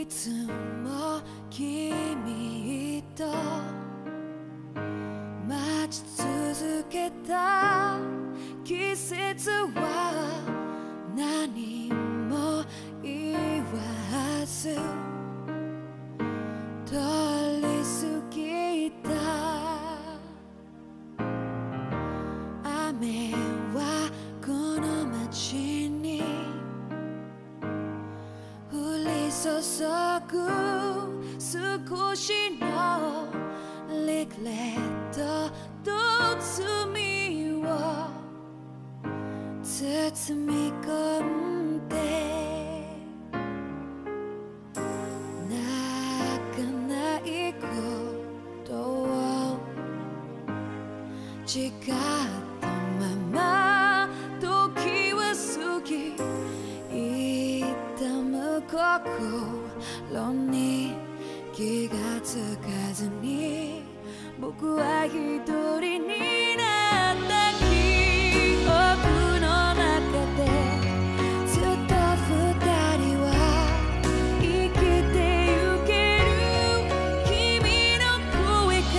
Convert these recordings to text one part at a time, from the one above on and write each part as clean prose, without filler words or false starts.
つも君と待ち続けた季節は何も言わず通り過ぎた。雨はこの街に降り注ぐ少しのリグレットと罪を包み込んで泣かないことを誓ったまま時は過ぎ痛む心に気がつかずに僕は一人になった記憶の中でずっと二人は生きてゆける君の声が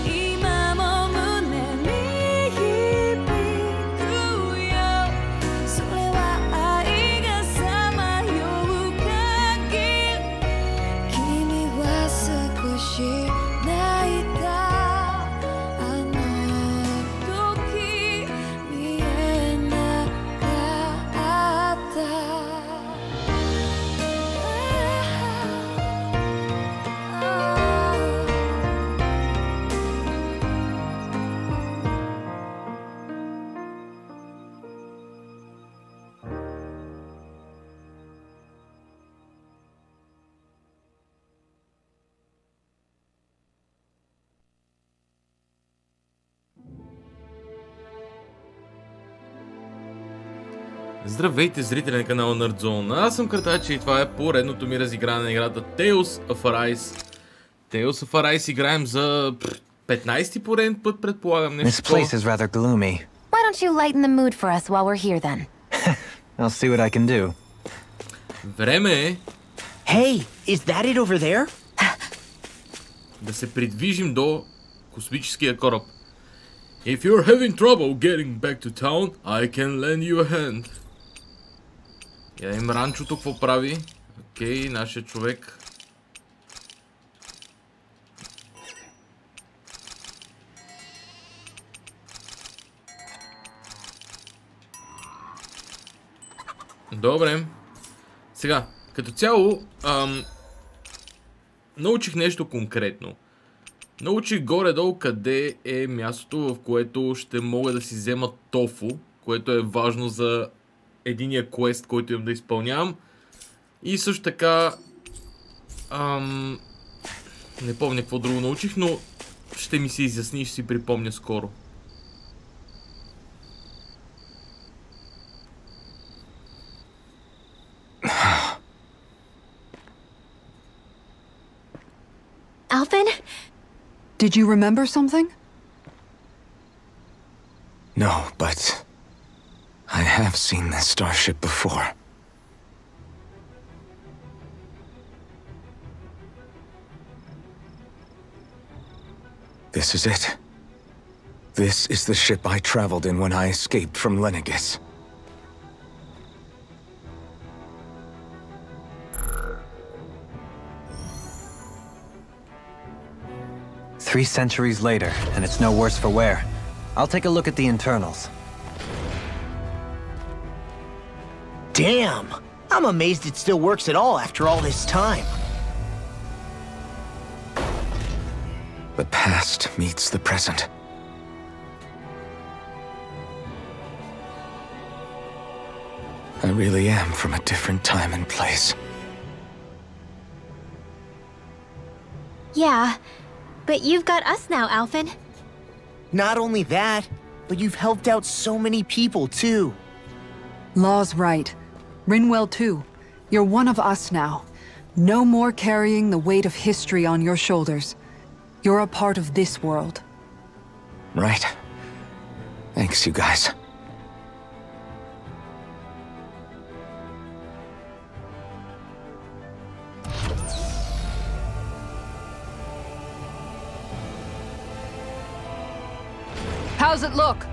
今も胸に響くよ。それは愛がさまよう限り君は少し泣いた。あの時見えなかった。Здравейте, зрители на канала Nerdzone. Аз съм Картача и това е поредното ми разигране на играта Tales of Arise. Tales of Arise играем за 15-ти пореден път, предполагам нещо. This place is rather gloomy. Why don't you lighten the mood for us while we're here then? I'll see what I can do. Време е Hey, is that it over there? да се придвижим до космическия кораб. If you're having trouble getting back to town, I can lend you a hand. Я им ранчото какво прави? Окей, нашия човек. Добре. Сега, като цяло, научих нещо конкретно. Научих горе-долу къде е мястото, в което ще мога да си взема тофу, което е важно за единия квест, който имам да изпълнявам. И също така... не помня какво друго научих, но ще ми се изясни и ще си припомня скоро. Alvin? Did you remember something? No, but I have seen this starship before. This is it. This is the ship I traveled in when I escaped from Lenegis. Three centuries later, and it's no worse for wear. I'll take a look at the internals. Damn! I'm amazed it still works at all after all this time. The past meets the present. I really am from a different time and place. Yeah, but you've got us now, Alvin. Not only that, but you've helped out so many people, too. Law's right. Rinwell too. You're one of us now. No more carrying the weight of history on your shoulders. You're a part of this world. Right. Thanks, you guys. How's it look?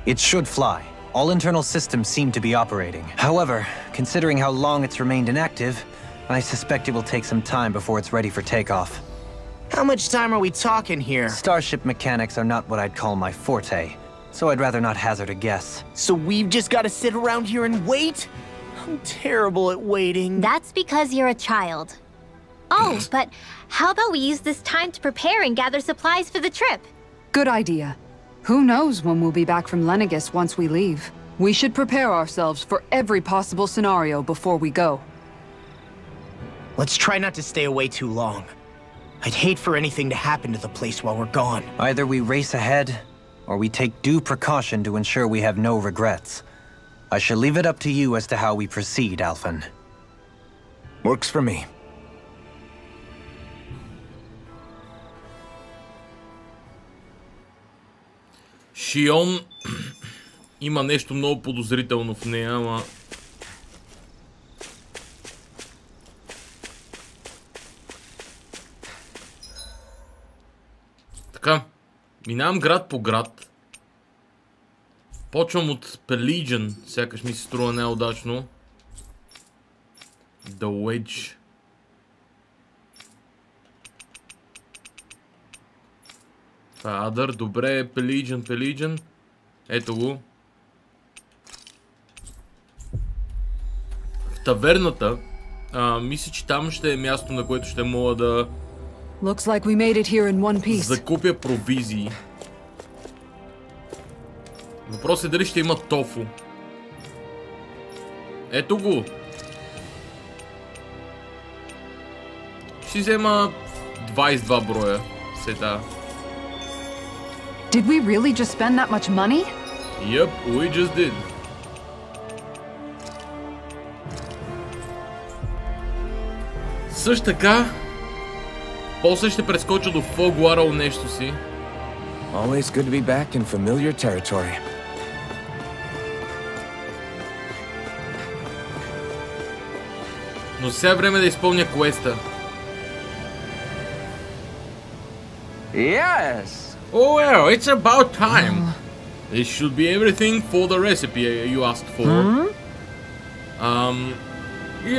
It should fly. All internal systems seem to be operating. However, considering how long it's remained inactive, I suspect it will take some time before it's ready for takeoff. How much time are we talking here? Starship mechanics are not what I'd call my forte, so I'd rather not hazard a guess. So we've just got to sit around here and wait? I'm terrible at waiting. That's because you're a child. Oh, but how about we use this time to prepare and gather supplies for the trip? Good idea. Who knows when we'll be back from Lenegis once we leave? We should prepare ourselves for every possible scenario before we go. Let's try not to stay away too long. I'd hate for anything to happen to the place while we're gone. Either we race ahead, or we take due precaution to ensure we have no regrets. I shall leave it up to you as to how we proceed, Alphen. Works for me. Шион има нещо много подозрително в нея, ама... Така, минавам град по град. Почвам от Pelagian, сякаш ми се струва неудачно. The Wedge. Адър, добре, Pelagian. Ето го. В таверната, мисля, че там ще е място, на което ще мога да Looks like we made it here in one piece. закупя провизии. Въпросът е дали ще има тофу. Ето го. Ще взема 22 броя. Сета. Did we really just spend that much money? Yep, we just did. Също така, после ще прескоча до Фогуарал нещо си. Always good to be back in familiar territory. Но сега е време да изпълня квеста. Yes! Oh well, it's about time. This should be everything for the recipe you asked for.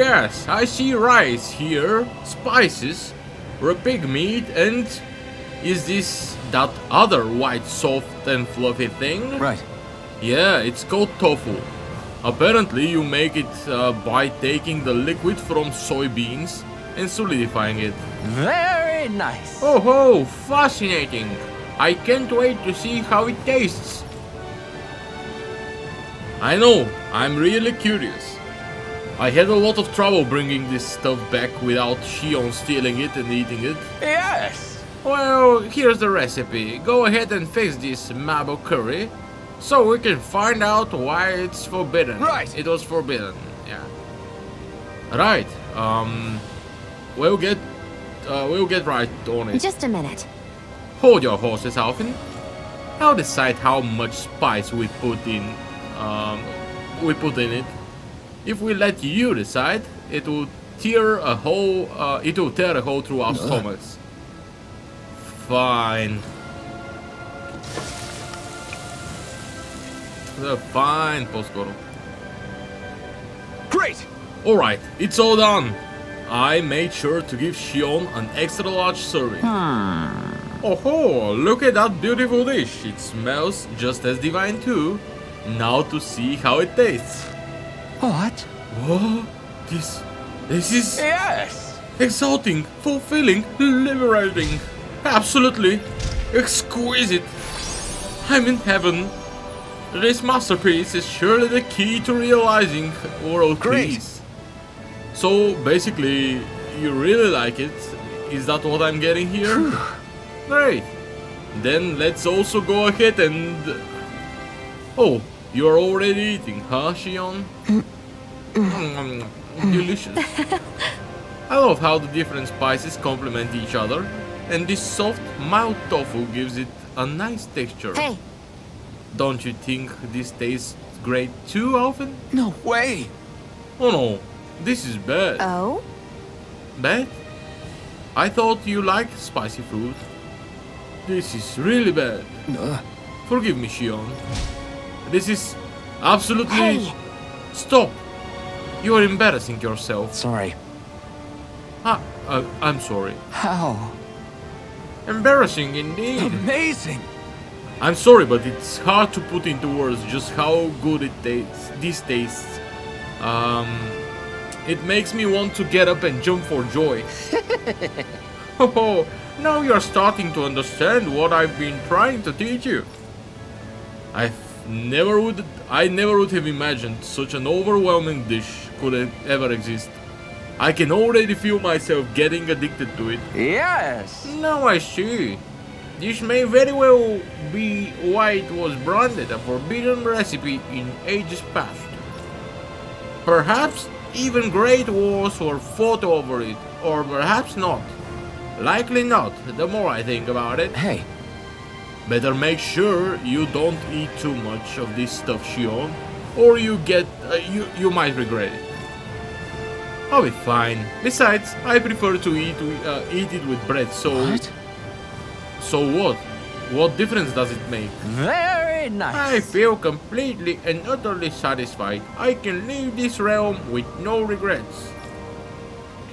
Yes, I see rice here, spices, pig meat, and is this that other white, soft and fluffy thing? Right. Yeah, it's called tofu. Apparently you make it by taking the liquid from soybeans and solidifying it. Very nice! Oh, fascinating! I can't wait to see how it tastes. I know, I'm really curious. I had a lot of trouble bringing this stuff back without Shion stealing it and eating it. Yes! Well, here's the recipe. Go ahead and fix this mabo curry so we can find out why it's forbidden. Right. It was forbidden, yeah. Right, we'll get right on it. Just a minute. Hold your horses, Alphen. I'll decide how much spice we put in it. If we let you decide, it will tear a hole through our stomachs. Fine. Fine, по-скоро. Great! Alright, it's all done. I made sure to give Shion an extra large serving. Oh, look at that beautiful dish. It smells just as divine too. Now to see how it tastes. What? Whoa, this is Yes! exalting, fulfilling, liberating. Absolutely exquisite. I'm in heaven. This masterpiece is surely the key to realizing world peace. So basically, you really like it? Is that what I'm getting here? Great. Then let's also go ahead and... Oh, you're already eating, huh, Shion? Delicious. I love how the different spices complement each other, and this soft, mild tofu gives it a nice texture. Hey, Don't you think this tastes great too, Alphen? No way! Oh no, this is bad. oh? Bad? I thought you liked spicy food. This is really bad. Forgive me, Shion. This is absolutely... Hey! Stop! You are embarrassing yourself. Sorry. I'm sorry. How? Embarrassing indeed. Amazing! I'm sorry, but it's hard to put into words just how good this tastes. It makes me want to get up and jump for joy. Oh, now you're starting to understand what I've been trying to teach you. I never would have imagined such an overwhelming dish could ever exist. I can already feel myself getting addicted to it. Yes! Now I see. This may very well be why it was branded a forbidden recipe in ages past. Perhaps even great wars were fought over it, or perhaps not. Likely not, the more I think about it. Hey. Better make sure you don't eat too much of this stuff, Shion, or you might regret it. I'll be fine. Besides, I prefer to eat it with bread, so... What? So what? What difference does it make? Very nice. I feel completely and utterly satisfied. I can leave this realm with no regrets.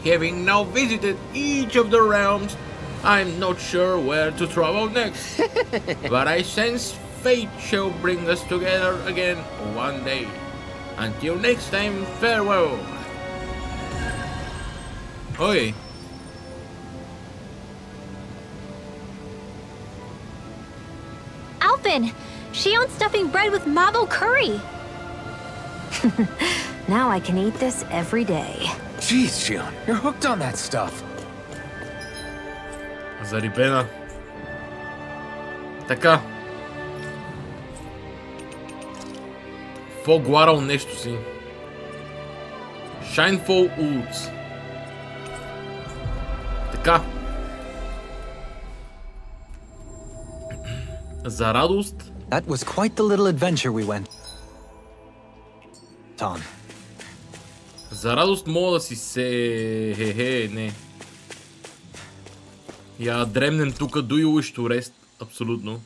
Having now visited each of the realms, I'm not sure where to travel next. But I sense fate shall bring us together again one day. Until next time, farewell. Oi. Alpin! Shion's stuffing bread with mabo curry! Now I can eat this every day. Jeez, Shion, you're hooked on that stuff. Зарибена. Така. Fogwaral нещо си. Shinefall Woods. Така. За радост. That was quite the little adventure we went on. За радост мога да си се... не. Я дремнем тука, do you wish to rest? Абсолютно.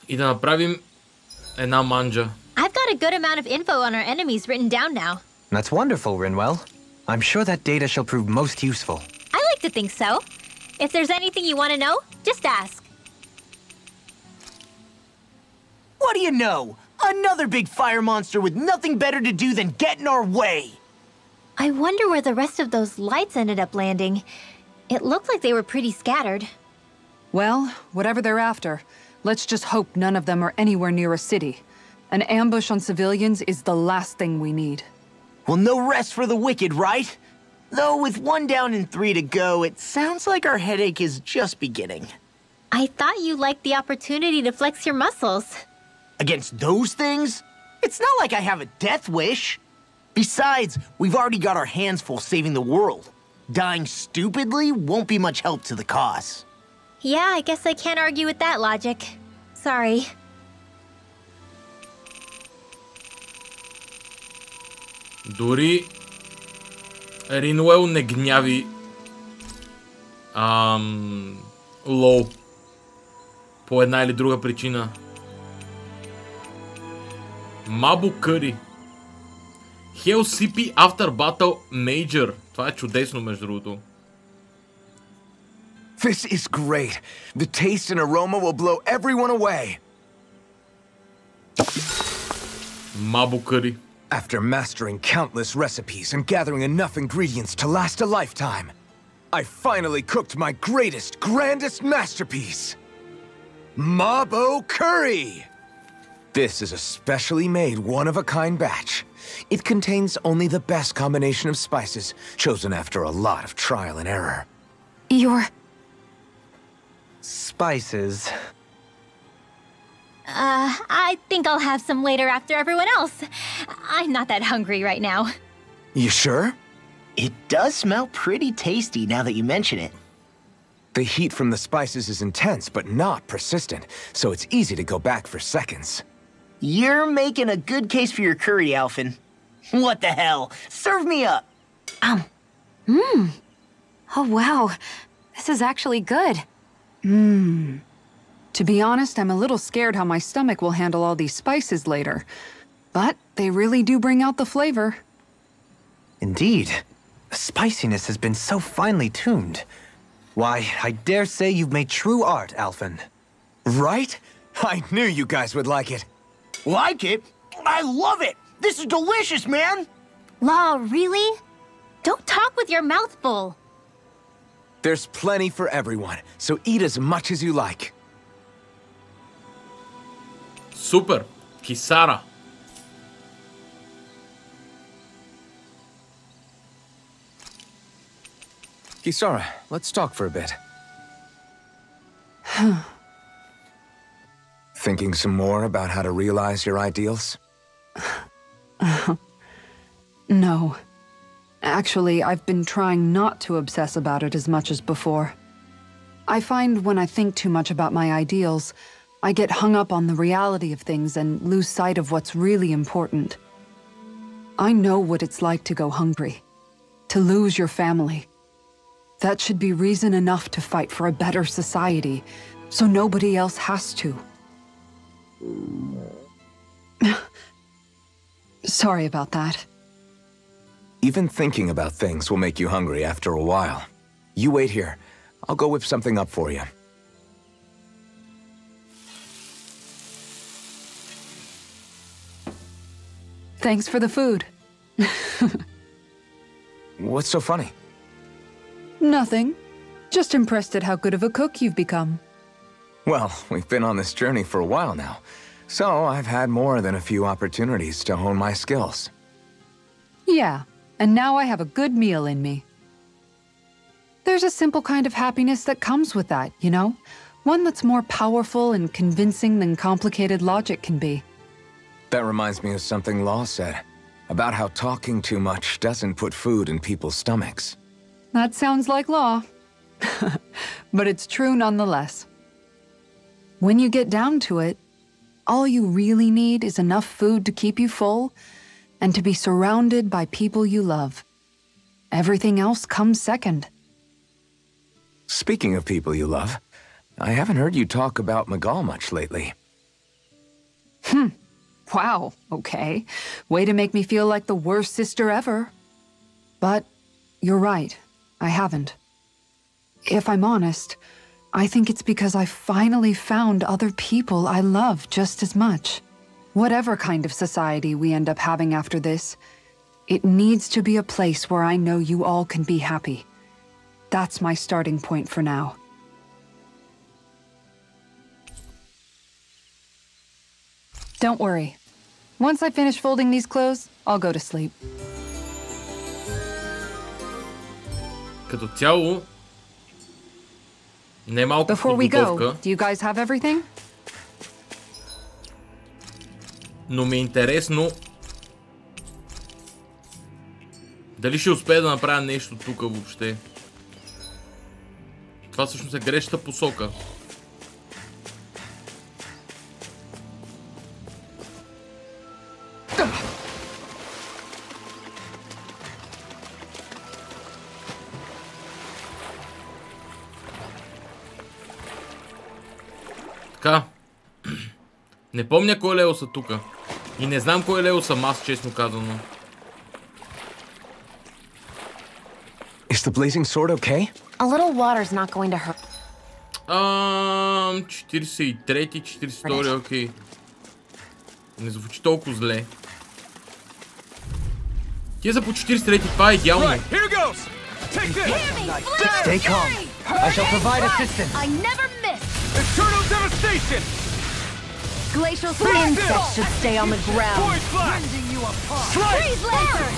И да направим една манджа. I've got a good amount of info on our enemies written down now. That's wonderful, Rinwell. I'm sure that data shall prove most useful. I like to think so. If there's anything you want to know, just ask. What do you know? Another big fire monster with nothing better to do than get in our way! I wonder where the rest of those lights ended up landing. It looked like they were pretty scattered. Well, whatever they're after, let's just hope none of them are anywhere near a city. An ambush on civilians is the last thing we need. Well, no rest for the wicked, right? Though with 1 down and 3 to go, it sounds like our headache is just beginning. I thought you liked the opportunity to flex your muscles. Against those things? It's not like I have a death wish. Besides, we've already got our hands full saving the world. Dying stupidly won't be much help to the cause. Yeah, I guess I can't argue with that logic. Sorry. Дори Ринуел не гняви Лоу по една или друга причина. Мабу Къри. Hell CP After Battle Major. Това е чудесно, между другото. This is great. The taste and aroma will blow everyone away. Мабу Къри. After mastering countless recipes and gathering enough ingredients to last a lifetime, I finally cooked my greatest, grandest masterpiece. Mabo Curry! This is a specially made, one-of-a-kind batch. It contains only the best combination of spices, chosen after a lot of trial and error. Your... Spices. I think I'll have some later after everyone else. I'm not that hungry right now. You sure? It does smell pretty tasty now that you mention it. The heat from the spices is intense, but not persistent, so it's easy to go back for seconds. You're making a good case for your curry, Alphin. What the hell? Serve me up! Oh wow, this is actually good. To be honest, I'm a little scared how my stomach will handle all these spices later. But they really do bring out the flavor. Indeed. The spiciness has been so finely tuned. Why, I dare say you've made true art, Alphen. Right? I knew you guys would like it. Like it? I love it! This is delicious, man! Law, really? Don't talk with your mouth full. There's plenty for everyone, so eat as much as you like. Супер! Кисара! Kisara, let's talk for a bit. Thinking some more about how to realize your ideals? No. Actually, I've been trying not to obsess about it as much as before. I find when I think too much about my ideals, I get hung up on the reality of things and lose sight of what's really important. I know what it's like to go hungry, to lose your family. That should be reason enough to fight for a better society, so nobody else has to. Sorry about that. Even thinking about things will make you hungry after a while. You wait here. I'll go whip something up for you. Thanks for the food. What's so funny? Nothing. Just impressed at how good of a cook you've become. Well, we've been on this journey for a while now, so I've had more than a few opportunities to hone my skills. Yeah, and now I have a good meal in me. There's a simple kind of happiness that comes with that, you know? One that's more powerful and convincing than complicated logic can be. That reminds me of something Law said, about how talking too much doesn't put food in people's stomachs. That sounds like Law. But it's true nonetheless. When you get down to it, all you really need is enough food to keep you full and to be surrounded by people you love. Everything else comes second. Speaking of people you love, I haven't heard you talk about Magal much lately. Wow, okay. Way to make me feel like the worst sister ever. But you're right, I haven't. If I'm honest, I think it's because I finally found other people I love just as much. Whatever kind of society we end up having after this, it needs to be a place where I know you all can be happy. That's my starting point for now. Don't worry. Once I finish folding these clothes, I'll go to sleep. Като цяло, не малко Before we go, подготовка, do you guys have everything? но ми е интересно дали ще успея да направя нещо тук въобще. Това всъщност е грешната посока. Така. Не помня кой лео са тука. И не знам кой лео съм аз, честно казано. Is the blazing sword okay? A little water's not going to hurt. 43, 42, окей. Не звучи толкова зле. Ти са по 43, това е идеално. Stay calm. I shall provide assistance. I never miss. Eternal devastation! Glacial insects should stay on the ground. Freeze laser!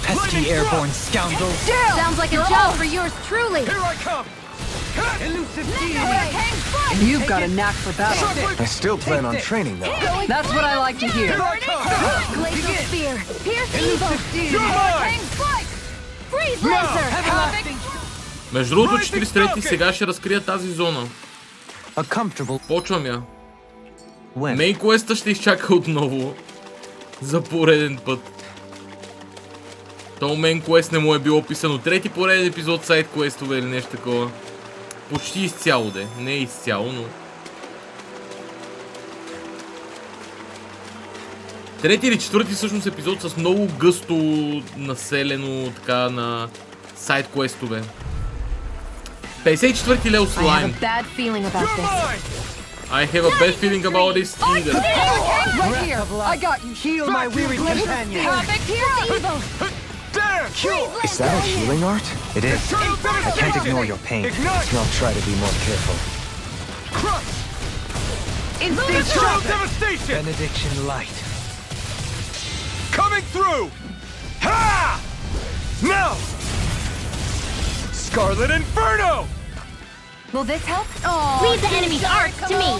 Pesky airborne scoundrels. Sounds like a job for yours truly. Here I come! You've got a knack for battle. I still plan on training, though. That's what I like to hear. Glacial spear. Pierce evil. Freeze laser! Между другото, 43 сега ще разкрия тази зона. A comfortable Почвам я. win. Мейн квеста ще изчака отново. За пореден път. То мейн квест не му е било описано. Трети пореден епизод сайд квестове или нещо такова. Почти изцяло де. Не изцяло, но трети или четвърти всъщност епизод с много гъсто населено така на сайд квестове. 54-ти лео слайм. I have a bad feeling about this either. Right here. I got you. Heal my weary companion. Is that a healing art? It is. I can't ignore your pain. Now try to be more careful. Instant devastation! Benediction light. Coming through! Ha! Now! Scarlet Inferno! Will this help? Leave the enemy's arts to me.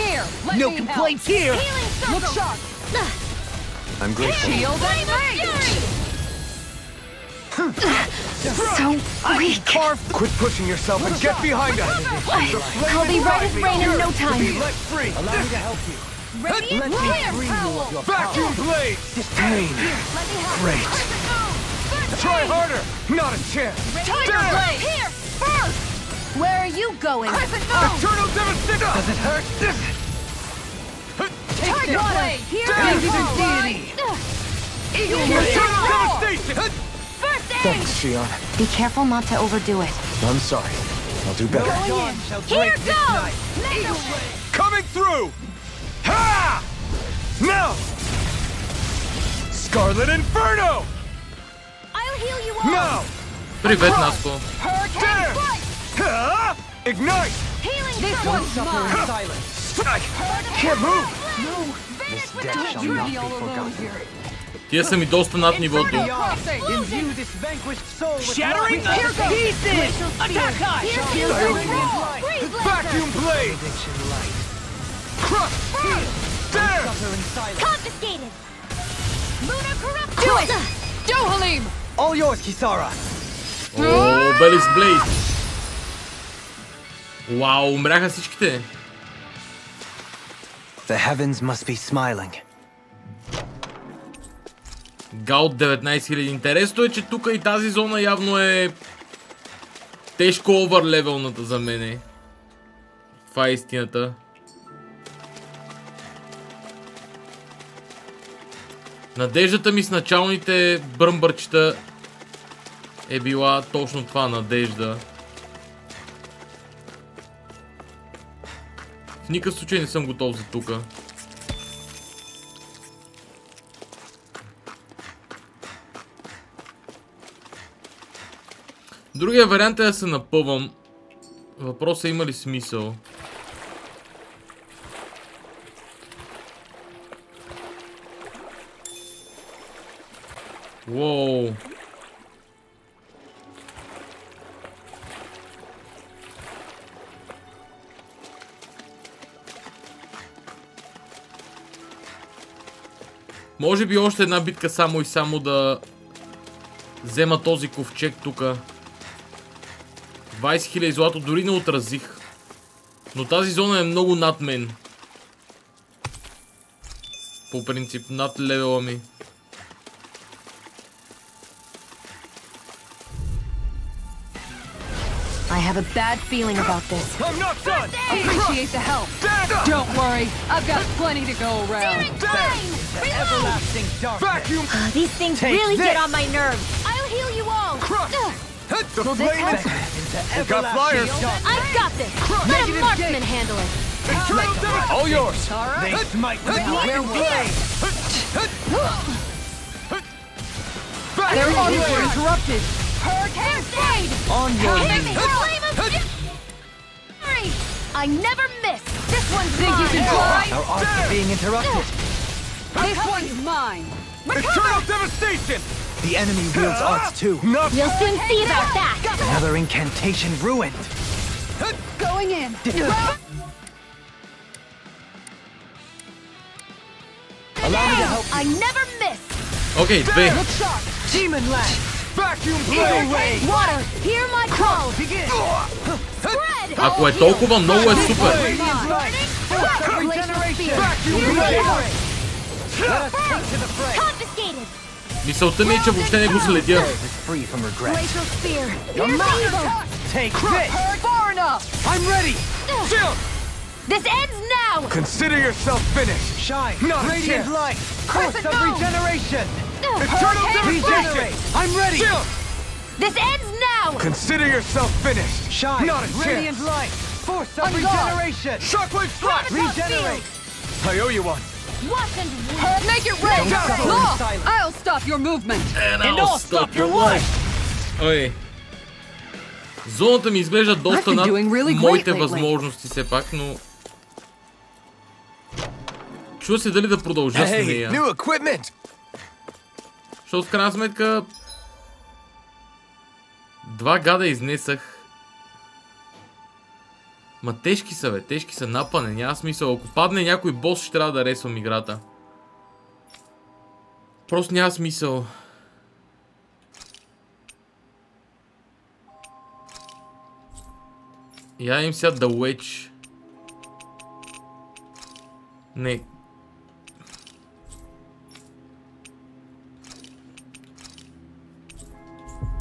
Here. No complaints here. Look sharp. I'm grateful. Shield and rage. So weak. Quit pushing yourself and get behind us! I'll be right as rain in no time. Be let free! Allow me to help you. Radiant Let me clear. free you of your Vacuum power. blade! Pain! Great! Try harder! Not a chance! Tiger blade. Here first. Where are you going? Eternal devastation! Does it hurt? Tiger blade. Here Damn you it, go. deity. Eagle Eternal blade. devastation! First aid. Thanks, Shion. Be careful not to overdo it. I'm sorry. I'll do better. Dawn shall Here break this goes. night. Eagle blade. Coming through! Ha! Now! Scarlet Inferno! I'll heal you all. Now! Привет, Наско. Hurricane Damn! strike. Ha! Ignite! Healing This circle. one suffer in silence. Strike! Can't move! This death shall not be forgotten. Тия са ми доста над нивото. Imbue this vanquished soul with Shattering light. here goes. Pieces. Attack high. Vacuum blade! Benediction light. Crush! Damn! Suffer in silence. Confiscated. Lunar corrupt. Do it. Do Halim. All yours, Kisara. О, Белис Блейд. Вау, умряха всичките. The heavens must be smiling. Гаут 19 000. Интересно е, че тук и тази зона явно е тежко овърлевелната за мене. Това е истината. Надеждата ми с началните бръмбърчета е била точно това, надежда. В никакъв случай не съм готов за тука. Другия вариант е да се напъвам. Въпросът е има ли смисъл? Уоу. Може би още една битка само и само да взема този ковчег тука. 20 000 злато дори не отразих. Но тази зона е много над мен. По принцип, над левела ми. I have a bad feeling about this. I'm not done! Appreciate the help. Don't worry, I've got plenty to go around. Everlasting darkness. Vacuum! These things Take really this. get on my nerves. I'll heal you all. Crush! The Will this flame help? is... got flyers! I've got this. Let a marksman handle it. All yours! They smite with Where lightning will blade. Their Vacuum arms were blade! interrupted. Hurricane blade. On your Hit knees. the flame of fury. I never miss. This one's think mine. You can fly? Our arts are being interrupted. This one's mine. Eternal devastation! The enemy wields arts too. Not You'll soon see about that. Another incantation ruined. Going in. Allow me to help I never miss. Окей, две. Look sharp. Demon Lance. vacuum Eagle blade! Ray. Water, hear my call. Begin. Spread. Ако е толкова много е супер. Regeneration. Vacuum blade! Let us take to the fray. Confiscated. Мисълта ми е, че въобще не го следя. Is free from regret. Glacial spear. Your Here's mark. evil. Take this. Far enough. I'm ready. Shield! This ends now. now! Consider yourself finished! Shine! Not a Radiant chance. light! Force Crescent of moon! regeneration! Eternal devastation! Regenerate! I'm ready! Shield! This ends now! Consider yourself finished! Shine! Not a Radiant chance! light! Force of On guard. regeneration! Shockwave strike! Regenerate! I owe you one. Watch and wait! Make it rain! Don't suffer in Law! silence. I'll stop your movement! And I'll stop your life! Ой. Зоната ми изглежда доста I've been над doing really great моите lately. възможности все пак, но... Чува се дали да продължа с Hey, нея. new equipment! Защото в крайна сметка... Два гада изнесах. Ма тежки са, бе, тежки са, напане, няма смисъл. Ако падне някой бос, ще трябва да ресвам играта. Просто няма смисъл. Я им сега да уеч. Не.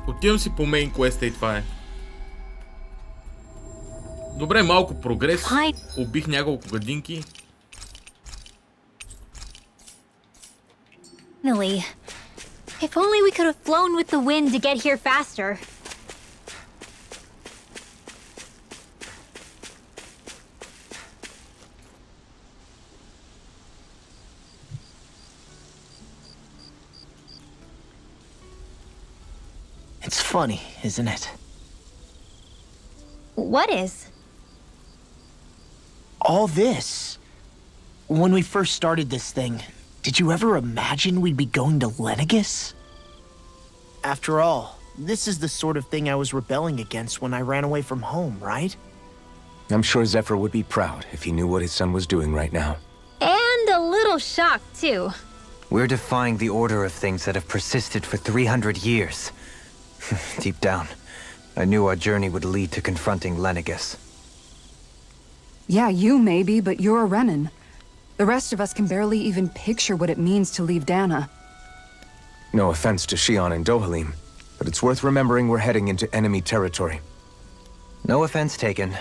Отивам си по мейн квеста и това е. Добре, малко прогрес. Убих няколко гадинки. Finally. If only we could have flown with the wind to get here faster. It's funny, isn't it? What is? All this. When we first started this thing, did you ever imagine we'd be going to Lenegus? After all, this is the sort of thing I was rebelling against when I ran away from home, right? I'm sure Zephyr would be proud if he knew what his son was doing right now. And a little shocked, too. We're defying the order of things that have persisted for 300 years. Deep down, I knew our journey would lead to confronting Lenegus. Yeah, you maybe, but you're a Renin. The rest of us can barely even picture what it means to leave Dana. No offense to Shion and Dohalim, but it's worth remembering we're heading into enemy territory. No offense taken,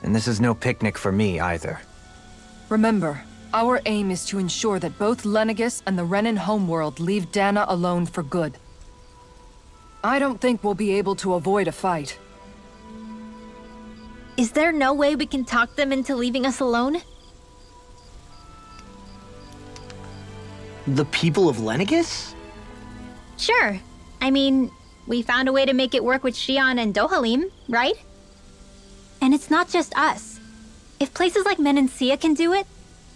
and this is no picnic for me either. Remember, our aim is to ensure that both Lenegus and the Renin homeworld leave Dana alone for good. I don't think we'll be able to avoid a fight. Is there no way we can talk them into leaving us alone? The people of Lenegus? Sure. I mean, we found a way to make it work with Shion and Dohalim, right? And it's not just us. If places like Menancia can do it,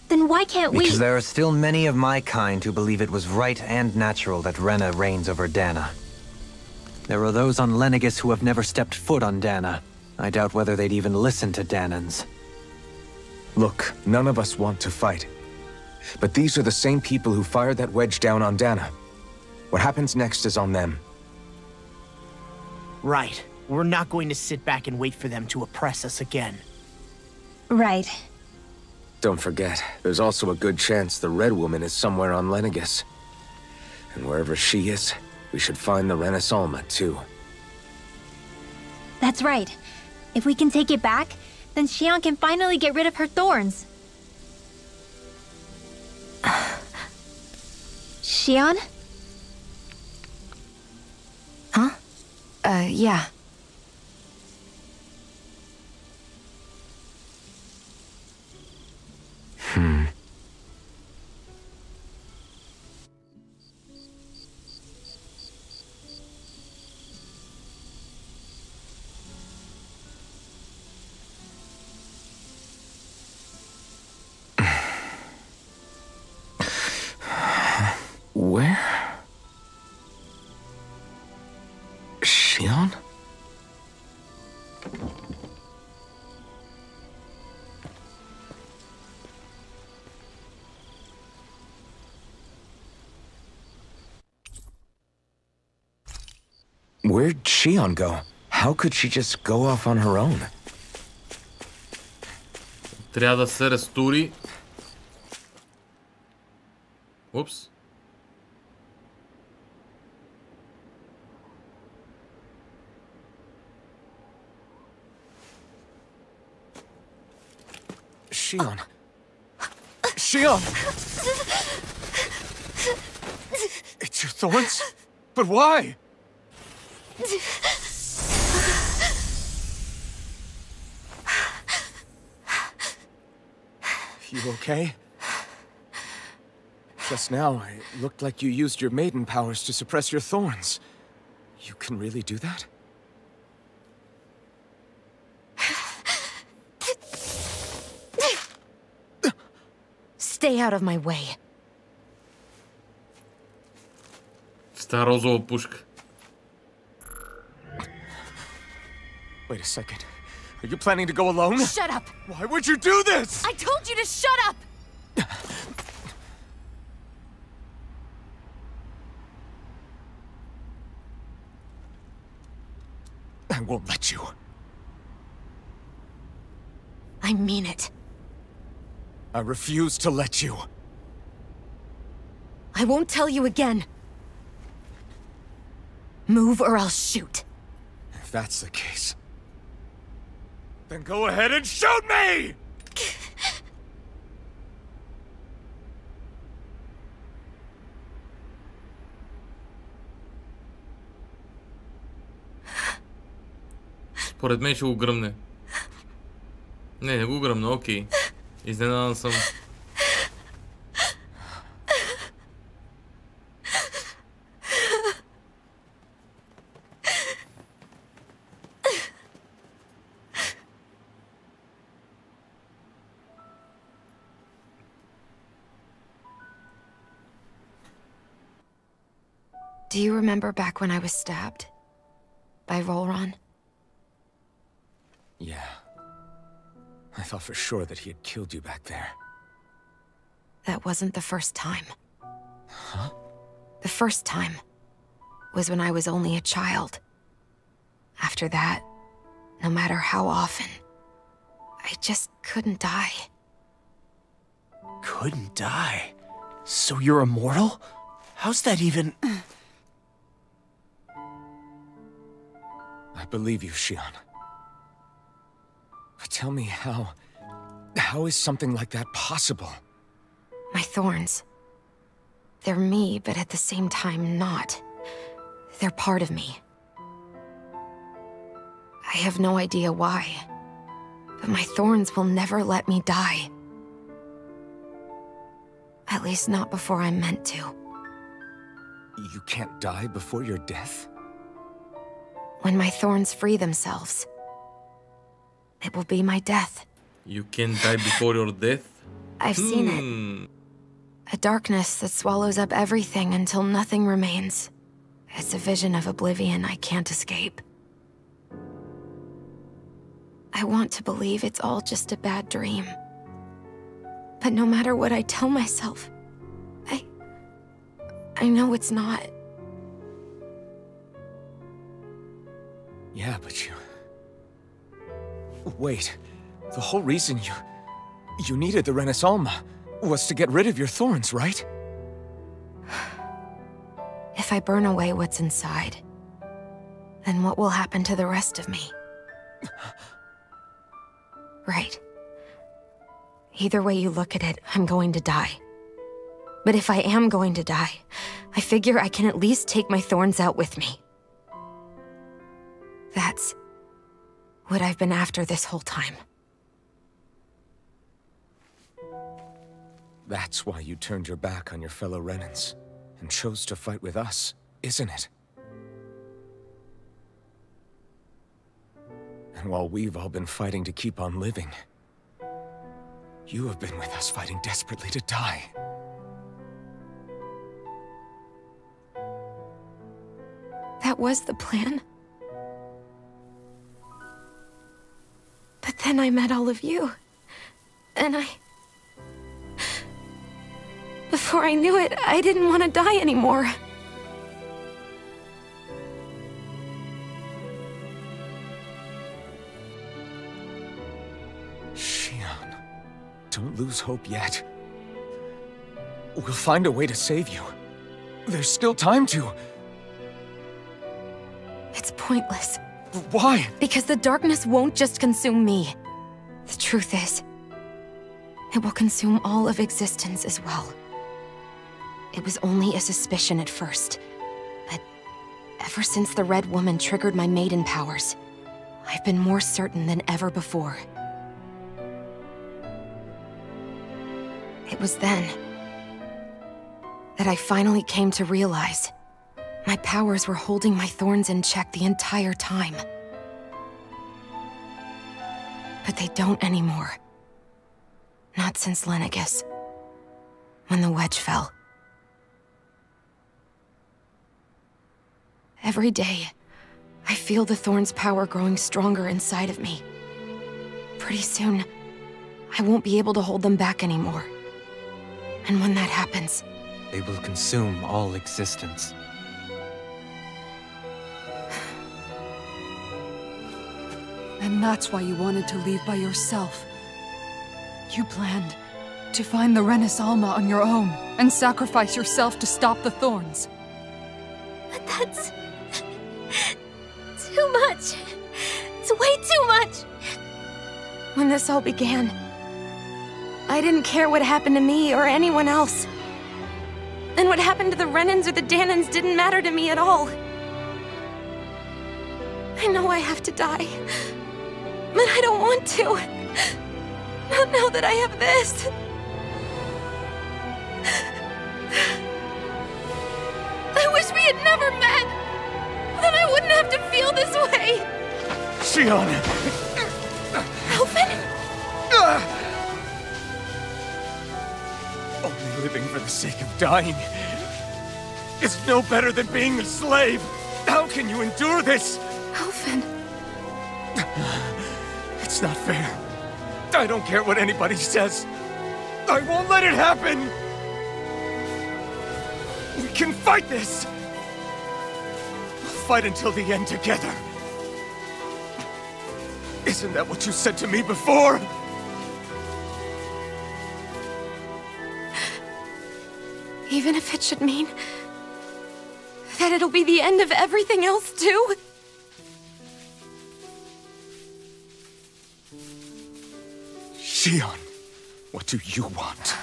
then why can't we? Because there are still many of my kind who believe it was right and natural that Rena reigns over Dana. There are those on Lenegus who have never stepped foot on Dana. I doubt whether they'd even listen to Danans. Look, none of us want to fight. But these are the same people who fired that wedge down on Dana. What happens next is on them. Right. We're not going to sit back and wait for them to oppress us again. Right. Don't forget, there's also a good chance the Red Woman is somewhere on Lenegus. And wherever she is, we should find the Renaissance too. That's right. If we can take it back, then Shion can finally get rid of her thorns. Shion? Huh? Yeah. Where? Shion? Where'd Shion go? How could she just go off on her own? Трябва да се разтури. Упс. Shion, Shion! It's your thorns? But why? You okay? Just now, it looked like you used your maiden powers to suppress your thorns. You can really do that? Stay out of my way. Ста розова пушка. Wait a second. Are you planning to go alone? Shut up! Why would you do this? I told you to shut up! I won't let you. I mean it. I refuse to let you. I won't tell you again. Move or I'll shoot. If that's the case, then go ahead and shoot me! Според мен ще го гръмне. Не го гръмна, окей. Изненадан съм. Do you remember back when I was stabbed? By Rolron? Yeah. I thought for sure that he had killed you back there. That wasn't the first time. Huh? The first time was when I was only a child. After that, no matter how often, I just couldn't die. Couldn't die? So you're immortal? How's that even... I believe you, Shion. But tell me how is something like that possible? My thorns. They're me, but at the same time not. They're part of me. I have no idea why, but my thorns will never let me die. At least not before I'm meant to. You can't die before your death? When my thorns free themselves, it will be my death. You can die before your death? I've seen it. A darkness that swallows up everything until nothing remains. It's a vision of oblivion I can't escape. I want to believe it's all just a bad dream. But no matter what I tell myself, I know it's not. Yeah, but you... Wait. The whole reason you needed the Renaissance was to get rid of your thorns, right? If I burn away what's inside, then what will happen to the rest of me? Right. Either way you look at it, I'm going to die. But if I am going to die, I figure I can at least take my thorns out with me. That's what I've been after this whole time. That's why you turned your back on your fellow Renans and chose to fight with us, isn't it? And while we've all been fighting to keep on living, you have been with us fighting desperately to die. That was the plan. But then I met all of you. And before I knew it, I didn't want to die anymore. Shion, don't lose hope yet. We'll find a way to save you. There's still time to. It's pointless. Why? Because the darkness won't just consume me. The truth is, It will consume all of existence as well. It was only a suspicion at first, but ever since the Red Woman triggered my maiden powers, I've been more certain than ever before. It was then that I finally came to realize my powers were holding my thorns in check the entire time. But they don't anymore. Not since Lenegis, when the wedge fell. Every day, I feel the thorn's power growing stronger inside of me. Pretty soon, I won't be able to hold them back anymore. And when that happens, they will consume all existence. And that's why you wanted to leave by yourself. You planned to find the Renis Alma on your own and sacrifice yourself to stop the thorns. But that's... too much. It's way too much. When this all began, I didn't care what happened to me or anyone else. And what happened to the Renans or the Danans didn't matter to me at all. I know I have to die, but I don't want to. Not now that I have this. I wish we had never met. Then I wouldn't have to feel this way. Shion! Alphen? Only living for the sake of dying is no better than being a slave. How can you endure this? Alphen. It's not fair. I don't care what anybody says. I won't let it happen! We can fight this! We'll fight until the end together. Isn't that what you said to me before? Even if it should mean that it'll be the end of everything else too? Shion, what do you want?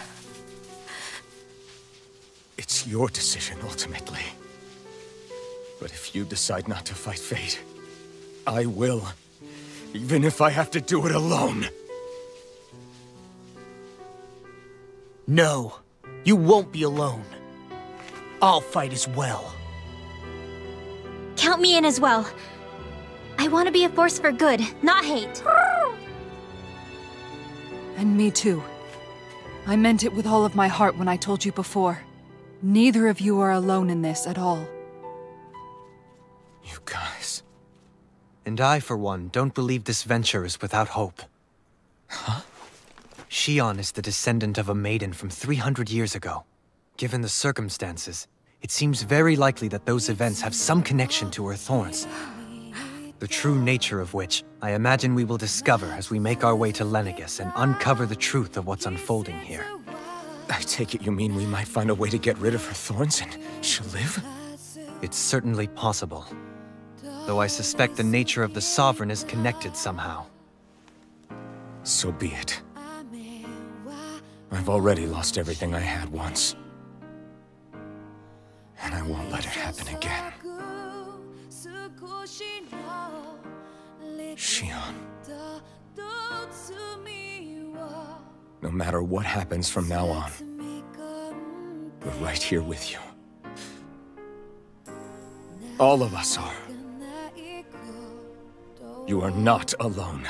It's your decision, ultimately. But if you decide not to fight fate, I will. Even if I have to do it alone. No, you won't be alone. I'll fight as well. Count me in as well. I want to be a force for good, not hate. And me too. I meant it with all of my heart when I told you before. Neither of you are alone in this at all. You guys... And I, for one, don't believe this venture is without hope. Huh? Shion is the descendant of a maiden from 300 years ago. Given the circumstances, it seems very likely that those events have some connection to her thorns. The true nature of which, I imagine we will discover as we make our way to Lenegis and uncover the truth of what's unfolding here. I take it you mean we might find a way to get rid of her thorns and she'll live? It's certainly possible. Though I suspect the nature of the Sovereign is connected somehow. So be it. I've already lost everything I had once. And I won't let it happen again. Shion. No matter what happens from now on, we're right here with you. All of us are. You are not alone.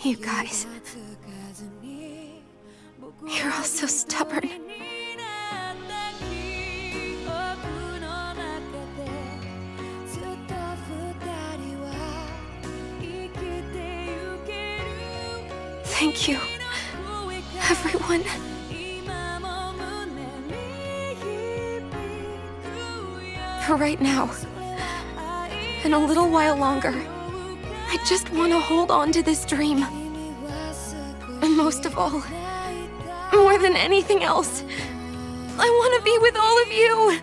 You guys... You're all so stubborn. Thank you, everyone. For right now, and a little while longer, I just want to hold on to this dream. And most of all, more than anything else, I want to be with all of you.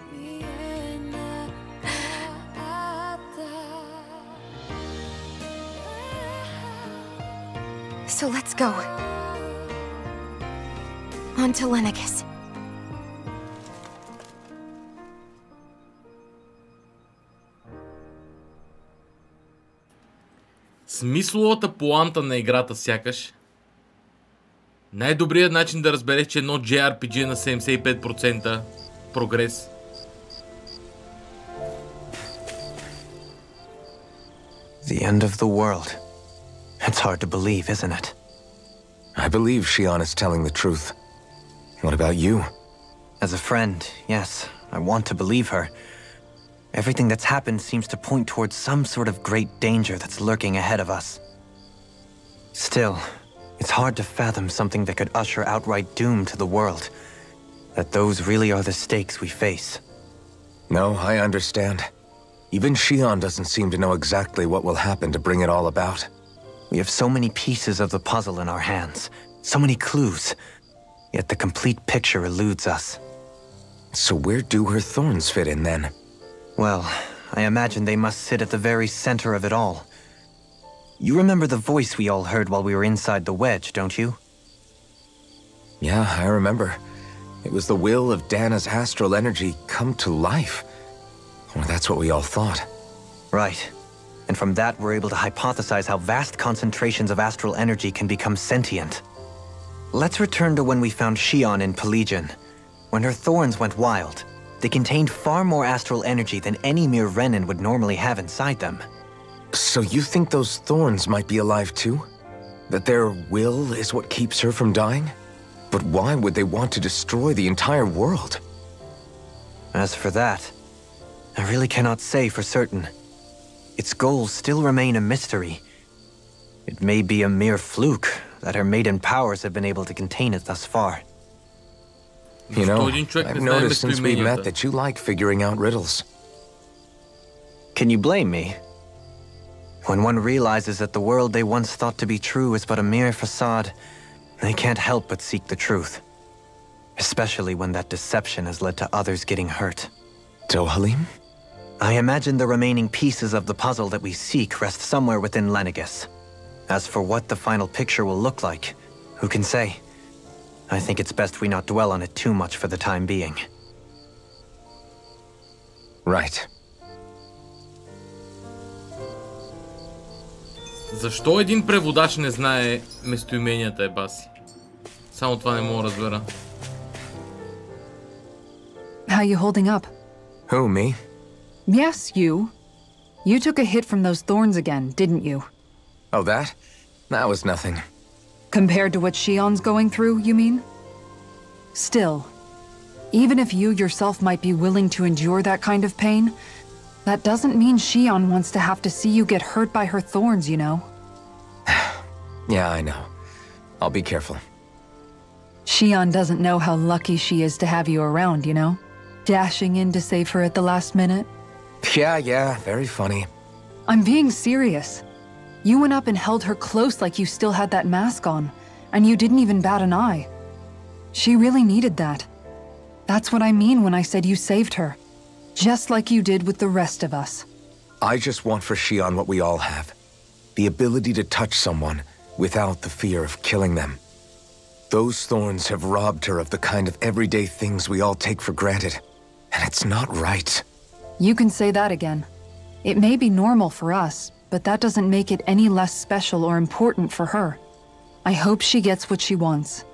So let's go. On to Lenegis. Смисловата поанта на играта сякаш. Най-добрият начин да разбереш, че едно JRPG на 75% прогрес. The end of the world. It's hard to believe, isn't it? I believe Shion is telling the truth. What about you? As a friend, yes, I want to believe her. Everything that's happened seems to point towards some sort of great danger that's lurking ahead of us. Still, it's hard to fathom something that could usher outright doom to the world. That those really are the stakes we face. No, I understand. Even Shion doesn't seem to know exactly what will happen to bring it all about. We have so many pieces of the puzzle in our hands, so many clues, yet the complete picture eludes us. So where do her thorns fit in then? Well, I imagine they must sit at the very center of it all. You remember the voice we all heard while we were inside the wedge, don't you? Yeah, I remember. It was the will of Dana's astral energy come to life. Well, that's what we all thought. Right. And from that, we're able to hypothesize how vast concentrations of astral energy can become sentient. Let's return to when we found Shion in Pelegion. When her thorns went wild, they contained far more astral energy than any mere Renin would normally have inside them. So you think those thorns might be alive too? That their will is what keeps her from dying? But why would they want to destroy the entire world? As for that, I really cannot say for certain. Its goals still remain a mystery. It may be a mere fluke that her maiden powers have been able to contain it thus far. You know, I've noticed since we met that you like figuring out riddles. Can you blame me? When one realizes that the world they once thought to be true is but a mere facade, they can't help but seek the truth. Especially when that deception has led to others getting hurt. Dohalim? I imagine the remaining pieces of the puzzle that we seek rest somewhere within Lenegis. As for what the final picture will look like, who can say? I think it's best we not dwell on it too much for the time being. Right. Защо един преводач не знае местоименията, ебаси? Само това не мога да разбера. How you holding up? Who, me? Yes, you. You took a hit from those thorns again, didn't you? Oh, that? That was nothing. Compared to what Shion's going through, you mean? Still, even if you yourself might be willing to endure that kind of pain, that doesn't mean Shion wants to have to see you get hurt by her thorns, you know? Yeah, I know. I'll be careful. Shion doesn't know how lucky she is to have you around, you know? Dashing in to save her at the last minute. Yeah, very funny. I'm being serious. You went up and held her close like you still had that mask on, and you didn't even bat an eye. She really needed that. That's what I mean when I said you saved her. Just like you did with the rest of us. I just want for Shion what we all have. The ability to touch someone without the fear of killing them. Those thorns have robbed her of the kind of everyday things we all take for granted. And it's not right. You can say that again. It may be normal for us, but that doesn't make it any less special or important for her. I hope she gets what she wants.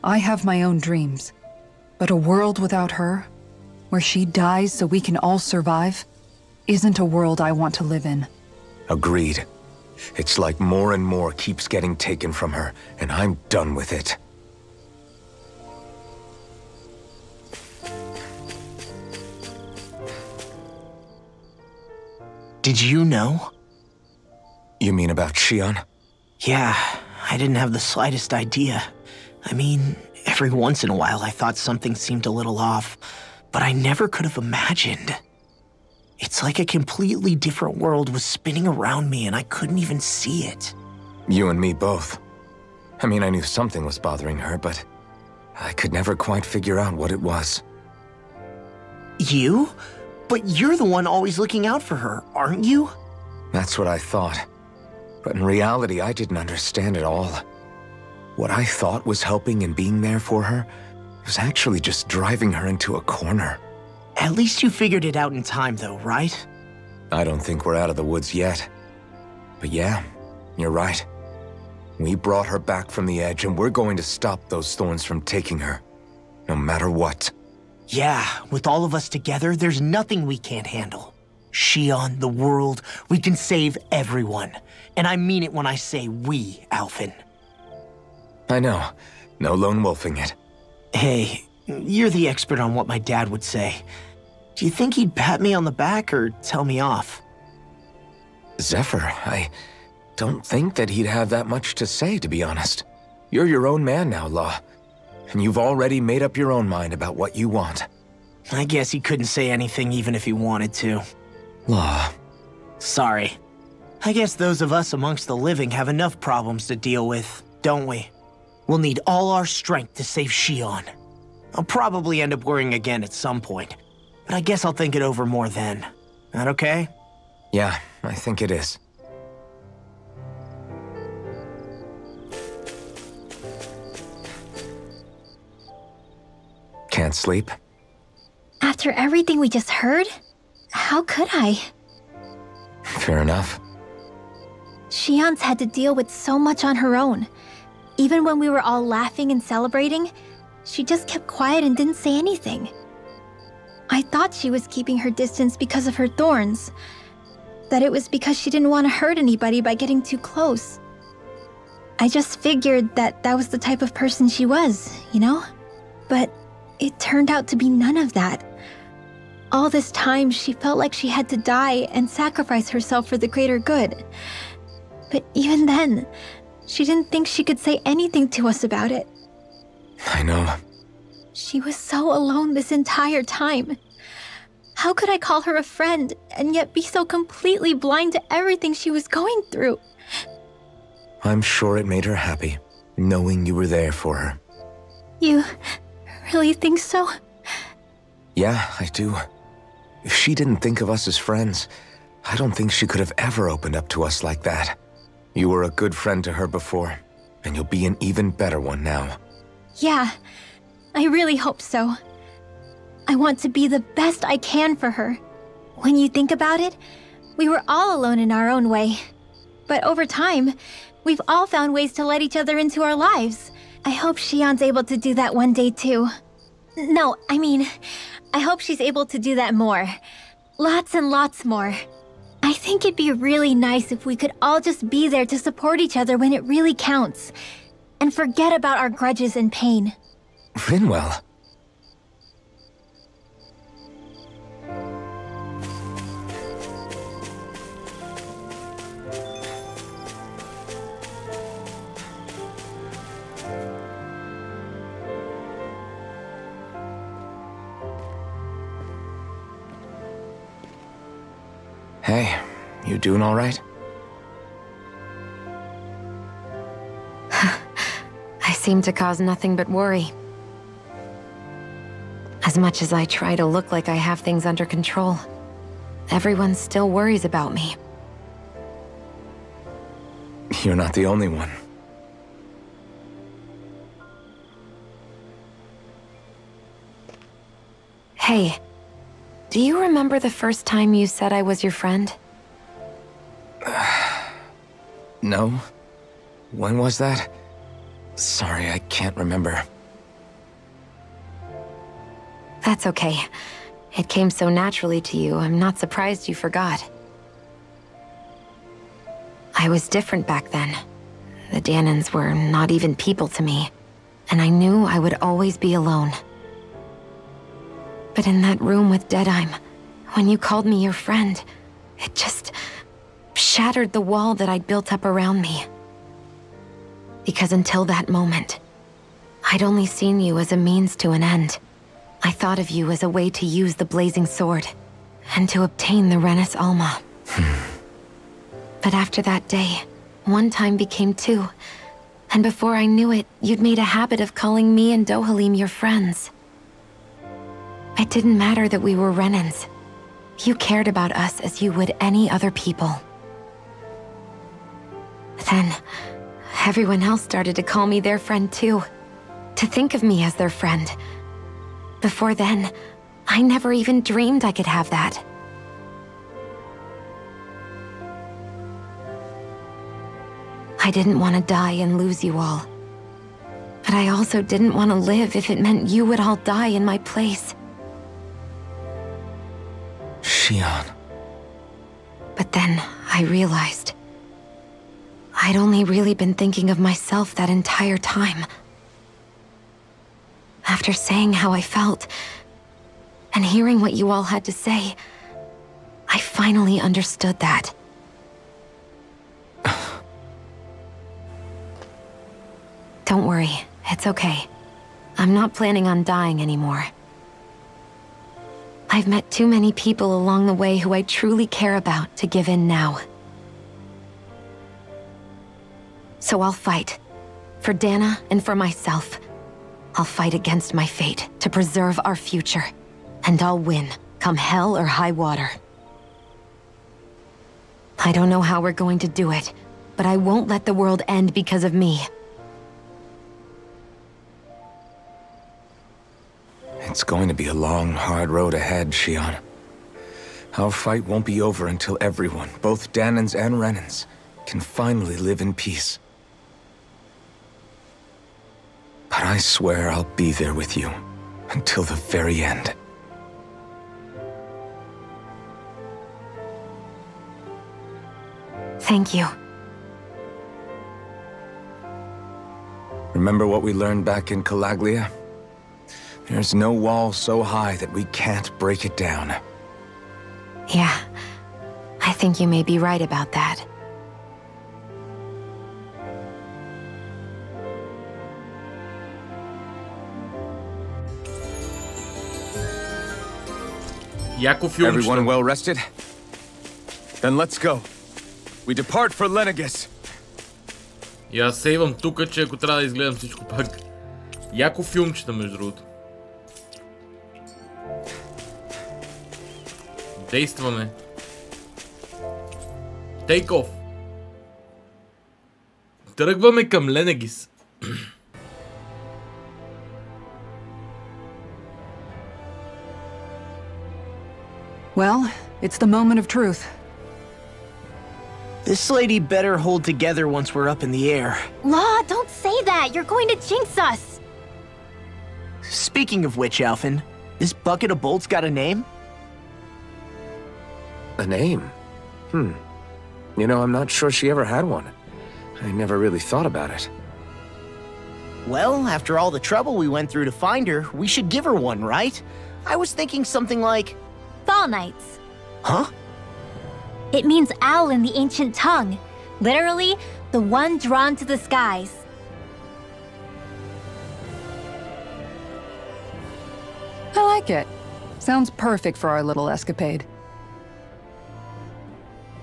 I have my own dreams, but a world without her, where she dies so we can all survive, isn't a world I want to live in. Agreed. It's like more and more keeps getting taken from her, and I'm done with it. Did you know? You mean about Shion? Yeah, I didn't have the slightest idea. I mean, every once in a while I thought something seemed a little off, but I never could have imagined. It's like a completely different world was spinning around me and I couldn't even see it. You and me both. I mean, I knew something was bothering her, but I could never quite figure out what it was. You? But you're the one always looking out for her, aren't you? That's what I thought. But in reality, I didn't understand it all. What I thought was helping and being there for her was actually just driving her into a corner. At least you figured it out in time, though, right? I don't think we're out of the woods yet. But yeah, you're right. We brought her back from the edge, and we're going to stop those thorns from taking her. No matter what. Yeah, with all of us together, there's nothing we can't handle. Shion, the world, we can save everyone. And I mean it when I say we, Alphen. I know. No lone wolfing it. Hey, you're the expert on what my dad would say. Do you think he'd pat me on the back or tell me off? Zephyr, I don't think that he'd have that much to say, to be honest. You're your own man now, Law. And you've already made up your own mind about what you want. I guess he couldn't say anything even if he wanted to. Law. Sorry. I guess those of us amongst the living have enough problems to deal with, don't we? We'll need all our strength to save Shion. I'll probably end up worrying again at some point, but I guess I'll think it over more then. That okay? Yeah, I think it is. Can't sleep? After everything we just heard, how could I? Fair enough. Shion's had to deal with so much on her own. Even when we were all laughing and celebrating, she just kept quiet and didn't say anything. I thought she was keeping her distance because of her thorns. That it was because she didn't want to hurt anybody by getting too close. I just figured that that was the type of person she was, you know? But it turned out to be none of that. All this time, she felt like she had to die and sacrifice herself for the greater good. But even then, she didn't think she could say anything to us about it. I know. She was so alone this entire time. How could I call her a friend and yet be so completely blind to everything she was going through? I'm sure it made her happy, knowing you were there for her. You really think so? Yeah, I do. If she didn't think of us as friends, I don't think she could have ever opened up to us like that. You were a good friend to her before, and you'll be an even better one now. Yeah, I really hope so. I want to be the best I can for her. When you think about it, we were all alone in our own way. But over time, we've all found ways to let each other into our lives. I hope Shion's able to do that one day too. No, I mean, I hope she's able to do that more. Lots and lots more. I think it'd be really nice if we could all just be there to support each other when it really counts. And forget about our grudges and pain. Rinwell. Hey, you doing all right? I seem to cause nothing but worry. As much as I try to look like I have things under control, everyone still worries about me. You're not the only one. Hey, do you remember the first time you said I was your friend? No? When was that? Sorry, I can't remember. That's okay. It came so naturally to you, I'm not surprised you forgot. I was different back then. The Danans were not even people to me, and I knew I would always be alone. But in that room with Deadheim, when you called me your friend, it just shattered the wall that I'd built up around me. Because until that moment, I'd only seen you as a means to an end. I thought of you as a way to use the blazing sword, and to obtain the Renis Alma. But after that day, one time became two, and before I knew it, you'd made a habit of calling me and Dohalim your friends. It didn't matter that we were Renans. You cared about us as you would any other people. Then, everyone else started to call me their friend too. To think of me as their friend. Before then, I never even dreamed I could have that. I didn't want to die and lose you all. But I also didn't want to live if it meant you would all die in my place. Shion. But then I realized I'd only really been thinking of myself that entire time. After saying how I felt, and hearing what you all had to say, I finally understood that. Don't worry, it's okay. I'm not planning on dying anymore. I've met too many people along the way who I truly care about to give in now. So I'll fight. For Dana and for myself. I'll fight against my fate to preserve our future. And I'll win, come hell or high water. I don't know how we're going to do it, but I won't let the world end because of me. It's going to be a long, hard road ahead, Shion. Our fight won't be over until everyone, both Danans and Renans, can finally live in peace. But I swear I'll be there with you until the very end. Thank you. Remember what we learned back in Calaglia? There's no wall so high that we can't break it down. Yeah, I think you may be right about that. Everyone well rested? Then let's go. We depart for Lenegis. И аз сейвам тука, че ако трябва да изгледам всичко пак. Яко филмчета, между другото. Действаме. Take off. Тръгваме към Ленегис. Well, it's the moment of truth. This lady better hold together once we're up in the air. Law, don't say that! You're going to jinx us! Speaking of which, Alphen, this bucket of bolts got a name? A name? You know, I'm not sure she ever had one. I never really thought about it. Well, after all the trouble we went through to find her, we should give her one, right? I was thinking something like... Fall Knights. Huh? It means owl in the ancient tongue. Literally, the one drawn to the skies. I like it. Sounds perfect for our little escapade.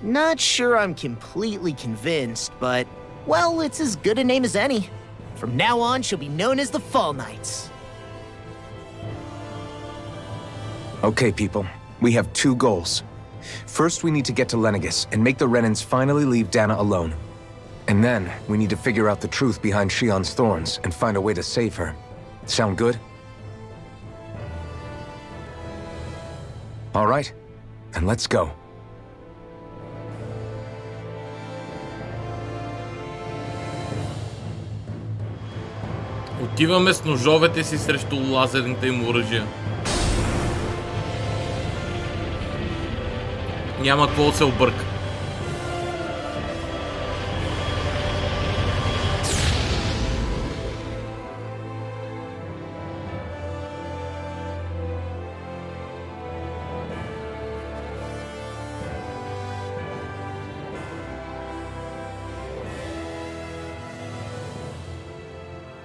Not sure I'm completely convinced, but... well, it's as good a name as any. From now on, she'll be known as the Fall Knights. Okay, people. We have two goals. First, we need to get to Lenegis and make the Renans finally leave Dana alone. And then, we need to figure out the truth behind Shion's thorns and find a way to save her. Sound good? All right, then let's go. Отиваме с ножовете си срещу лазерните им оръжия. Няма какво да се обърка.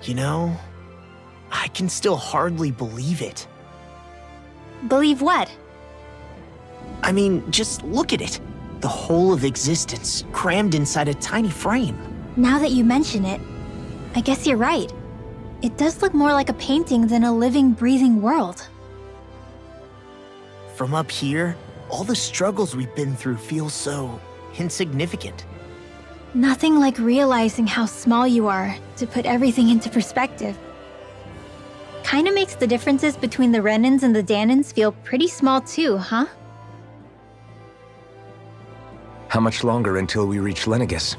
You know, I can still hardly believe it. Believe what? I mean, just look at it. The whole of existence, crammed inside a tiny frame. Now that you mention it, I guess you're right. It does look more like a painting than a living, breathing world. From up here, all the struggles we've been through feel so insignificant. Nothing like realizing how small you are to put everything into perspective. Kinda makes the differences between the Renans and the Danans feel pretty small too, huh? How much longer until we reach Lenegis?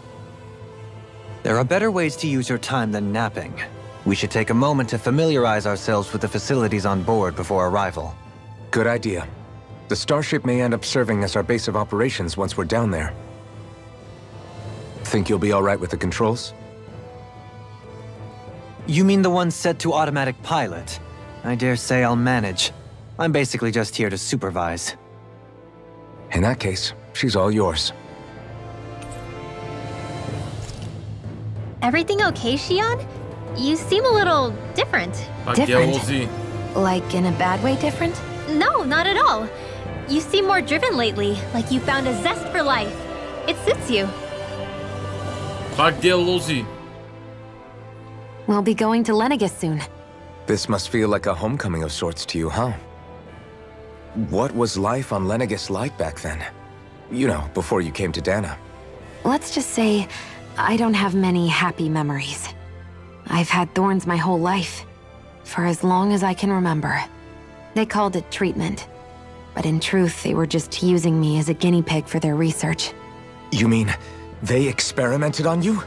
There are better ways to use your time than napping. We should take a moment to familiarize ourselves with the facilities on board before arrival. Good idea. The starship may end up serving as our base of operations once we're down there. Think you'll be alright with the controls? You mean the one set to automatic pilot? I dare say I'll manage. I'm basically just here to supervise. In that case, she's all yours. Everything okay, Shion? You seem a little different. Different? Like in a bad way different? No, not at all. You seem more driven lately, like you found a zest for life. It suits you. We'll be going to Lenegis soon. This must feel like a homecoming of sorts to you, huh? What was life on Lenegis like back then? You know, before you came to Dana. Let's just say, I don't have many happy memories. I've had thorns my whole life, for as long as I can remember. They called it treatment, but in truth, they were just using me as a guinea pig for their research. You mean, they experimented on you?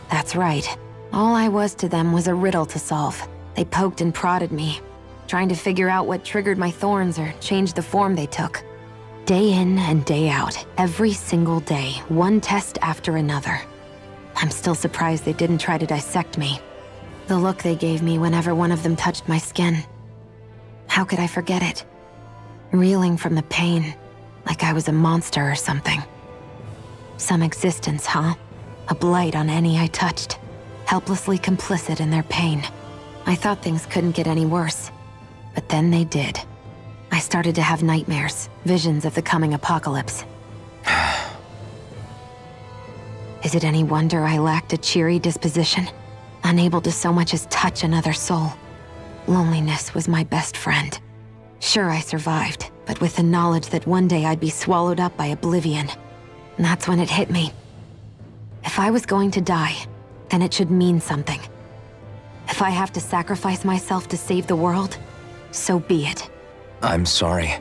That's right. All I was to them was a riddle to solve. They poked and prodded me, trying to figure out what triggered my thorns or changed the form they took. Day in and day out, every single day, one test after another. I'm still surprised they didn't try to dissect me. The look they gave me whenever one of them touched my skin. How could I forget it? Reeling from the pain, like I was a monster or something. Some existence, huh? A blight on any I touched. Helplessly complicit in their pain. I thought things couldn't get any worse. But then they did. I started to have nightmares, visions of the coming apocalypse. Is it any wonder I lacked a cheery disposition? Unable to so much as touch another soul. Loneliness was my best friend. Sure, I survived, but with the knowledge that one day I'd be swallowed up by oblivion. And that's when it hit me. If I was going to die, then it should mean something. If I have to sacrifice myself to save the world, so be it. I'm sorry.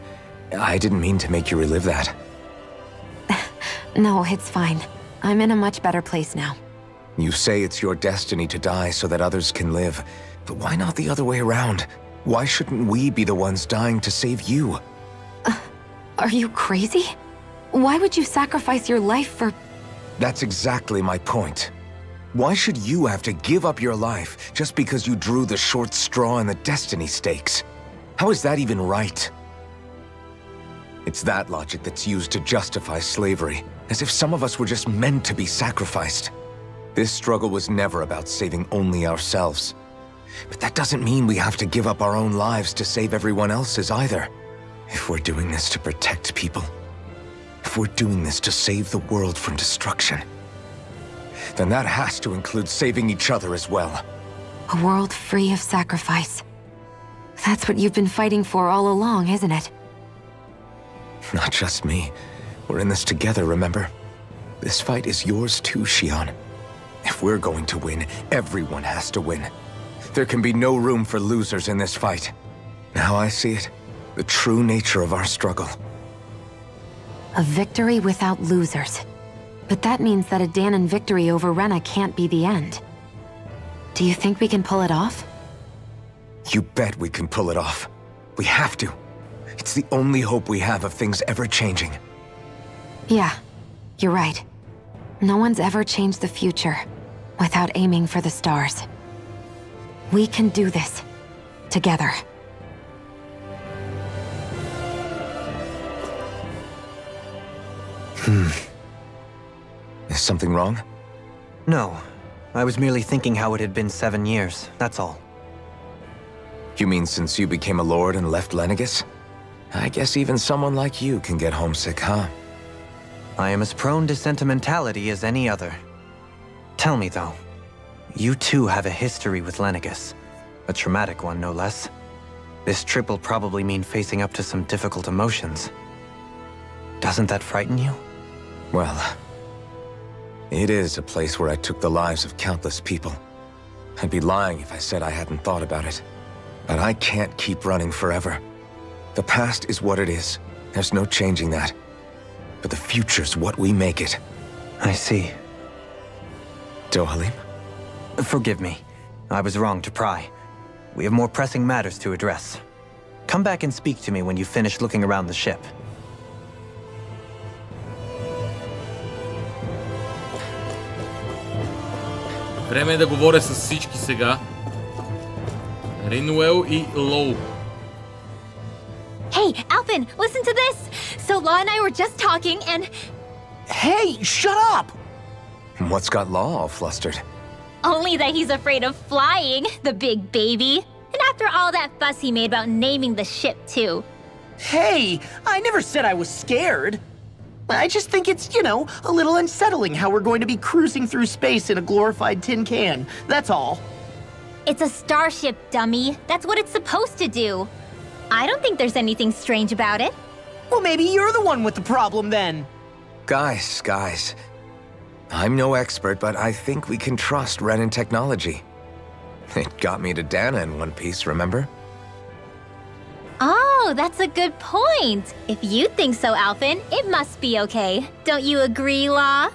I didn't mean to make you relive that. No, it's fine. I'm in a much better place now. You say it's your destiny to die so that others can live. But why not the other way around? Why shouldn't we be the ones dying to save you? Are you crazy? Why would you sacrifice your life for... That's exactly my point. Why should you have to give up your life just because you drew the short straw in the destiny stakes? How is that even right? It's that logic that's used to justify slavery, as if some of us were just meant to be sacrificed. This struggle was never about saving only ourselves. But that doesn't mean we have to give up our own lives to save everyone else's either. If we're doing this to protect people, if we're doing this to save the world from destruction, then that has to include saving each other as well. A world free of sacrifice. That's what you've been fighting for all along, isn't it? Not just me. We're in this together, remember? This fight is yours too, Shion. If we're going to win, everyone has to win. There can be no room for losers in this fight. Now I see it. The true nature of our struggle. A victory without losers. But that means that a Danan victory over Rena can't be the end. Do you think we can pull it off? You bet we can pull it off. We have to. It's the only hope we have of things ever changing. Yeah, you're right. No one's ever changed the future without aiming for the stars. We can do this. Together. Is something wrong? No. I was merely thinking how it had been 7 years, that's all. You mean since you became a lord and left Lenegis? I guess even someone like you can get homesick, huh? I am as prone to sentimentality as any other. Tell me though, you too have a history with Lenegis. A traumatic one, no less. This trip will probably mean facing up to some difficult emotions. Doesn't that frighten you? Well, It is a place where I took the lives of countless people. I'd be lying if I said I hadn't thought about it. But I can't keep running forever. The past is what it is. There's no changing that. But the future's what we make it. I see. Dohalim? Forgive me. I was wrong to pry. We have more pressing matters to address. Come back and speak to me when you finish looking around the ship. Време е да говоря с всички сега. Ринуел и Лоу. Hey, Alphen, listen to this! So Law and I were just talking and... Hey, shut up! What's got Law all flustered? Only that he's afraid of flying, the big baby. And after all that fuss he made about naming the ship, too. Hey, I never said I was scared. I just think it's, you know, a little unsettling how we're going to be cruising through space in a glorified tin can. That's all. It's a starship, dummy. That's what it's supposed to do. I don't think there's anything strange about it. Well, maybe you're the one with the problem then. Guys. I'm no expert, but I think we can trust Renan technology. It got me to Dana in one piece, remember? Oh, that's a good point. If you think so, Alphen, it must be okay. Don't you agree, Law?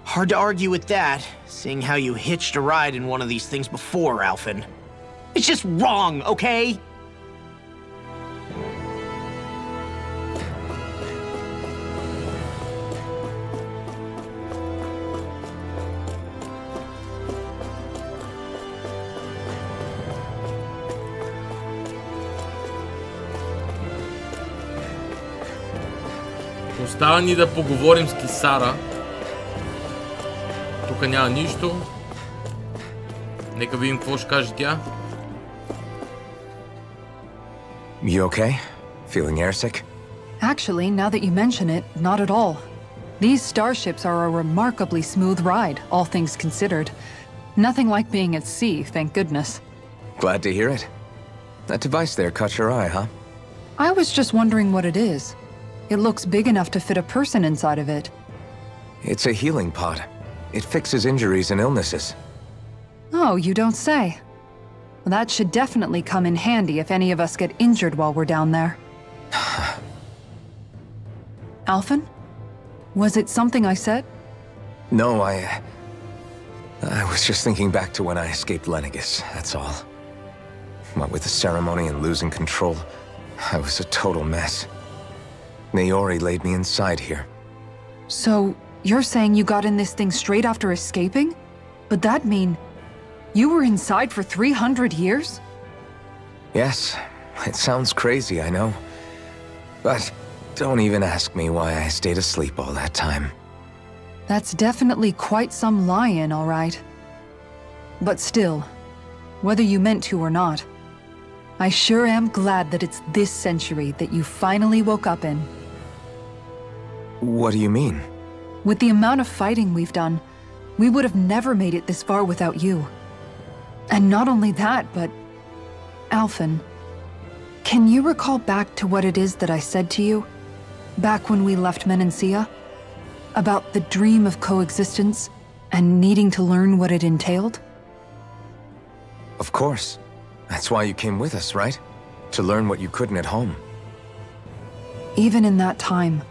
Hard to argue with that, seeing how you hitched a ride in one of these things before, Alphen. It's just wrong, okay? Остава ни да поговорим с Кисара. Тук няма нищо. Нека видим какво ще каже тя. You okay? Feeling airsick? Actually, now that you mention it, not at all. These starships are a remarkably smooth ride, all things considered. Nothing like being at sea, thank goodness. Glad to hear it. That device there caught your eye, huh? I was just wondering what it is. It looks big enough to fit a person inside of it. It's a healing pod. It fixes injuries and illnesses. Oh, you don't say. Well, that should definitely come in handy if any of us get injured while we're down there. Alphen? Was it something I said? No, I was just thinking back to when I escaped Lenegis, that's all. What with the ceremony and losing control, I was a total mess. Naori laid me inside here. So, you're saying you got in this thing straight after escaping? But that mean... you were inside for 300 years? Yes, it sounds crazy, I know. But don't even ask me why I stayed asleep all that time. That's definitely quite some lie-in, all right. But still, whether you meant to or not, I sure am glad that it's this century that you finally woke up in. What do you mean? With the amount of fighting we've done, we would have never made it this far without you. And not only that, but... Alphen, can you recall back to what it is that I said to you? Back when we left Menancia? About the dream of coexistence, and needing to learn what it entailed? Of course. That's why you came with us, right? To learn what you couldn't at home. Even in that time,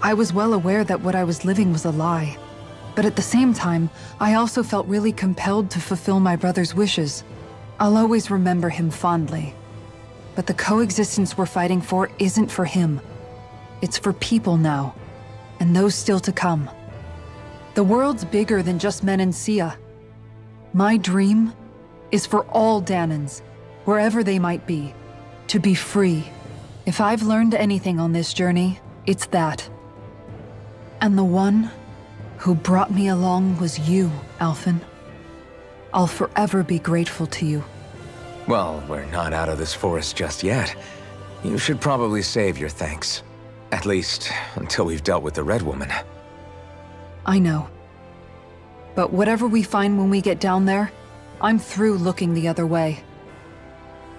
I was well aware that what I was living was a lie. But at the same time, I also felt really compelled to fulfill my brother's wishes. I'll always remember him fondly. But the coexistence we're fighting for isn't for him. It's for people now, and those still to come. The world's bigger than just Menancia. My dream is for all Danans, wherever they might be, to be free. If I've learned anything on this journey, it's that. And the one who brought me along was you, Alphen. I'll forever be grateful to you. Well, we're not out of this forest just yet. You should probably save your thanks. At least, until we've dealt with the Red Woman. I know. But whatever we find when we get down there, I'm through looking the other way.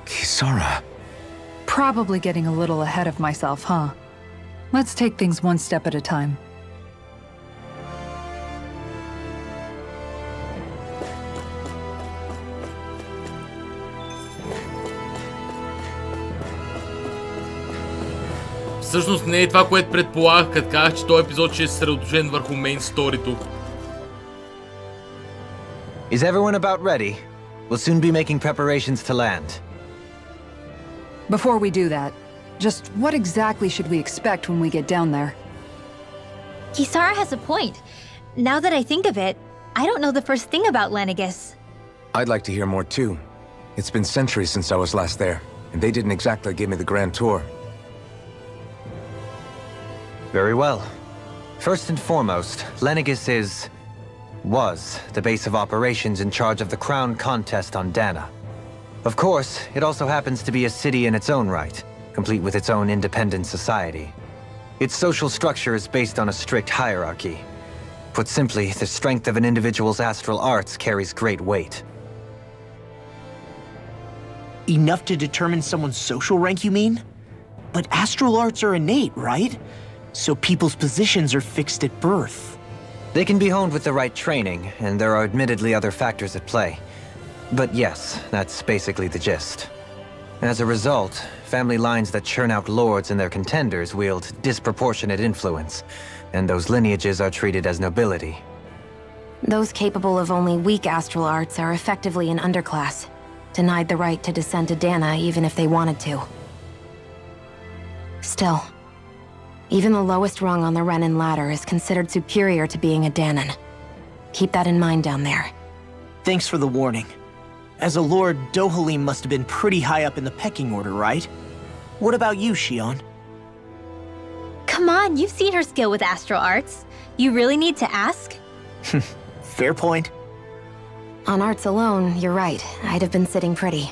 Kisara. Probably getting a little ahead of myself, huh? Let's take things one step at a time. Всъщност не е това, което предполагах, като казах, че този епизод ще е съсредоточен върху мейн сторито. Is everyone about ready? We'll soon be making preparations to land. Before we do that, just what exactly should we expect when we get down there? Kisara has a point. Now that I think of it, I don't know the first thing about Lenegis. I'd like to hear more too. It's been centuries since I was last there, and they didn't exactly give me the grand tour. Very well. First and foremost, Lenegis was the base of operations in charge of the crown contest on Dana. Of course, it also happens to be a city in its own right, complete with its own independent society. Its social structure is based on a strict hierarchy. Put simply, the strength of an individual's astral arts carries great weight. Enough to determine someone's social rank, you mean? But astral arts are innate, right? So people's positions are fixed at birth. They can be honed with the right training, and there are admittedly other factors at play. But yes, that's basically the gist. As a result, family lines that churn out lords and their contenders wield disproportionate influence, and those lineages are treated as nobility. Those capable of only weak astral arts are effectively an underclass, denied the right to descend to Dana even if they wanted to. Still, even the lowest rung on the Renin ladder is considered superior to being a Danan. Keep that in mind down there. Thanks for the warning. As a lord, Dohalim must have been pretty high up in the pecking order, right? What about you, Shion? Come on, you've seen her skill with astral arts. You really need to ask? Fair point. On arts alone, you're right. I'd have been sitting pretty.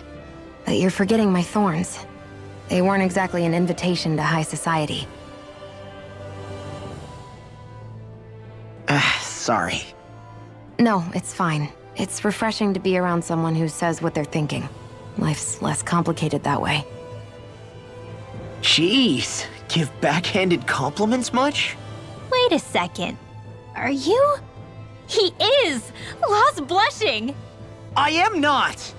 But you're forgetting my thorns. They weren't exactly an invitation to high society. Sorry. No, it's fine. It's refreshing to be around someone who says what they're thinking. Life's less complicated that way. Jeez, give backhanded compliments much? Wait a second. Are you? He is! Law's blushing! I am not!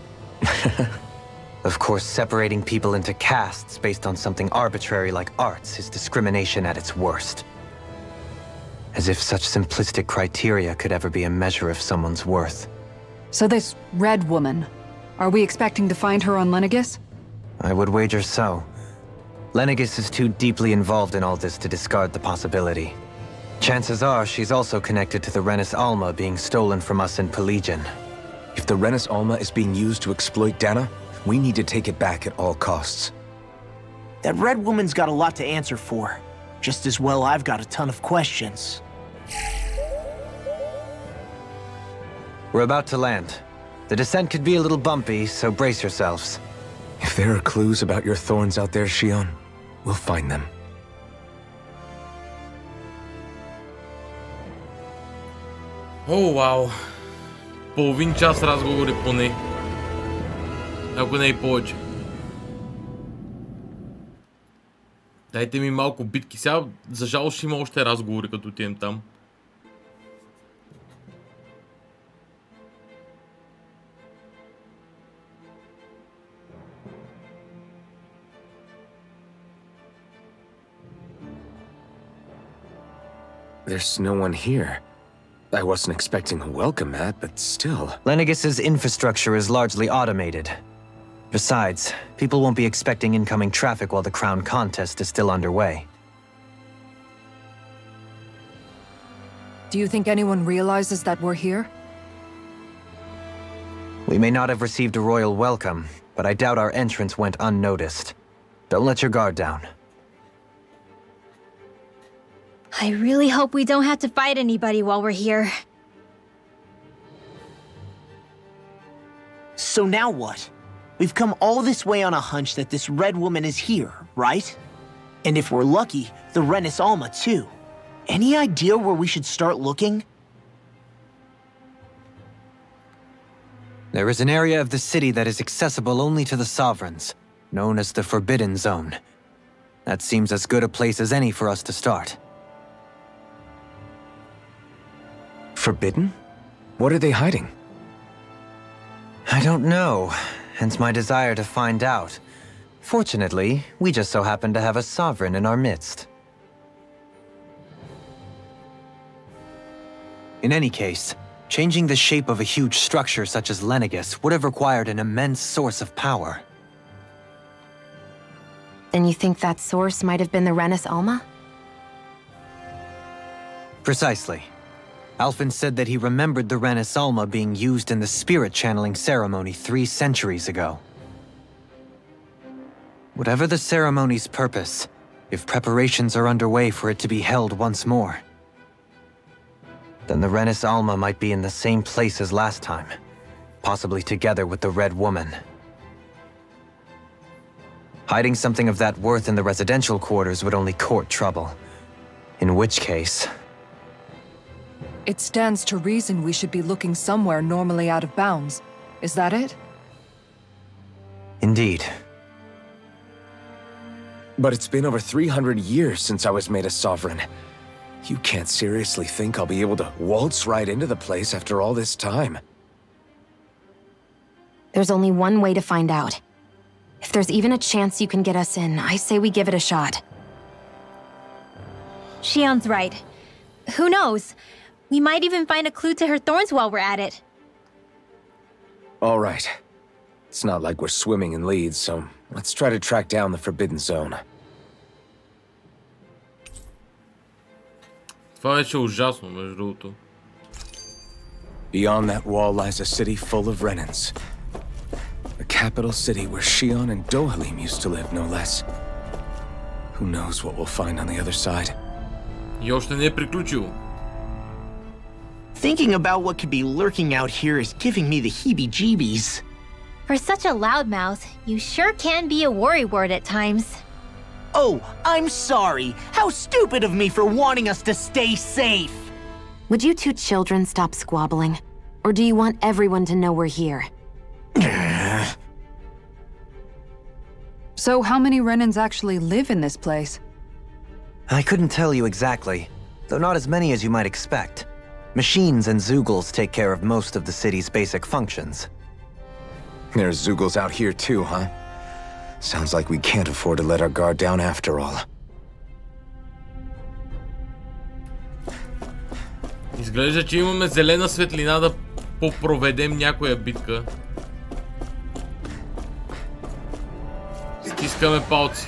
Of course, separating people into castes based on something arbitrary like arts is discrimination at its worst. As if such simplistic criteria could ever be a measure of someone's worth. So this red woman, are we expecting to find her on Lenegis? I would wager so. Lenegis is too deeply involved in all this to discard the possibility. Chances are she's also connected to the Renis Alma being stolen from us in Pelegion. If the Renis Alma is being used to exploit Dana, we need to take it back at all costs. That red woman's got a lot to answer for. Just as well I've got a ton of questions. We're about to land. The descent could be a little bumpy, so brace yourselves. If there are clues about your thorns out there, Shion, we'll find them. О, вау. Половин час разговори поне. Ако не и повече. Дайте ми малко битки. Сега, за жалост, ще има още разговори, като отидем там. There's no one here. I wasn't expecting a welcome mat, but still. Lenegis's infrastructure is largely automated. Besides, people won't be expecting incoming traffic while the crown contest is still underway. Do you think anyone realizes that we're here? We may not have received a royal welcome, but I doubt our entrance went unnoticed. Don't let your guard down. I really hope we don't have to fight anybody while we're here. So now what? We've come all this way on a hunch that this red woman is here, right? And if we're lucky, the Renis Alma too. Any idea where we should start looking? There is an area of the city that is accessible only to the sovereigns, known as the Forbidden Zone. That seems as good a place as any for us to start. Forbidden? What are they hiding? I don't know, hence my desire to find out. Fortunately, we just so happen to have a sovereign in our midst. In any case, changing the shape of a huge structure such as Lenegus would have required an immense source of power. And you think that source might have been the Renis Alma? Precisely. Alphen said that he remembered the Renis Alma being used in the spirit channeling ceremony 3 centuries ago. Whatever the ceremony's purpose, if preparations are underway for it to be held once more, then the Renis Alma might be in the same place as last time, possibly together with the Red Woman. Hiding something of that worth in the residential quarters would only court trouble. In which case... It stands to reason we should be looking somewhere normally out of bounds. Is that it? Indeed. But it's been over 300 years since I was made a sovereign. You can't seriously think I'll be able to waltz right into the place after all this time. There's only one way to find out. If there's even a chance you can get us in, I say we give it a shot. Shion's right. Who knows? We might even find a clue to her thorns while we're at it. All right. It's not like we're swimming in leads, so let's try to track down the Forbidden Zone. Това вече е ужасно, между другото. Beyond that wall lies a city full of Renans. A capital city where Shion and Dohalim used to live, no less. Who knows what we'll find on the other side? И още не е приключило. Thinking about what could be lurking out here is giving me the heebie-jeebies. For such a loudmouth, you sure can be a worrywart at times. Oh, I'm sorry. How stupid of me for wanting us to stay safe. Would you two children stop squabbling? Or do you want everyone to know we're here? So how many Renans actually live in this place? I couldn't tell you exactly, though not as many as you might expect. Machines and Zeugles take care of most of the city's basic functions. There's Zeugles out here too, huh? Sounds like we can't afford to let our guard down after all. Изглежда, че имаме зелена светлина да попроведем някоя битка. Стискаме палци.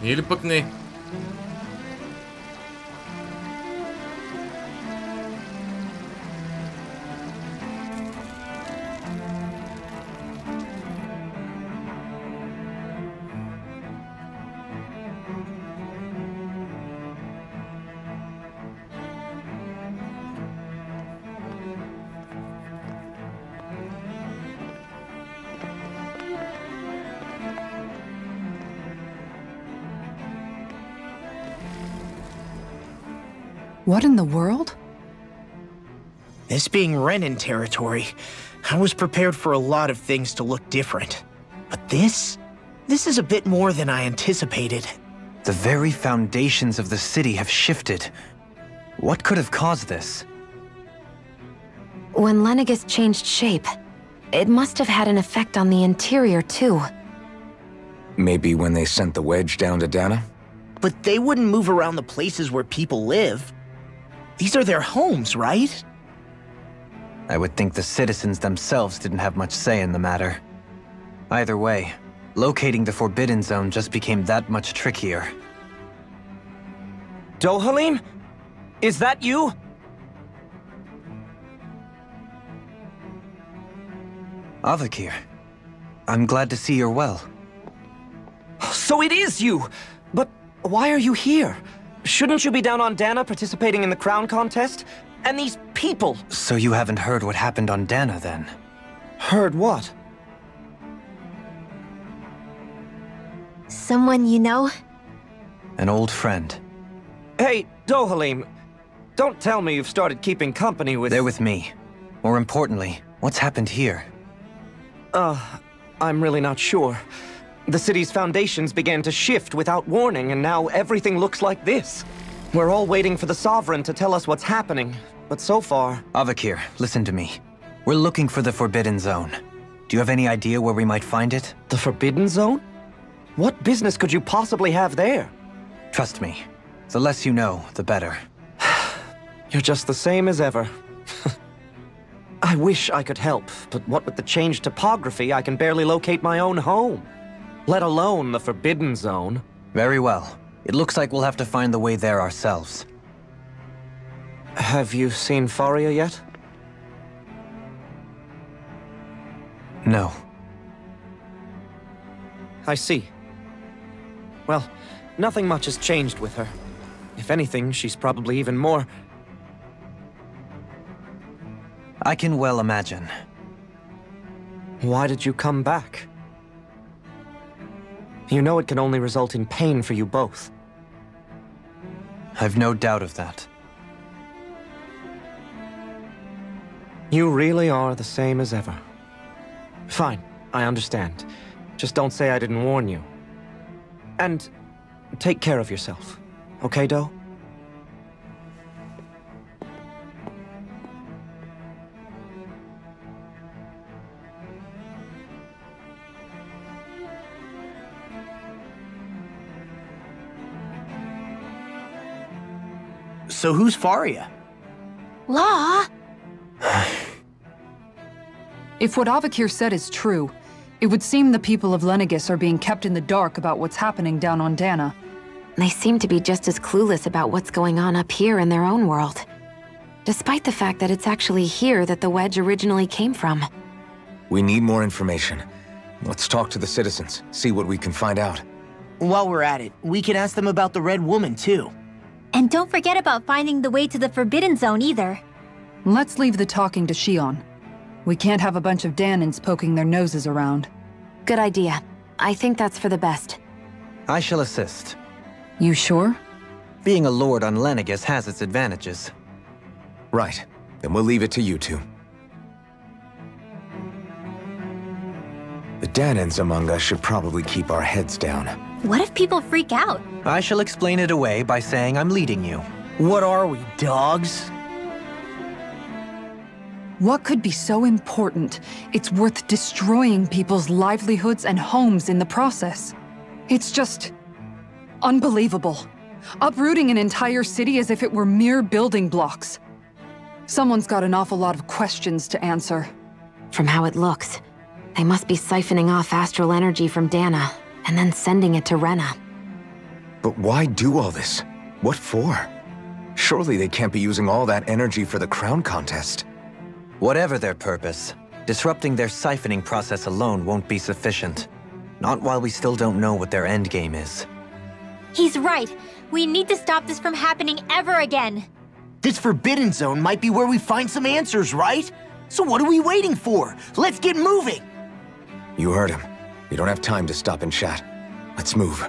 Или пък не. What in the world? This being Renan territory, I was prepared for a lot of things to look different. But this is a bit more than I anticipated. The very foundations of the city have shifted. What could have caused this? When Lenegus changed shape, it must have had an effect on the interior too. Maybe when they sent the wedge down to Dana? But they wouldn't move around the places where people live. These are their homes, right? I would think the citizens themselves didn't have much say in the matter. Either way, locating the Forbidden Zone just became that much trickier. Dohalim? Is that you? Avakir, I'm glad to see you're well. So it is you! But why are you here? Shouldn't you be down on Dana participating in the crown contest? And these people! So you haven't heard what happened on Dana, then? Heard what? Someone you know? An old friend. Hey, Dohalim, don't tell me you've started keeping company with... They're with me. More importantly, what's happened here? I'm really not sure. The city's foundations began to shift without warning, and now everything looks like this. We're all waiting for the Sovereign to tell us what's happening, but so far... Avakir, listen to me. We're looking for the Forbidden Zone. Do you have any idea where we might find it? The Forbidden Zone? What business could you possibly have there? Trust me. The less you know, the better. You're just the same as ever. I wish I could help, but what with the changed topography, I can barely locate my own home. Let alone the Forbidden Zone. Very well. It looks like we'll have to find the way there ourselves. Have you seen Faria yet? No. I see. Well, nothing much has changed with her. If anything, she's probably even more... I can well imagine. Why did you come back? You know it can only result in pain for you both. I've no doubt of that. You really are the same as ever. Fine, I understand. Just don't say I didn't warn you. And take care of yourself. Okay, Do? So who's Faria? Law? If what Avakir said is true, it would seem the people of Lenegis are being kept in the dark about what's happening down on Dana. They seem to be just as clueless about what's going on up here in their own world. Despite the fact that it's actually here that the wedge originally came from. We need more information. Let's talk to the citizens, see what we can find out. While we're at it, we can ask them about the Red Woman, too. And don't forget about finding the way to the Forbidden Zone either. Let's leave the talking to Shion. We can't have a bunch of Danins poking their noses around. Good idea. I think that's for the best. I shall assist. You sure? Being a lord on Lenegis has its advantages. Right. Then we'll leave it to you two. The Danins among us should probably keep our heads down. What if people freak out? I shall explain it away by saying I'm leading you. What are we, dogs? What could be so important? It's worth destroying people's livelihoods and homes in the process. It's just... unbelievable. Uprooting an entire city as if it were mere building blocks. Someone's got an awful lot of questions to answer. From how it looks, they must be siphoning off astral energy from Dana, and then sending it to Rena. But why do all this? What for? Surely they can't be using all that energy for the crown contest. Whatever their purpose, disrupting their siphoning process alone won't be sufficient. Not while we still don't know what their endgame is. He's right. We need to stop this from happening ever again. This Forbidden Zone might be where we find some answers, right? So what are we waiting for? Let's get moving! You heard him. We don't have time to stop and chat. Let's move.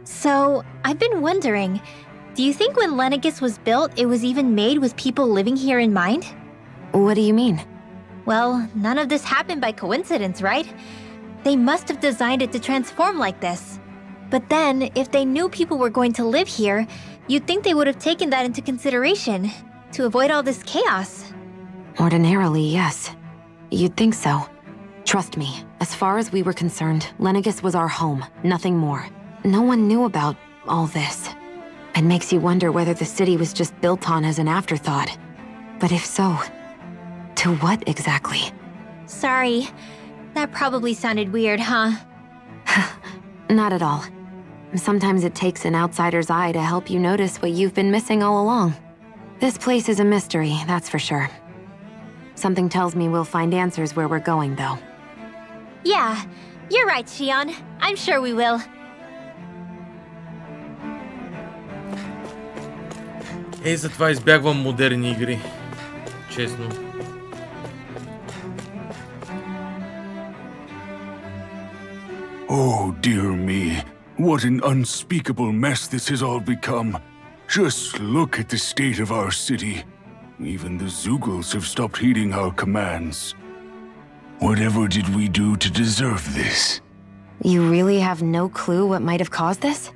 So, I've been wondering, do you think when Lenegis was built, it was even made with people living here in mind? What do you mean? Well, none of this happened by coincidence, right? They must have designed it to transform like this. But then, if they knew people were going to live here, you'd think they would have taken that into consideration, to avoid all this chaos. Ordinarily, yes. You'd think so. Trust me, as far as we were concerned, Lenegis was our home, nothing more. No one knew about all this. It makes you wonder whether the city was just built on as an afterthought. But if so, to what exactly? Sorry. That probably sounded weird, huh? Not at all. Sometimes it takes an outsider's eye to help you notice what you've been missing all along. This place is a mystery, that's for sure. Something tells me we'll find answers where we're going, though. Yeah, you're right, Shion. I'm sure we will. Затова избягвам модерни игри. Честно. Oh, dear me. What an unspeakable mess this has all become. Just look at the state of our city. Even the Zeugles have stopped heeding our commands. Whatever did we do to deserve this? You really have no clue what might have caused this?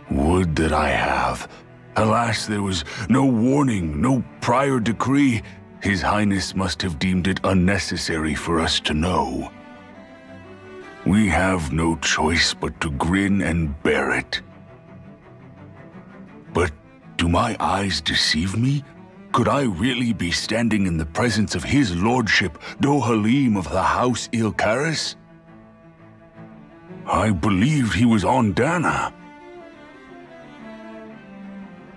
Would that I have. Alas, there was no warning, no prior decree. His Highness must have deemed it unnecessary for us to know. We have no choice but to grin and bear it. But do my eyes deceive me? Could I really be standing in the presence of his lordship, Dohalim of the House Ilkaris? I believed he was on Dana.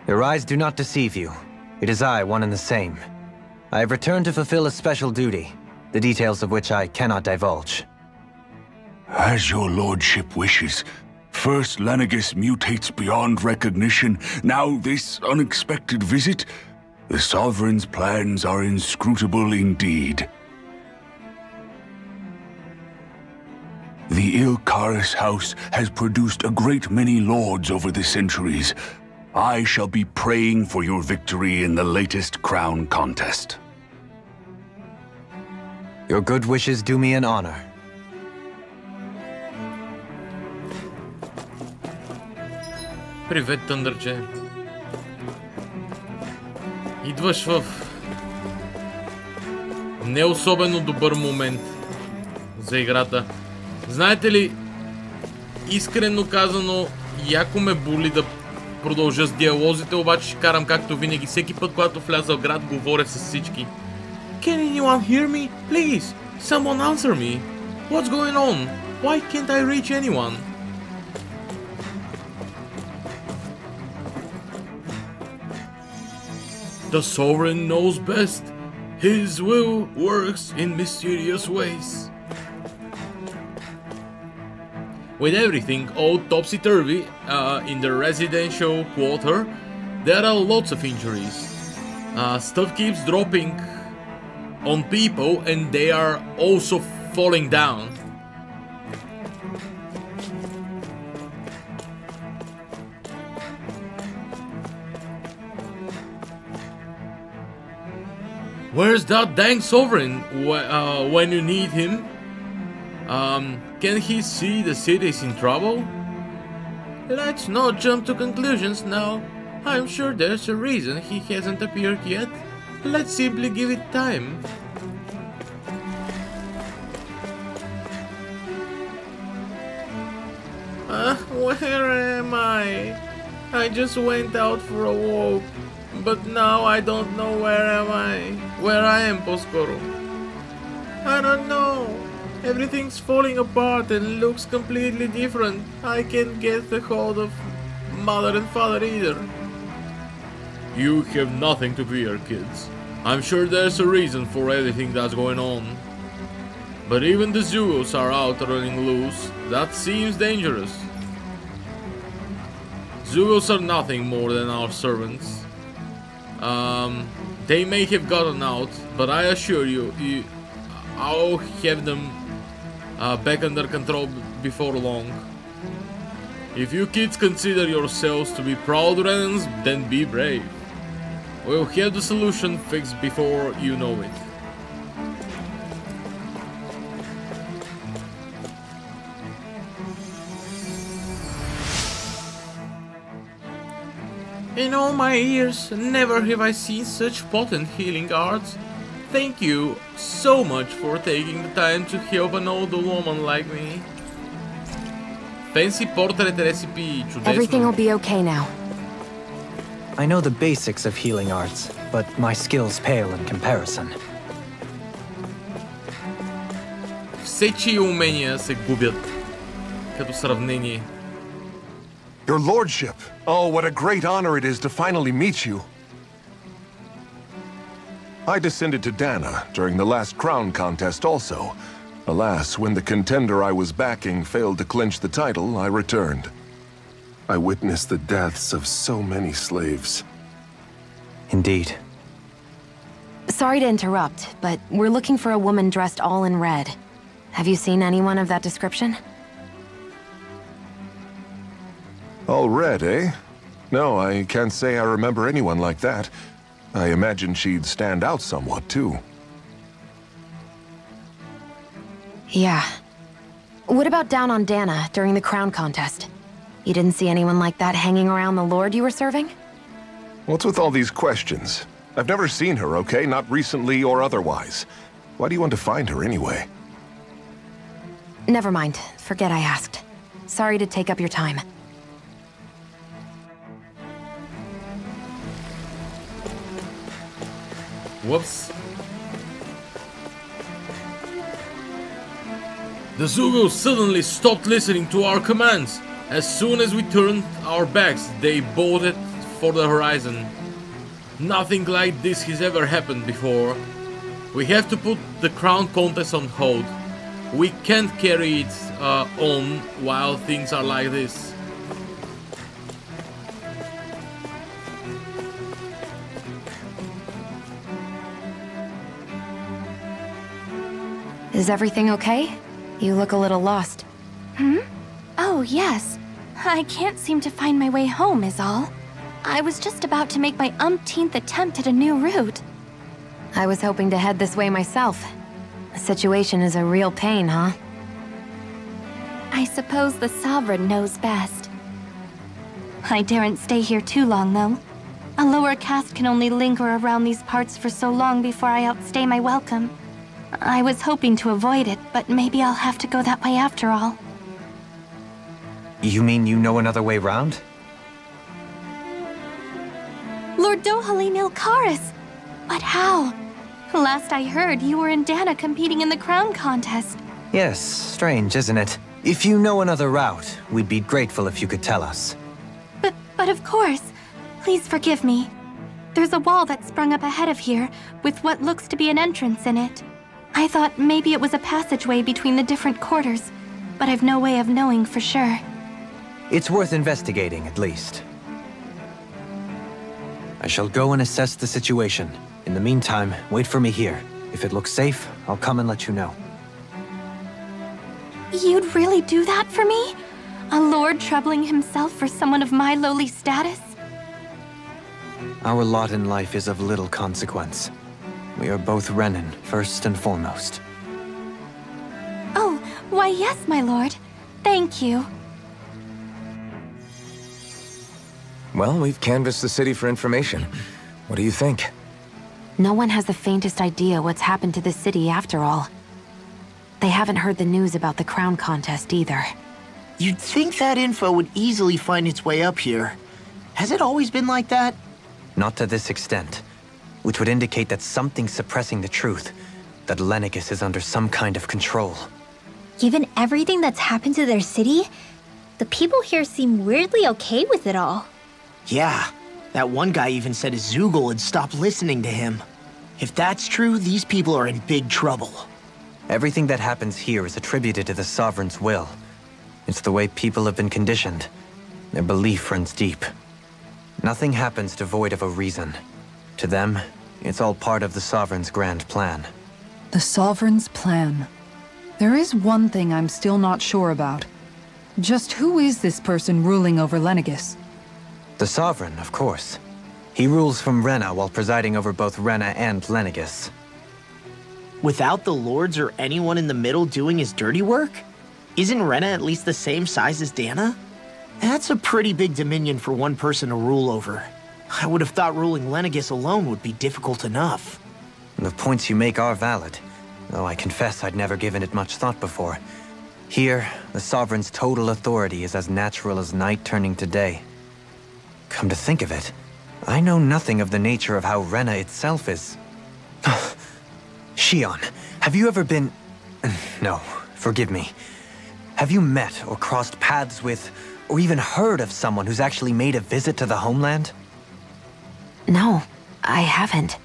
Your eyes do not deceive you. It is I, one and the same. I have returned to fulfill a special duty, the details of which I cannot divulge. As your lordship wishes. First Lenegis mutates beyond recognition, now this unexpected visit. The Sovereign's plans are inscrutable indeed. The Ilkaris house has produced a great many lords over the centuries. I shall be praying for your victory in the latest crown contest. Your good wishes do me an honor. Привет, Тъндърче. Идваш в не особено добър момент за играта. Знаете ли, искрено казано, яко ме боли да продължа с диалозите, обаче ще карам както винаги. Всеки път, когато вляза в град, говоря с всички. Can anyone hear me? Please, someone answer me. What's going on? Why can't I reach anyone? The Sovereign knows best. His will works in mysterious ways. With everything all topsy-turvy in the residential quarter, there are lots of injuries. Stuff keeps dropping on people and they are also falling down. Where's that dang Sovereign when you need him? Can he see the city's in trouble? Let's not jump to conclusions now. I'm sure there's a reason he hasn't appeared yet. Let's simply give it time. Where am I? I just went out for a walk. But now I don't know where am I. Where I am, по-скоро. I don't know. Everything's falling apart and looks completely different. I can't get a hold of mother and father either. You have nothing to fear, kids. I'm sure there's a reason for everything that's going on. But even the Zugos are out running loose. That seems dangerous. Zugos are nothing more than our servants. They may have gotten out, but I assure you, I'll have them back under control before long. If you kids consider yourselves to be proud Renans, then be brave. We'll have the solution fixed before you know it. In all my years, never have I seen such potent healing arts. Thank you so much for taking the time to help an older woman like me. Fancy portrait recipe, чудесно. Everything will be okay now. I know the basics of healing arts, but my skills pale in comparison. Всечии умения се губят като сравнение. Your lordship! Oh, what a great honor it is to finally meet you. I descended to Dana during the last crown contest also. Alas, when the contender I was backing failed to clinch the title, I returned. I witnessed the deaths of so many slaves. Indeed. Sorry to interrupt, but we're looking for a woman dressed all in red. Have you seen anyone of that description? All red, eh? No, I can't say I remember anyone like that. I imagine she'd stand out somewhat, too. Yeah. What about down on Dana during the crown contest? You didn't see anyone like that hanging around the Lord you were serving? What's with all these questions? I've never seen her, okay? Not recently or otherwise. Why do you want to find her anyway? Never mind. Forget I asked. Sorry to take up your time. Whoops. The Zugos suddenly stopped listening to our commands. As soon as we turned our backs, they bolted for the horizon. Nothing like this has ever happened before. We have to put the crown contest on hold. We can't carry it on while things are like this. Is everything okay? You look a little lost. Oh, yes. I can't seem to find my way home, is all. I was just about to make my umpteenth attempt at a new route. I was hoping to head this way myself. The situation is a real pain, huh? I suppose the Sovereign knows best. I daren't stay here too long, though. A lower caste can only linger around these parts for so long before I outstay my welcome. I was hoping to avoid it, but maybe I'll have to go that way after all. You mean you know another way round? Lord Dohalim Ilkaris! But how? Last I heard, you were in Dana competing in the crown contest. Yes, strange, isn't it? If you know another route, we'd be grateful if you could tell us. But of course. Please forgive me. There's a wall that sprung up ahead of here, with what looks to be an entrance in it. I thought maybe it was a passageway between the different quarters, but I've no way of knowing for sure. It's worth investigating, at least. I shall go and assess the situation. In the meantime, wait for me here. If it looks safe, I'll come and let you know. You'd really do that for me? A lord troubling himself for someone of my lowly status? Our lot in life is of little consequence. We are both Renin, first and foremost. Oh, why yes, my lord. Thank you. Well, we've canvassed the city for information. What do you think? No one has the faintest idea what's happened to the city after all. They haven't heard the news about the crown contest either. You'd think that info would easily find its way up here. Has it always been like that? Not to this extent, which would indicate that something's suppressing the truth, that Lenegis is under some kind of control. Given everything that's happened to their city, the people here seem weirdly okay with it all. Yeah, that one guy even said his Zoogle had stopped listening to him. If that's true, these people are in big trouble. Everything that happens here is attributed to the Sovereign's will. It's the way people have been conditioned. Their belief runs deep. Nothing happens devoid of a reason. To them, it's all part of the Sovereign's grand plan. The Sovereign's plan. There is one thing I'm still not sure about. Just who is this person ruling over Lenegis? The Sovereign, of course. He rules from Rena while presiding over both Rena and Lenegis. Without the lords or anyone in the middle doing his dirty work? Isn't Rena at least the same size as Dana? That's a pretty big dominion for one person to rule over. I would have thought ruling Lenegis alone would be difficult enough. The points you make are valid, though I confess I'd never given it much thought before. Here, the Sovereign's total authority is as natural as night turning to day. Come to think of it, I know nothing of the nature of how Rena itself is. Shion, have you ever been... No, forgive me. Have you met or crossed paths with, or even heard of someone who's actually made a visit to the homeland? No, I haven't.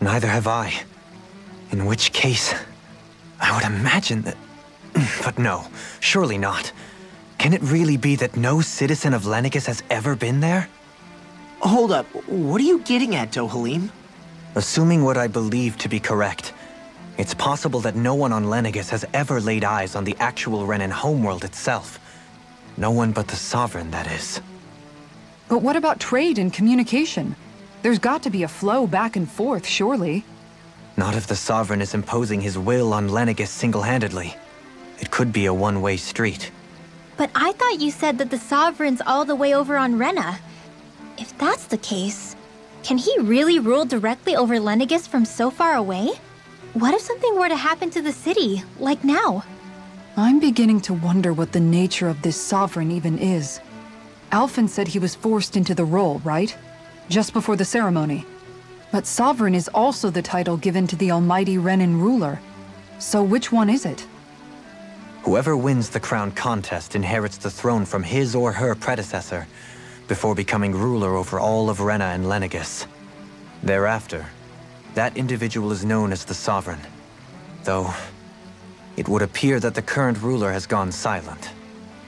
Neither have I. In which case, I would imagine that... But no, surely not. Can it really be that no citizen of Lenegis has ever been there? Hold up, what are you getting at, Dohalim? Assuming what I believe to be correct, it's possible that no one on Lenegis has ever laid eyes on the actual Renin homeworld itself. No one but the Sovereign, that is. But what about trade and communication? There's got to be a flow back and forth, surely. Not if the Sovereign is imposing his will on Lenegis single-handedly. It could be a one-way street. But I thought you said that the Sovereign's all the way over on Rena. If that's the case, can he really rule directly over Lenegis from so far away? What if something were to happen to the city, like now? I'm beginning to wonder what the nature of this Sovereign even is. Alphen said he was forced into the role, right? Just before the ceremony. But Sovereign is also the title given to the almighty Renan ruler. So which one is it? Whoever wins the crown contest inherits the throne from his or her predecessor, before becoming ruler over all of Rena and Lenegis. Thereafter, that individual is known as the Sovereign. Though, it would appear that the current ruler has gone silent.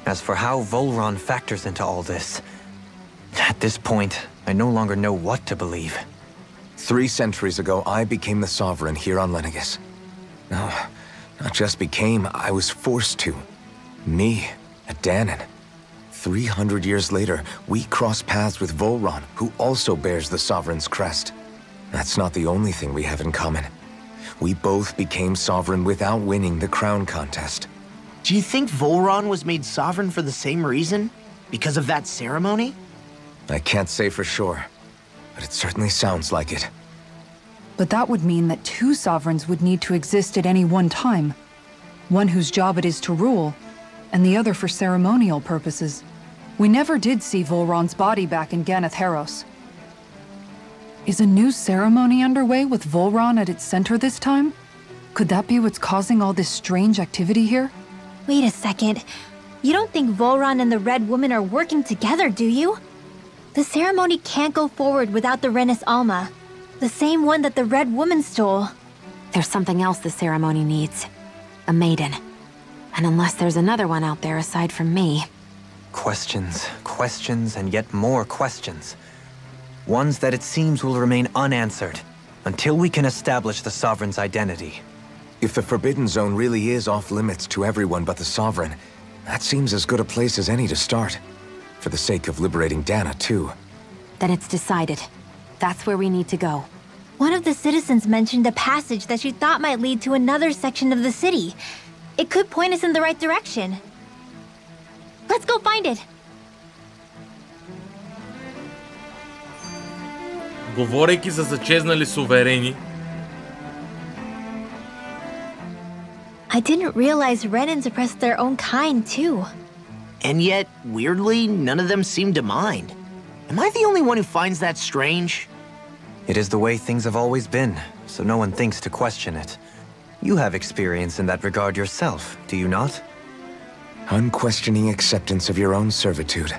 As for how Volron factors into all this, at this point, I no longer know what to believe. 3 centuries ago, I became the Sovereign here on Lenegis. No, not just became, I was forced to. Me, a Danon. 300 years later, we cross paths with Volron, who also bears the Sovereign's crest. That's not the only thing we have in common. We both became Sovereign without winning the crown contest. Do you think Volron was made Sovereign for the same reason? Because of that ceremony? I can't say for sure, but it certainly sounds like it. But that would mean that 2 Sovereigns would need to exist at any one time. One whose job it is to rule, and the other for ceremonial purposes. We never did see Volron's body back in Ganeth Haros. Is a new ceremony underway with Volron at its center this time? Could that be what's causing all this strange activity here? Wait a second. You don't think Volron and the Red Woman are working together, do you? The ceremony can't go forward without the Renis Alma. The same one that the Red Woman stole. There's something else the ceremony needs. A maiden. And unless there's another one out there aside from me... Questions, questions, and yet more questions. Ones that it seems will remain unanswered, until we can establish the Sovereign's identity. If the Forbidden Zone really is off-limits to everyone but the Sovereign, that seems as good a place as any to start. For the sake of liberating Dana, too. Then it's decided. That's where we need to go. One of the citizens mentioned a passage that she thought might lead to another section of the city. It could point us in the right direction. Let's go find it! Говорейки за зачезнали суверени. I didn't realize Renans oppressed their own kind, too. And yet, weirdly, none of them seem to mind. Am I the only one who finds that strange? It is the way things have always been, so no one thinks to question it. You have experience in that regard yourself, do you not? Unquestioning acceptance of your own servitude.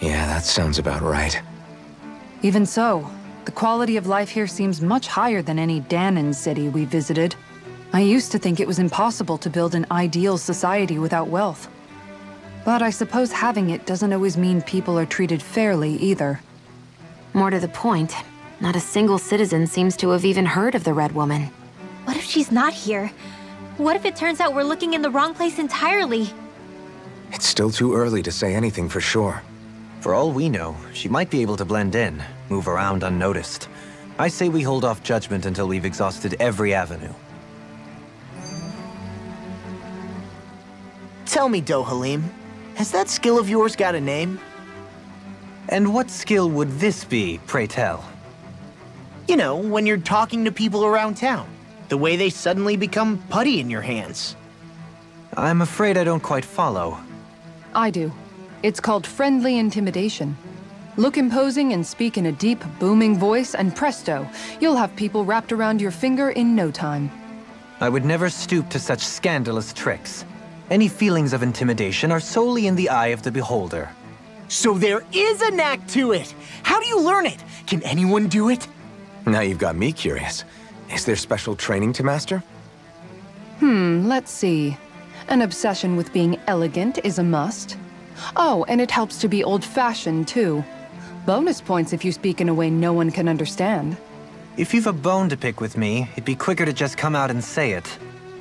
Yeah, that sounds about right. Even so, the quality of life here seems much higher than any Danon city we visited. I used to think it was impossible to build an ideal society without wealth. But I suppose having it doesn't always mean people are treated fairly either. More to the point, not a single citizen seems to have even heard of the Red Woman. What if she's not here? What if it turns out we're looking in the wrong place entirely? It's still too early to say anything for sure. For all we know, she might be able to blend in, move around unnoticed. I say we hold off judgment until we've exhausted every avenue. Tell me, Dohalim, has that skill of yours got a name? And what skill would this be, pray tell? You know, when you're talking to people around town. The way they suddenly become putty in your hands. I'm afraid I don't quite follow. I do. It's called friendly intimidation. Look imposing and speak in a deep, booming voice, and presto, you'll have people wrapped around your finger in no time. I would never stoop to such scandalous tricks. Any feelings of intimidation are solely in the eye of the beholder. So there is a knack to it! How do you learn it? Can anyone do it? Now you've got me curious. Is there special training to master? Let's see. An obsession with being elegant is a must. Oh, and it helps to be old-fashioned, too. Bonus points if you speak in a way no one can understand. If you've a bone to pick with me, it'd be quicker to just come out and say it.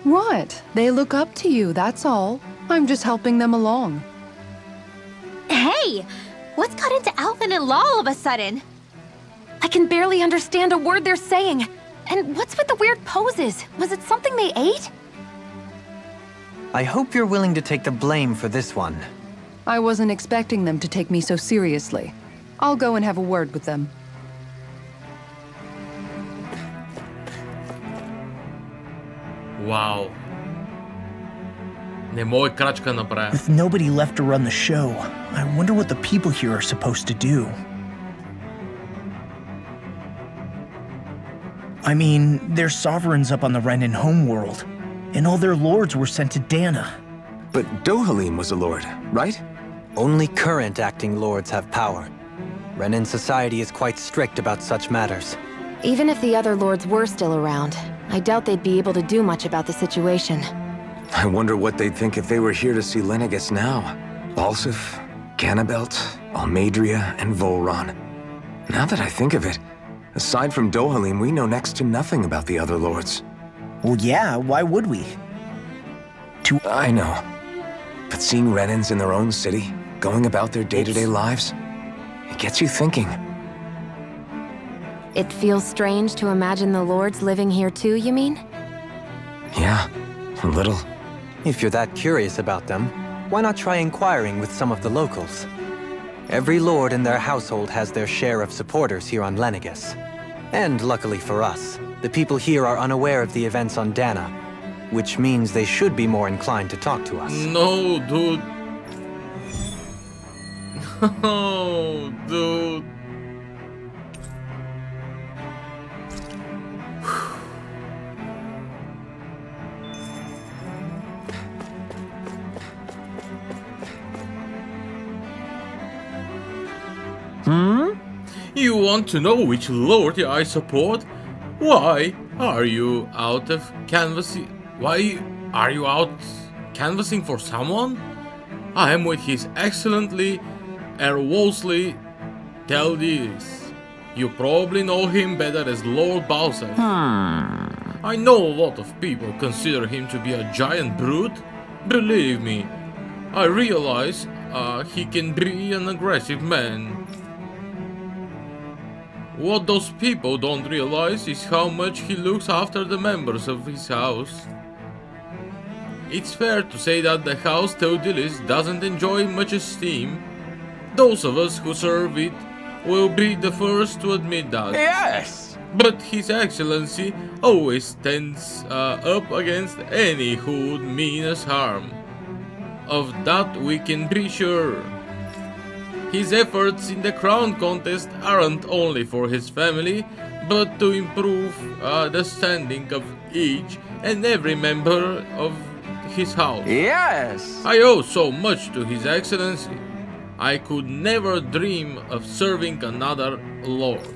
What? They look up to you, that's all. I'm just helping them along. Hey! What's got into Alphen and Law all of a sudden? I can barely understand a word they're saying. And what's with the weird poses? Was it something they ate? I hope you're willing to take the blame for this one. I wasn't expecting them to take me so seriously. I'll go and have a word with them. Вау. Не мога крачка направя. With nobody left to run the show, I wonder what the people here are supposed to do. I mean, they're sovereigns up on the Renan homeworld, and all their lords were sent to Dana. But Dohalim was a lord, right? Only current acting lords have power. Renan society is quite strict about such matters. Even if the other lords were still around, I doubt they'd be able to do much about the situation. I wonder what they'd think if they were here to see Lenegus now. Balsif, Ganabelt, Almadria, and Volron. Now that I think of it, aside from Dohalim, we know next to nothing about the other lords. Well, yeah, why would we? I know. But seeing Renans in their own city, going about their day-to-day lives, it gets you thinking. It feels strange to imagine the lords living here too, you mean? Yeah, a little. If you're that curious about them, why not try inquiring with some of the locals? Every lord in their household has their share of supporters here on Lenegus. And luckily for us, the people here are unaware of the events on Dana, which means they should be more inclined to talk to us. No, dude. No, dude. You want to know which lord I support? Why are you out of canvassing? Why are you out canvassing for someone? I am with His Excellency Wolseley. Tell this. You probably know him better as Lord Balsaf. I know a lot of people consider him to be a giant brute. Believe me, I realize he can be an aggressive man. What those people don't realize is how much he looks after the members of his house. It's fair to say that the house Theodilis doesn't enjoy much esteem. Those of us who serve it will be the first to admit that. Yes! But His Excellency always stands up against any who would mean us harm. Of that we can be sure. His efforts in the crown contest aren't only for his family, but to improve the standing of each and every member of his house. Yes! I owe so much to His Excellency. I could never dream of serving another lord.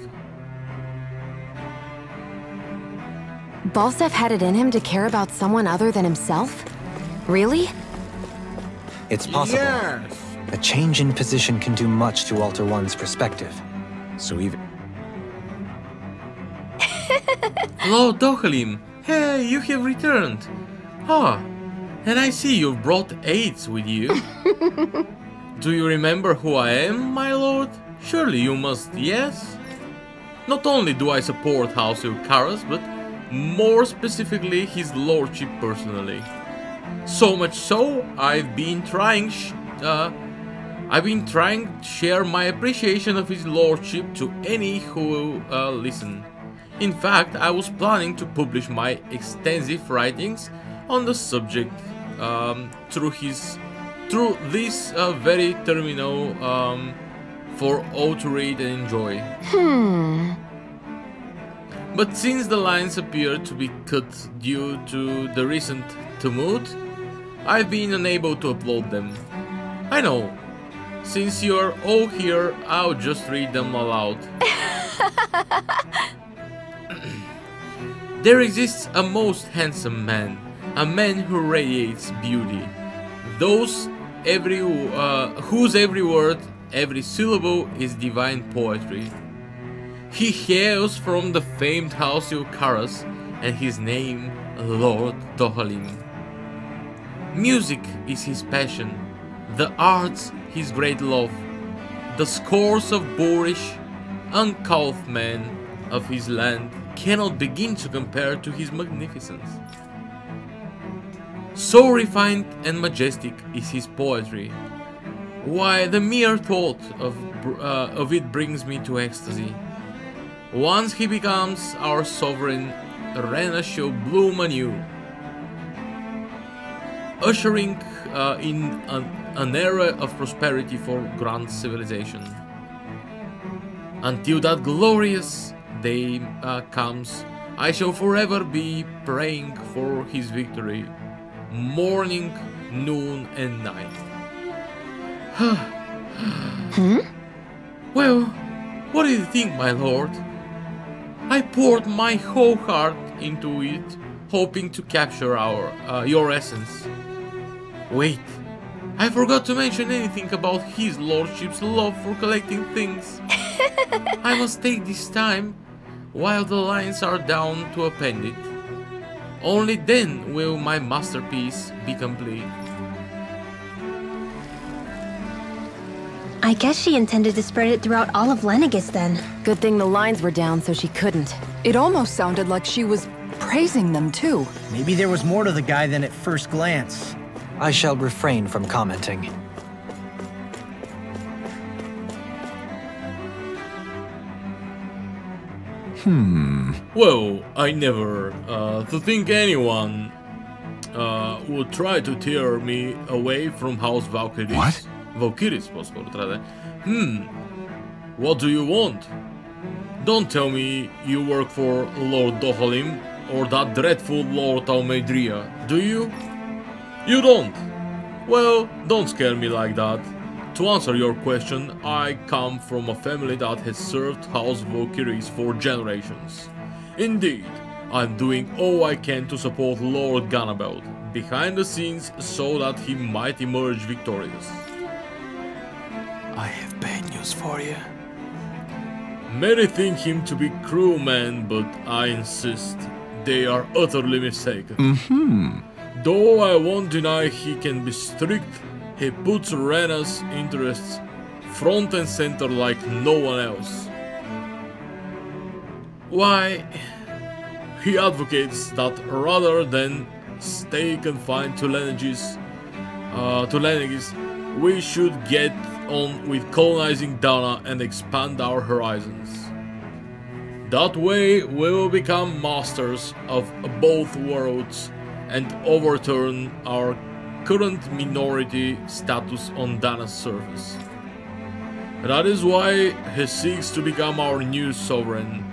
Balsaf had it in him to care about someone other than himself? Really? It's possible. Yes! A change in position can do much to alter one's perspective. So even... Hello, Dohalim. Hey, you have returned. Ah, and I see you've brought aides with you. Do you remember who I am, my lord? Surely you must, yes? Not only do I support House Eucharis, but more specifically his lordship personally. So much so, I've been trying to share my appreciation of his lordship to any who will listen. In fact, I was planning to publish my extensive writings on the subject through this very terminal for all to read and enjoy. But since the lines appear to be cut due to the recent tumult, I've been unable to upload them. I know. Since you're all here, I'll just read them aloud. There exists a most handsome man, a man who radiates beauty. Whose every word, every syllable is divine poetry. He hails from the famed House Eucharis, and his name, Lord Dohalim. Music is his passion, the arts his great love. The scores of boorish, uncouth men of his land cannot begin to compare to his magnificence. So refined and majestic is his poetry. Why, the mere thought of it brings me to ecstasy. Once he becomes our sovereign, Rena shall bloom anew, ushering in an era of prosperity for grand civilization. Until that glorious day comes, I shall forever be praying for his victory, morning, noon, and night. Well, what do you think, my lord? I poured my whole heart into it, hoping to capture your essence. Wait, I forgot to mention anything about his lordship's love for collecting things. I must take this time while the lines are down to append it. Only then will my masterpiece be complete. I guess she intended to spread it throughout all of Lenegis then. Good thing the lines were down so she couldn't. It almost sounded like she was praising them too. Maybe there was more to the guy than at first glance. I shall refrain from commenting. Well, I never to think anyone would try to tear me away from House Valkyries. What? Valkyries, по-скоро трябва да е. What do you want? Don't tell me you work for Lord Dohalim or that dreadful Lord Almeidria, do you? You don't? Well, don't scare me like that. To answer your question, I come from a family that has served House Valkyries for generations. Indeed, I'm doing all I can to support Lord Ganabelt behind the scenes so that he might emerge victorious. I have bad news for you. Many think him to be cruel man, but I insist they are utterly mistaken. Though I won't deny he can be strict, he puts Rena's interests front and center like no one else. Why, he advocates that rather than stay confined to Lenegis, we should get on with colonizing Dana and expand our horizons. That way we will become masters of both worlds and overturn our current minority status on Dana's surface. That is why he seeks to become our new sovereign.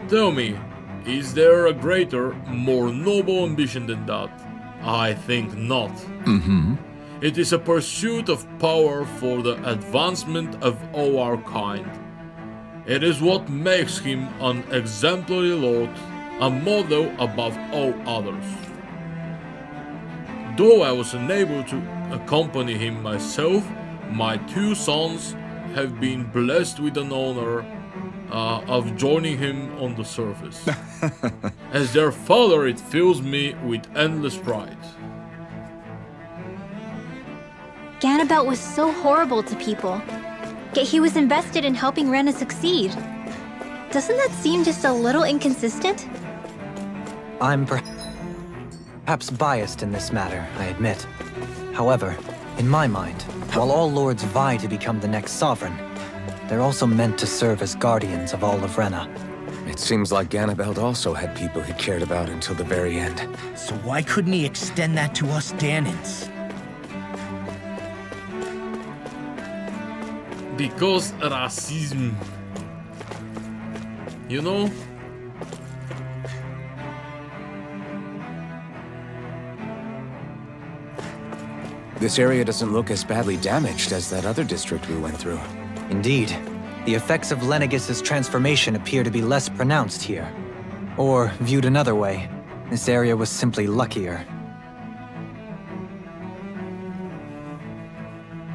Tell me, is there a greater, more noble ambition than that? I think not. It is a pursuit of power for the advancement of all our kind. It is what makes him an exemplary lord, a model above all others. Though I was unable to accompany him myself, my two sons have been blessed with an honor of joining him on the surface. As their father, it fills me with endless pride. Ganabelt was so horrible to people, yet he was invested in helping Rena succeed. Doesn't that seem just a little inconsistent? I'm perhaps biased in this matter, I admit. However, in my mind, while all lords vie to become the next sovereign, they're also meant to serve as guardians of all of Rena. It seems like Ganabelt also had people he cared about until the very end. So why couldn't he extend that to us Danans? Because racism. You know? This area doesn't look as badly damaged as that other district we went through. Indeed, the effects of Lenegis's transformation appear to be less pronounced here. Or, viewed another way, this area was simply luckier.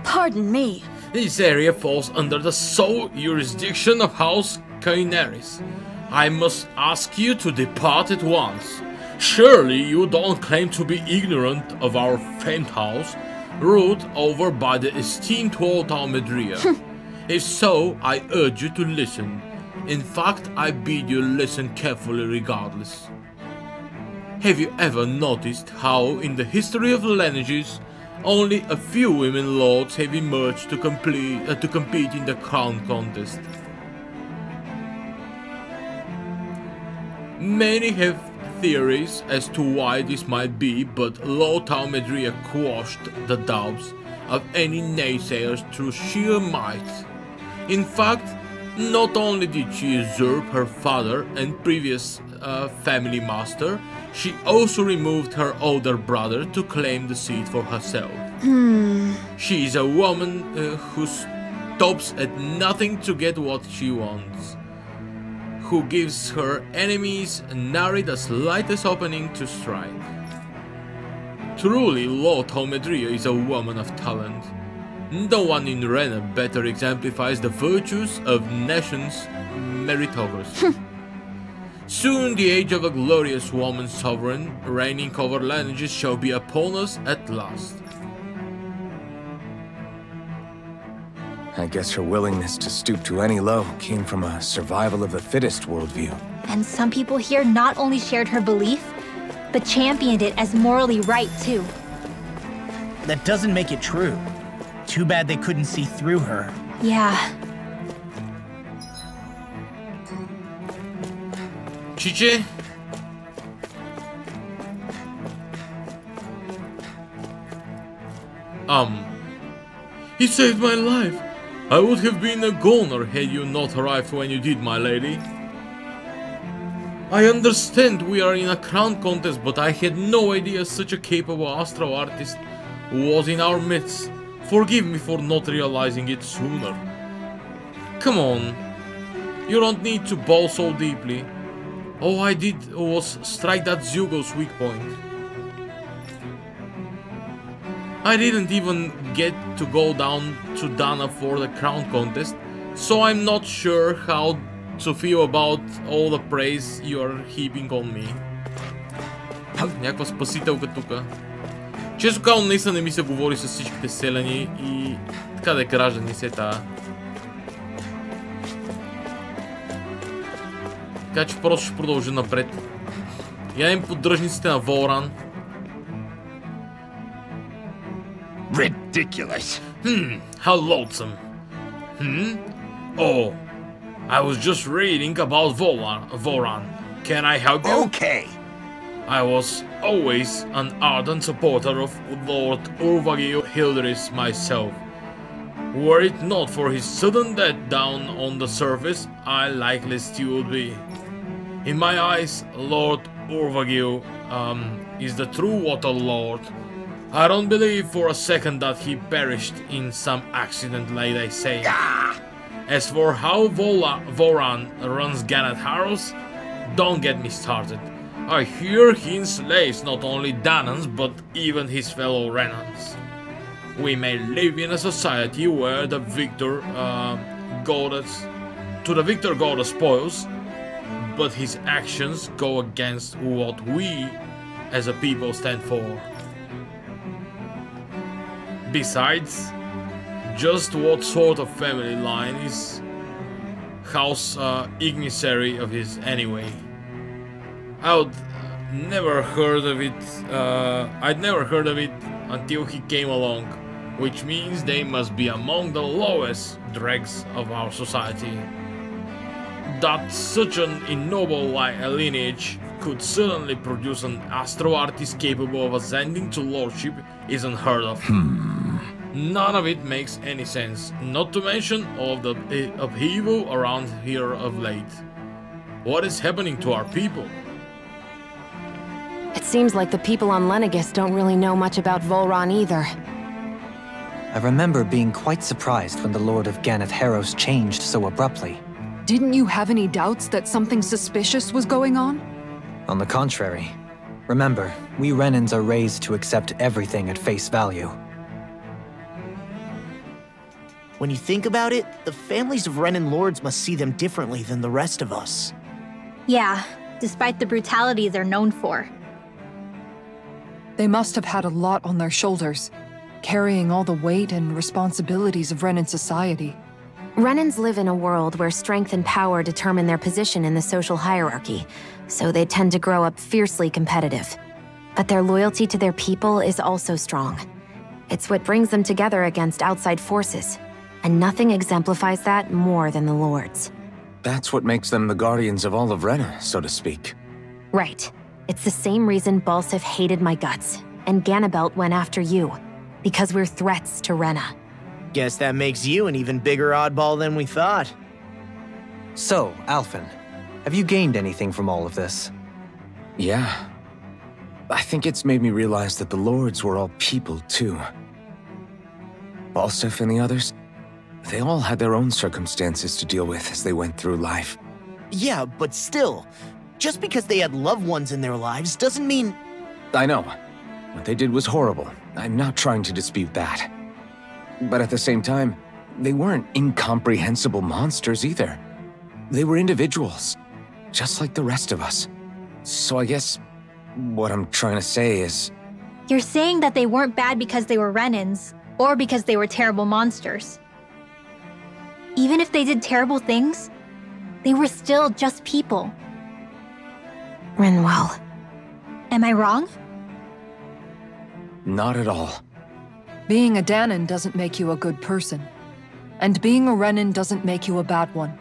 Pardon me. This area falls under the sole jurisdiction of House Kainaris. I must ask you to depart at once. Surely you don't claim to be ignorant of our famed house, ruled over by the esteemed Lord Almeidria. If so, I urge you to listen. In fact, I bid you listen carefully regardless. Have you ever noticed how, in the history of the lineages, only a few women lords have emerged to compete in the crown contest? Many have theories as to why this might be, but Lord Talmedria quashed the doubts of any naysayers through sheer might. In fact, not only did she usurp her father and previous family master, she also removed her older brother to claim the seat for herself. She is a woman who stops at nothing to get what she wants, who gives her enemies nary the slightest opening to strike. Truly, Lord Talmedria is a woman of talent. No one in Rena better exemplifies the virtues of nation's meritocracy. Soon the age of a glorious woman sovereign, reigning over lineages, shall be upon us at last. I guess her willingness to stoop to any low came from a survival of the fittest worldview. And some people here not only shared her belief, but championed it as morally right too. That doesn't make it true. Too bad they couldn't see through her. Yeah. Chiche? He saved my life. I would have been a goner had you not arrived when you did, my lady. I understand we are in a crown contest, but I had no idea such a capable astral artist was in our midst. Forgive me for not realizing it sooner. Come on. You don't need to bowl so deeply. All I did was strike that Zyugo's weak point. I didn't even get to go down to Dana for the crown contest, so I'm not sure how to feel about all the praise you are heaping on me. Някаква спасителка тука. Често казвам, наистина не ми се говори с всичките селяни и така да е граждани се тая. Така че просто ще продължа напред. Ядем поддръжниците на Волран. Ridiculous. How loathsome. Oh, I was just reading about Voran. Can I help you? Okay. I was always an ardent supporter of Lord Urvagil Hilderis myself. Were it not for his sudden death down on the surface, I likely still would be. In my eyes, Lord Urvagil is the true Water Lord. I don't believe for a second that he perished in some accident like they say. As for how Voran runs Gannet Harrows, don't get me started. I hear he enslaves not only Danans but even his fellow Renans. We may live in a society where the victor go the spoils, but his actions go against what we as a people stand for. Besides, just what sort of family line is House Ignissary of his anyway? I'd never heard of it until he came along, which means they must be among the lowest dregs of our society. That such an ignoble lineage could certainly produce an astro artist capable of ascending to lordship is unheard of. None of it makes any sense, not to mention all of the upheaval around here of late. What is happening to our people? It seems like the people on Lenegis don't really know much about Volran either. I remember being quite surprised when the Lord of Ganeth Harrows changed so abruptly. Didn't you have any doubts that something suspicious was going on? On the contrary. Remember, we Renans are raised to accept everything at face value. When you think about it, the families of Renan lords must see them differently than the rest of us. Yeah, despite the brutality they're known for. They must have had a lot on their shoulders, carrying all the weight and responsibilities of Renan society. Renans live in a world where strength and power determine their position in the social hierarchy, so they tend to grow up fiercely competitive. But their loyalty to their people is also strong. It's what brings them together against outside forces, and nothing exemplifies that more than the Lords. That's what makes them the guardians of all of Rena, so to speak. Right. It's the same reason Balsif hated my guts, and Ganabelt went after you. Because we're threats to Rena. Guess that makes you an even bigger oddball than we thought. So, Alphen, have you gained anything from all of this? Yeah. I think it's made me realize that the Lords were all people, too. Balsif and the others, they all had their own circumstances to deal with as they went through life. Yeah, but still, just because they had loved ones in their lives doesn't mean... I know. What they did was horrible. I'm not trying to dispute that. But at the same time, they weren't incomprehensible monsters either. They were individuals, just like the rest of us. So I guess what I'm trying to say is... You're saying that they weren't bad because they were Renans, or because they were terrible monsters. Even if they did terrible things, they were still just people. Rinwell. Am I wrong? Not at all. Being a Danan doesn't make you a good person. And being a Renan doesn't make you a bad one.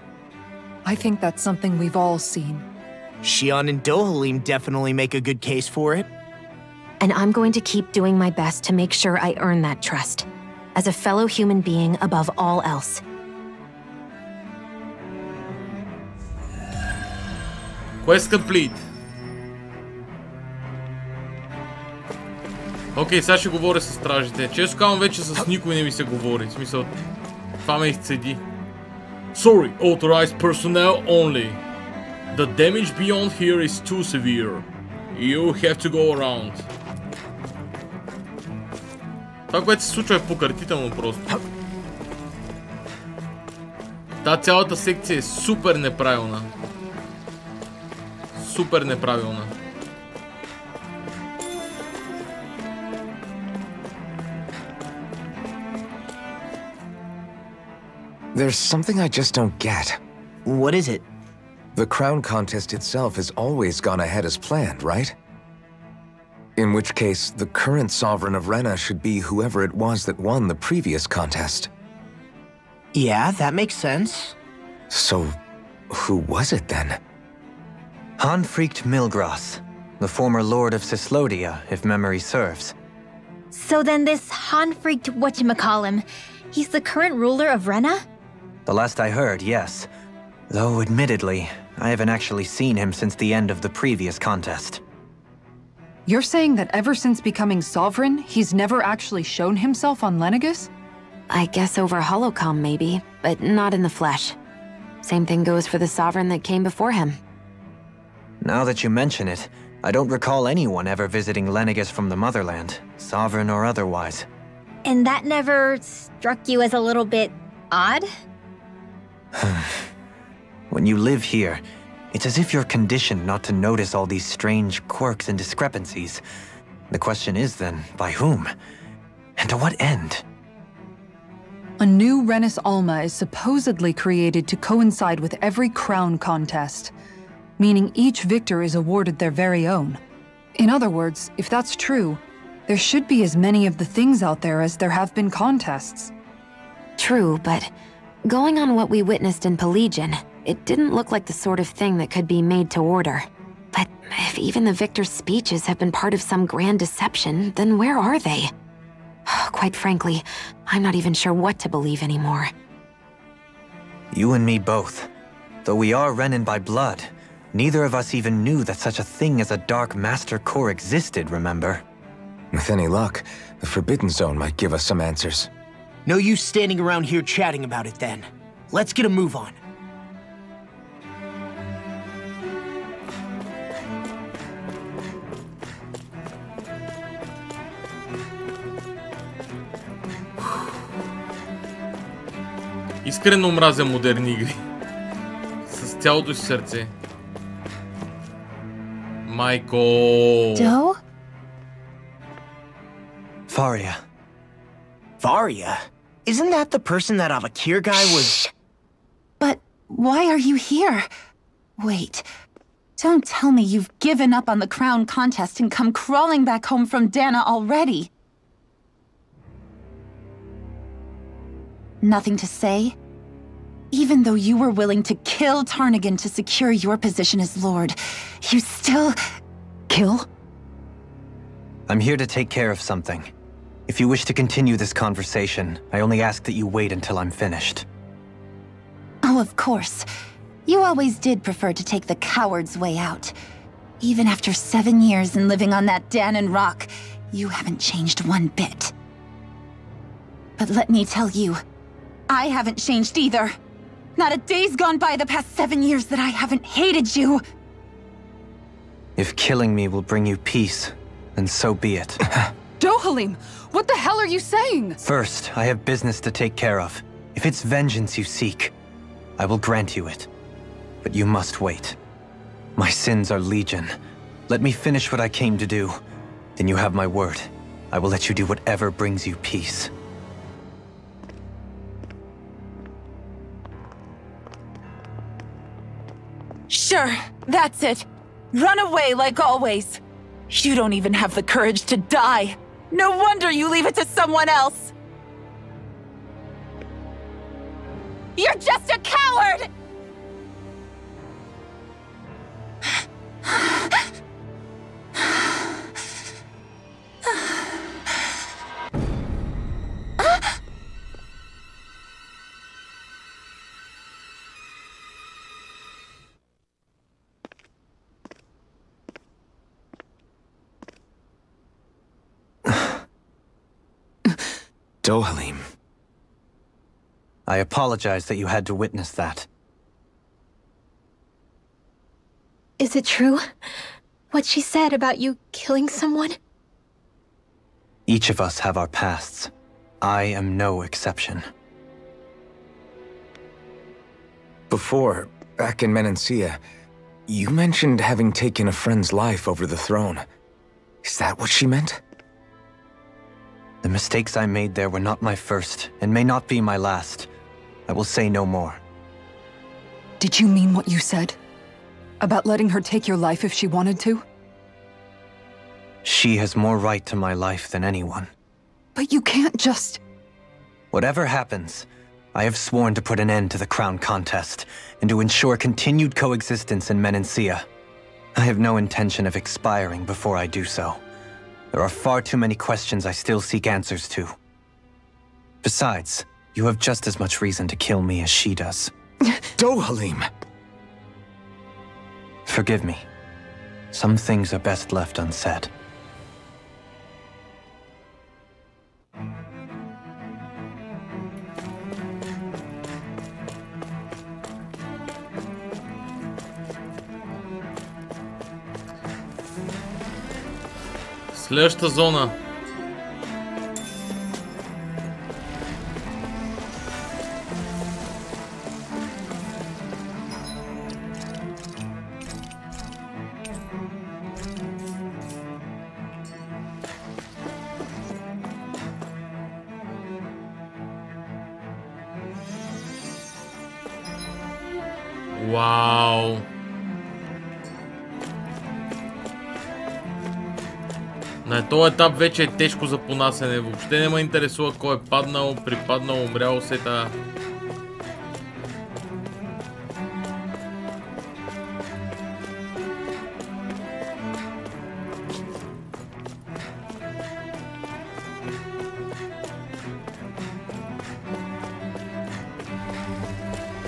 I think that's something we've all seen. Xion and Dohalim definitely make a good case for it. And I'm going to keep doing my best to make sure I earn that trust. As a fellow human being above all else. Quest complete. Окей, сега ще говоря с стражите. Често казвам вече с никой не ми се говори. В смисъл, това ме изцеди. Sorry, authorized personnel only. The damage beyond here is too severe. You have to go around. Това, което се случва е покъртително просто. Та цялата секция е супер неправилна. Супер неправилна. There's something I just don't get. What is it? The crown contest itself has always gone ahead as planned, right? In which case, the current sovereign of Rena should be whoever it was that won the previous contest. Yeah, that makes sense. So, who was it then? Hanfrikt Milgras, the former lord of Cislodia, if memory serves. So then this Hanfrikt whatchamacallem, he's the current ruler of Rena? The last I heard, yes. Though, admittedly, I haven't actually seen him since the end of the previous contest. You're saying that ever since becoming sovereign, he's never actually shown himself on Lenegus? I guess over holocom maybe, but not in the flesh. Same thing goes for the sovereign that came before him. Now that you mention it, I don't recall anyone ever visiting Lenegus from the motherland, sovereign or otherwise. And that never struck you as a little bit odd? When you live here, it's as if you're conditioned not to notice all these strange quirks and discrepancies. The question is then, by whom? And to what end? A new Renis Alma is supposedly created to coincide with every crown contest, meaning each victor is awarded their very own. In other words, if that's true, there should be as many of the things out there as there have been contests. True, but going on what we witnessed in Pelagian, it didn't look like the sort of thing that could be made to order. But if even the victor's speeches have been part of some grand deception, then where are they? Quite frankly, I'm not even sure what to believe anymore. You and me both. Though we are Renan by blood, neither of us even knew that such a thing as a Dark Master Core existed, remember? With any luck, the Forbidden Zone might give us some answers. No use standing around here chatting about it then. Let's get a move on. Искрено мразя модерни игри. С цялото си сърце. Майко. Doe? Faria. Faria? Isn't that the person that Avakir guy was... Why are you here? Wait. Don't tell me you've given up on the crown contest and come crawling back home from Dana already. Nothing to say? Even though you were willing to kill Tarnigan to secure your position as Lord, you still... Kill? I'm here to take care of something. If you wish to continue this conversation, I only ask that you wait until I'm finished. Oh, of course. You always did prefer to take the coward's way out. Even after 7 years and living on that Danon rock, you haven't changed one bit. But let me tell you, I haven't changed either. Not a day's gone by the past 7 years that I haven't hated you. If killing me will bring you peace, then so be it. Dohalim, what the hell are you saying? First, I have business to take care of. If it's vengeance you seek, I will grant you it. But you must wait. My sins are legion. Let me finish what I came to do. Then you have my word. I will let you do whatever brings you peace. Sure, that's it. Run away like always. You don't even have the courage to die. No wonder you leave it to someone else. You're just a coward! Dohalim. I apologize that you had to witness that. Is it true? What she said about you killing someone? Each of us have our pasts. I am no exception. Before, back in Menancia, you mentioned having taken a friend's life over the throne. Is that what she meant? The mistakes I made there were not my first, and may not be my last. I will say no more. Did you mean what you said? About letting her take your life if she wanted to? She has more right to my life than anyone. But you can't just... Whatever happens, I have sworn to put an end to the crown contest, and to ensure continued coexistence in Menancia. I have no intention of expiring before I do so. There are far too many questions I still seek answers to. Besides, you have just as much reason to kill me as she does. Dohalim! Forgive me. Some things are best left unsaid. Следващата зона. Вау! На този етап вече е тежко за понасене. Въобще не ме интересува кой е паднал, припаднал, умрял, сета.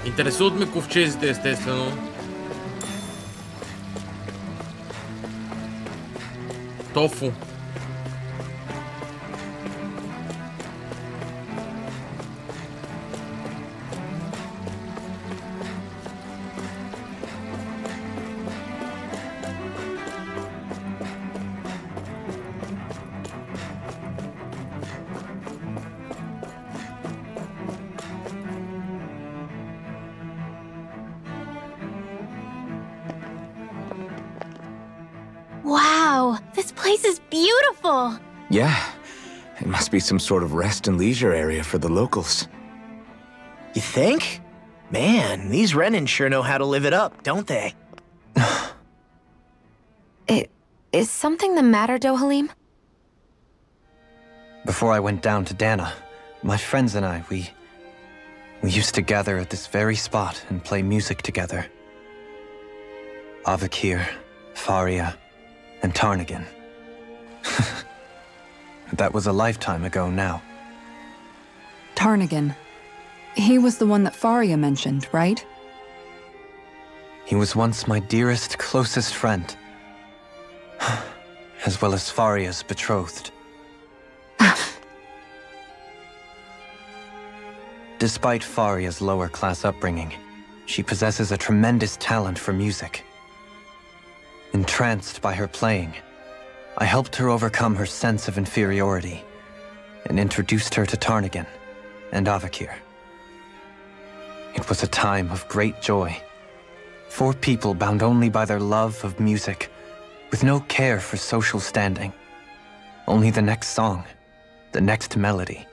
Интересуват ме ковчезите, естествено. Тофу. Wow, this place is beautiful! Yeah, it must be some sort of rest and leisure area for the locals. You think? Man, these Renin sure know how to live it up, don't they? Is something the matter, Dohalim? Before I went down to Dana, my friends and I, we used to gather at this very spot and play music together. Avakir, Faria, and Tarnagan. That was a lifetime ago now. Tarnagan. He was the one that Faria mentioned, right? He was once my dearest, closest friend. As well as Faria's betrothed. Despite Faria's lower-class upbringing, she possesses a tremendous talent for music. Entranced by her playing, I helped her overcome her sense of inferiority and introduced her to Tarnagan and Avakir. It was a time of great joy. 4 people bound only by their love of music, with no care for social standing. Only the next song, the next melody.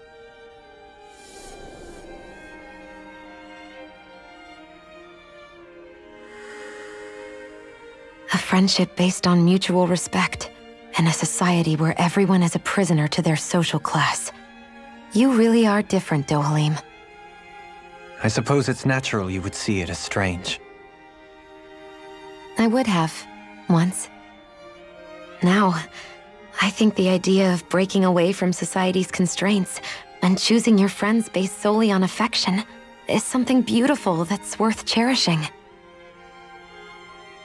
A friendship based on mutual respect, and a society where everyone is a prisoner to their social class. You really are different, Dohalim. I suppose it's natural you would see it as strange. I would have, once. Now, I think the idea of breaking away from society's constraints and choosing your friends based solely on affection is something beautiful that's worth cherishing.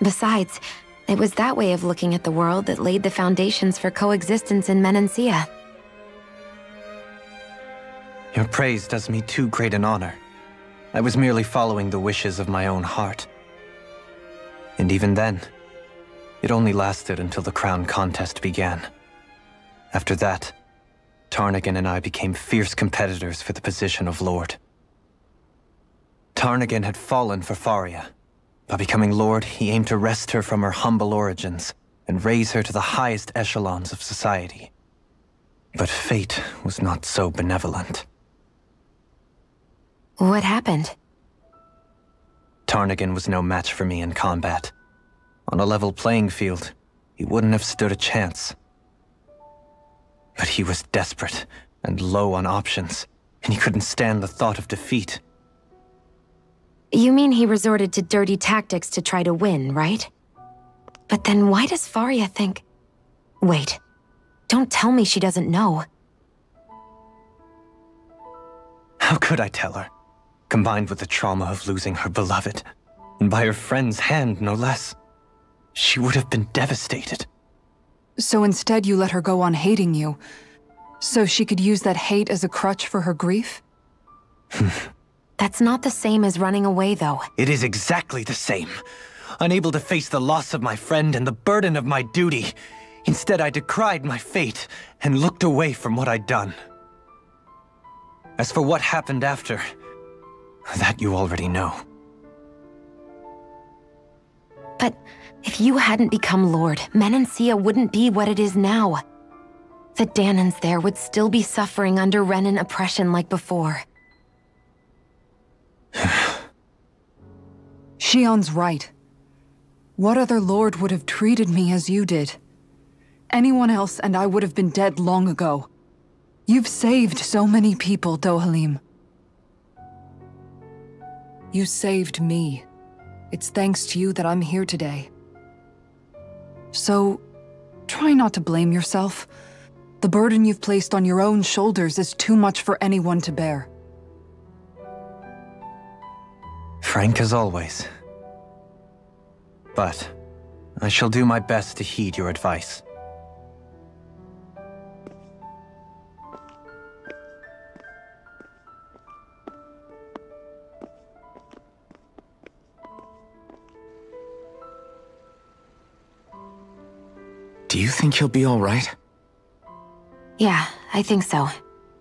Besides, it was that way of looking at the world that laid the foundations for coexistence in Menancia. Your praise does me too great an honor. I was merely following the wishes of my own heart. And even then, it only lasted until the crown contest began. After that, Tarnagan and I became fierce competitors for the position of Lord. Tarnagan had fallen for Faria. By becoming Lord, he aimed to wrest her from her humble origins and raise her to the highest echelons of society. But fate was not so benevolent. What happened? Tarnagan was no match for me in combat. On a level playing field, he wouldn't have stood a chance. But he was desperate and low on options, and he couldn't stand the thought of defeat. You mean he resorted to dirty tactics to try to win, right? But then why does Faria think... Wait, don't tell me she doesn't know. How could I tell her? Combined with the trauma of losing her beloved, and by her friend's hand, no less. She would have been devastated. So instead you let her go on hating you, so she could use that hate as a crutch for her grief? That's not the same as running away, though. It is exactly the same. Unable to face the loss of my friend and the burden of my duty, instead I decried my fate and looked away from what I'd done. As for what happened after, that you already know. But if you hadn't become Lord, Menancia wouldn't be what it is now. The Danans there would still be suffering under Renin oppression like before. Shion's right. What other lord would have treated me as you did? Anyone else and I would have been dead long ago. You've saved so many people, Dohalim. You saved me. It's thanks to you that I'm here today. So, try not to blame yourself. The burden you've placed on your own shoulders is too much for anyone to bear. Frank as always. But I shall do my best to heed your advice. Do you think he'll be all right? Yeah, I think so.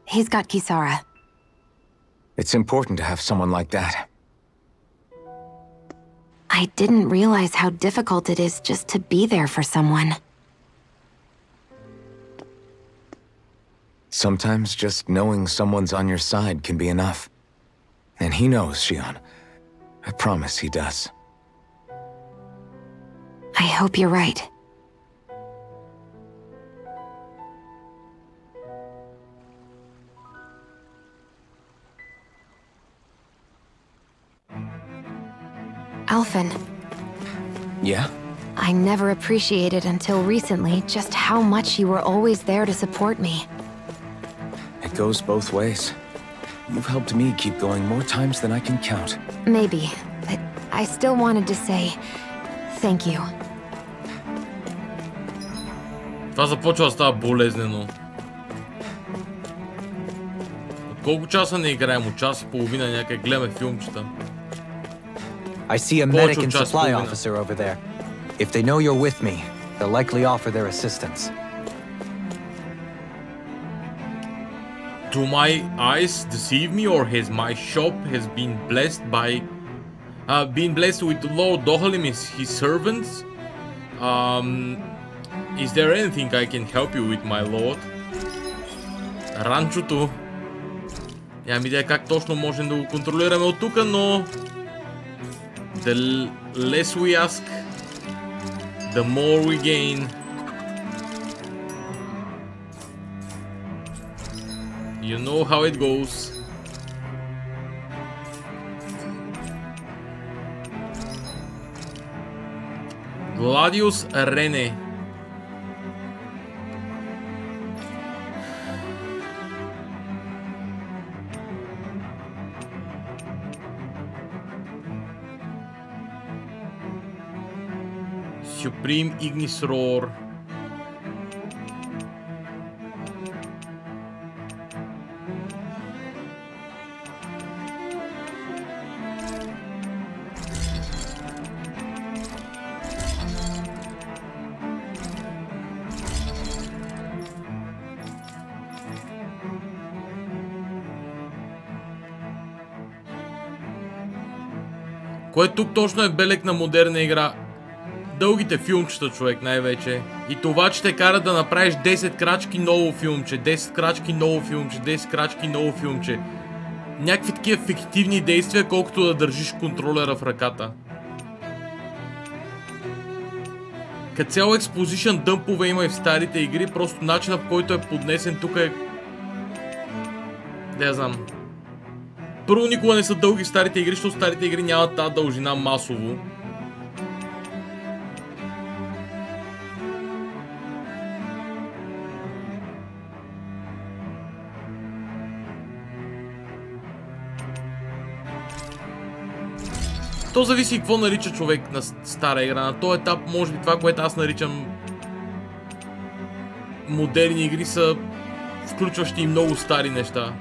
He's got Kisara. It's important to have someone like that. I didn't realize how difficult it is just to be there for someone. Sometimes just knowing someone's on your side can be enough. And he knows, Shion. I promise he does. I hope you're right. Alphen. Yeah? I never appreciated until recently just how much you were always there to support me. It goes both ways. You've helped me keep going more times than I can count. Maybe, but I still wanted to say thank you. Това започва да става болезнено. От колко часа не играем? От час и половина някъде гледаме филмчета. I see a medic and supply officer over there. If they know you're with me, they'll likely offer their assistance. Do my eyes deceive me, or has my shop been blessed with Lord Dohalim and his servants? Is there anything I can help you with, my lord? Ранчото. Нямам идея как точно можем да го контролираме от тук, но the less we ask, the more we gain. You know how it goes. Gladius Rene. Supreme Ignis Roar. Кое тук точно е белег на модерна игра? Дългите филмчета, човек, най-вече. И това, че те кара да направиш 10 крачки ново филмче, 10 крачки ново филмче, 10 крачки ново филмче. Някакви такива фиктивни действия, колкото да държиш контролера в ръката. Като цяло експозишън дъмпове има и в старите игри, просто начинът, по който е поднесен тук е... Не знам. Първо, никога не са дълги старите игри, защото старите игри нямат тази дължина масово. То зависи какво нарича човек на стара игра. На този етап, може би това, което аз наричам модерни игри, са включващи и много стари неща.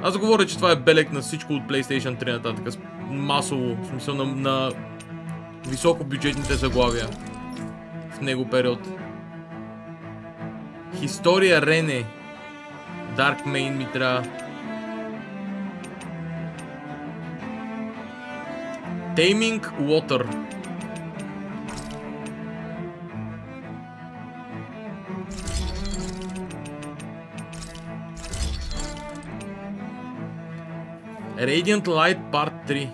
Аз говоря, че това е белег на всичко от PlayStation 3 нататък. Масово, в смисъл на високобюджетните заглавия в него период. История Рене. Dark Main ми трябва. Taming Water. Radiant Light Part 3.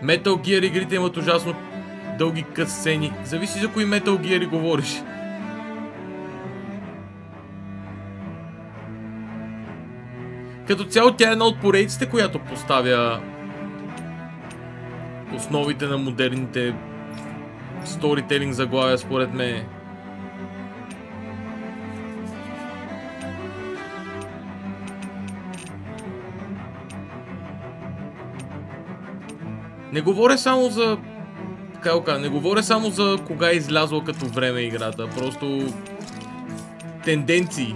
Metal Gear игрите имат ужасно дълги кътсцени. Зависи за кои Metal Gear говориш. Като цяло тя е една от поредиците, която поставя основите на модерните сторителинг заглавия, според мен. Не говоря само за... не говоря само за кога е излязла като време играта, просто... Тенденции.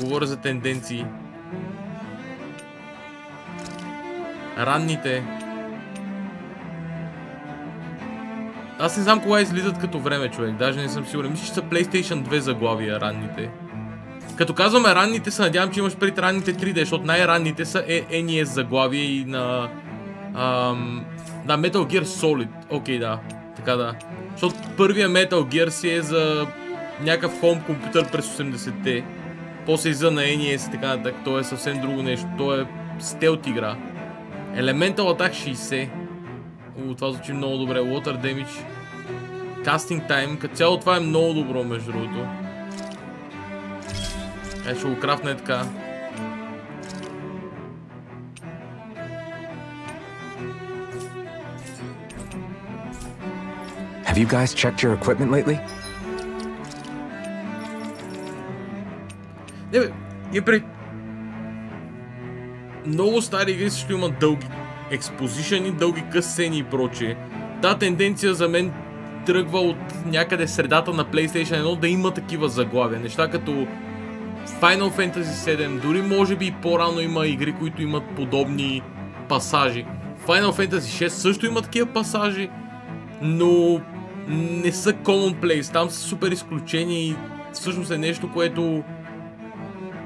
Говоря за тенденции. Ранните. Аз не знам кога излизат като време, човек. Даже не съм сигурен. Мисля, че са PlayStation 2 заглавия, ранните. Като казваме ранните, се надявам, че имаш пред ранните 3D, защото най-ранните са NES заглавия и на... да, Metal Gear Solid. Окей, да. Така да. Защото първия Metal Gear си е за някакъв хоум компютър през 80-те. После излиза на NES и така нататък. То е съвсем друго нещо. То е стелт игра. Elemental Attack 60. Това звучи много добре. Water Damage. Casting Time. Като цяло това е много добро, между другото. Ще го крафтне така. Have you guys checked your equipment lately? Не бе, много стари игри също имат дълги експозишъни, дълги късцени и прочее. Та тенденция за мен тръгва от някъде средата на PlayStation 1 да има такива заглавия. Неща като Final Fantasy 7, дори може би и по-рано има игри, които имат подобни пасажи. Final Fantasy 6 също има такива пасажи, но не са commonplace, там са супер изключения и всъщност е нещо, което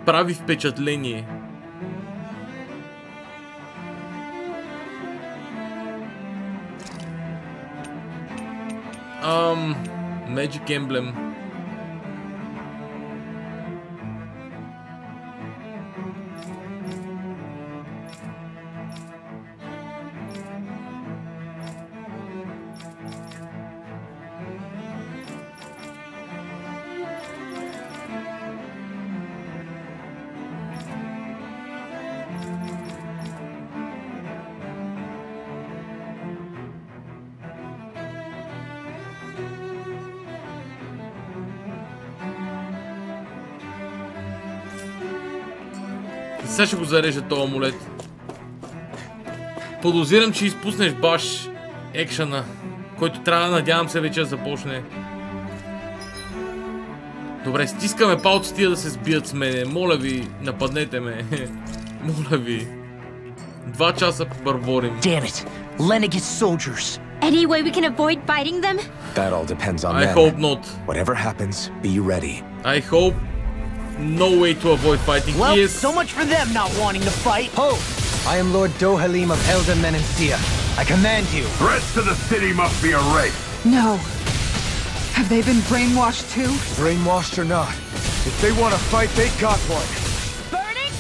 прави впечатление. Magic Emblem. Сега ще го зарежа този амулет. Подозирам, че изпуснеш баш екшена, който трябва, надявам се, вече да започне. Добре, стискаме палците да се сбият с мене. Моля ви, нападнете ме. Моля ви. 2 часа бърборим. Damn it. Lenegis soldiers. Any way we can avoid fighting them? That all depends on I them. hope not. Whatever happens, be ready. I hope no way to avoid fighting. Well, Yes. so much for them not wanting to fight. Ho! I am Lord Dohalim of Elden Menencia. I command you. Threats to the city must be erased. No. Have they been brainwashed too? Brainwashed or not, if they want to fight, they got one. Burning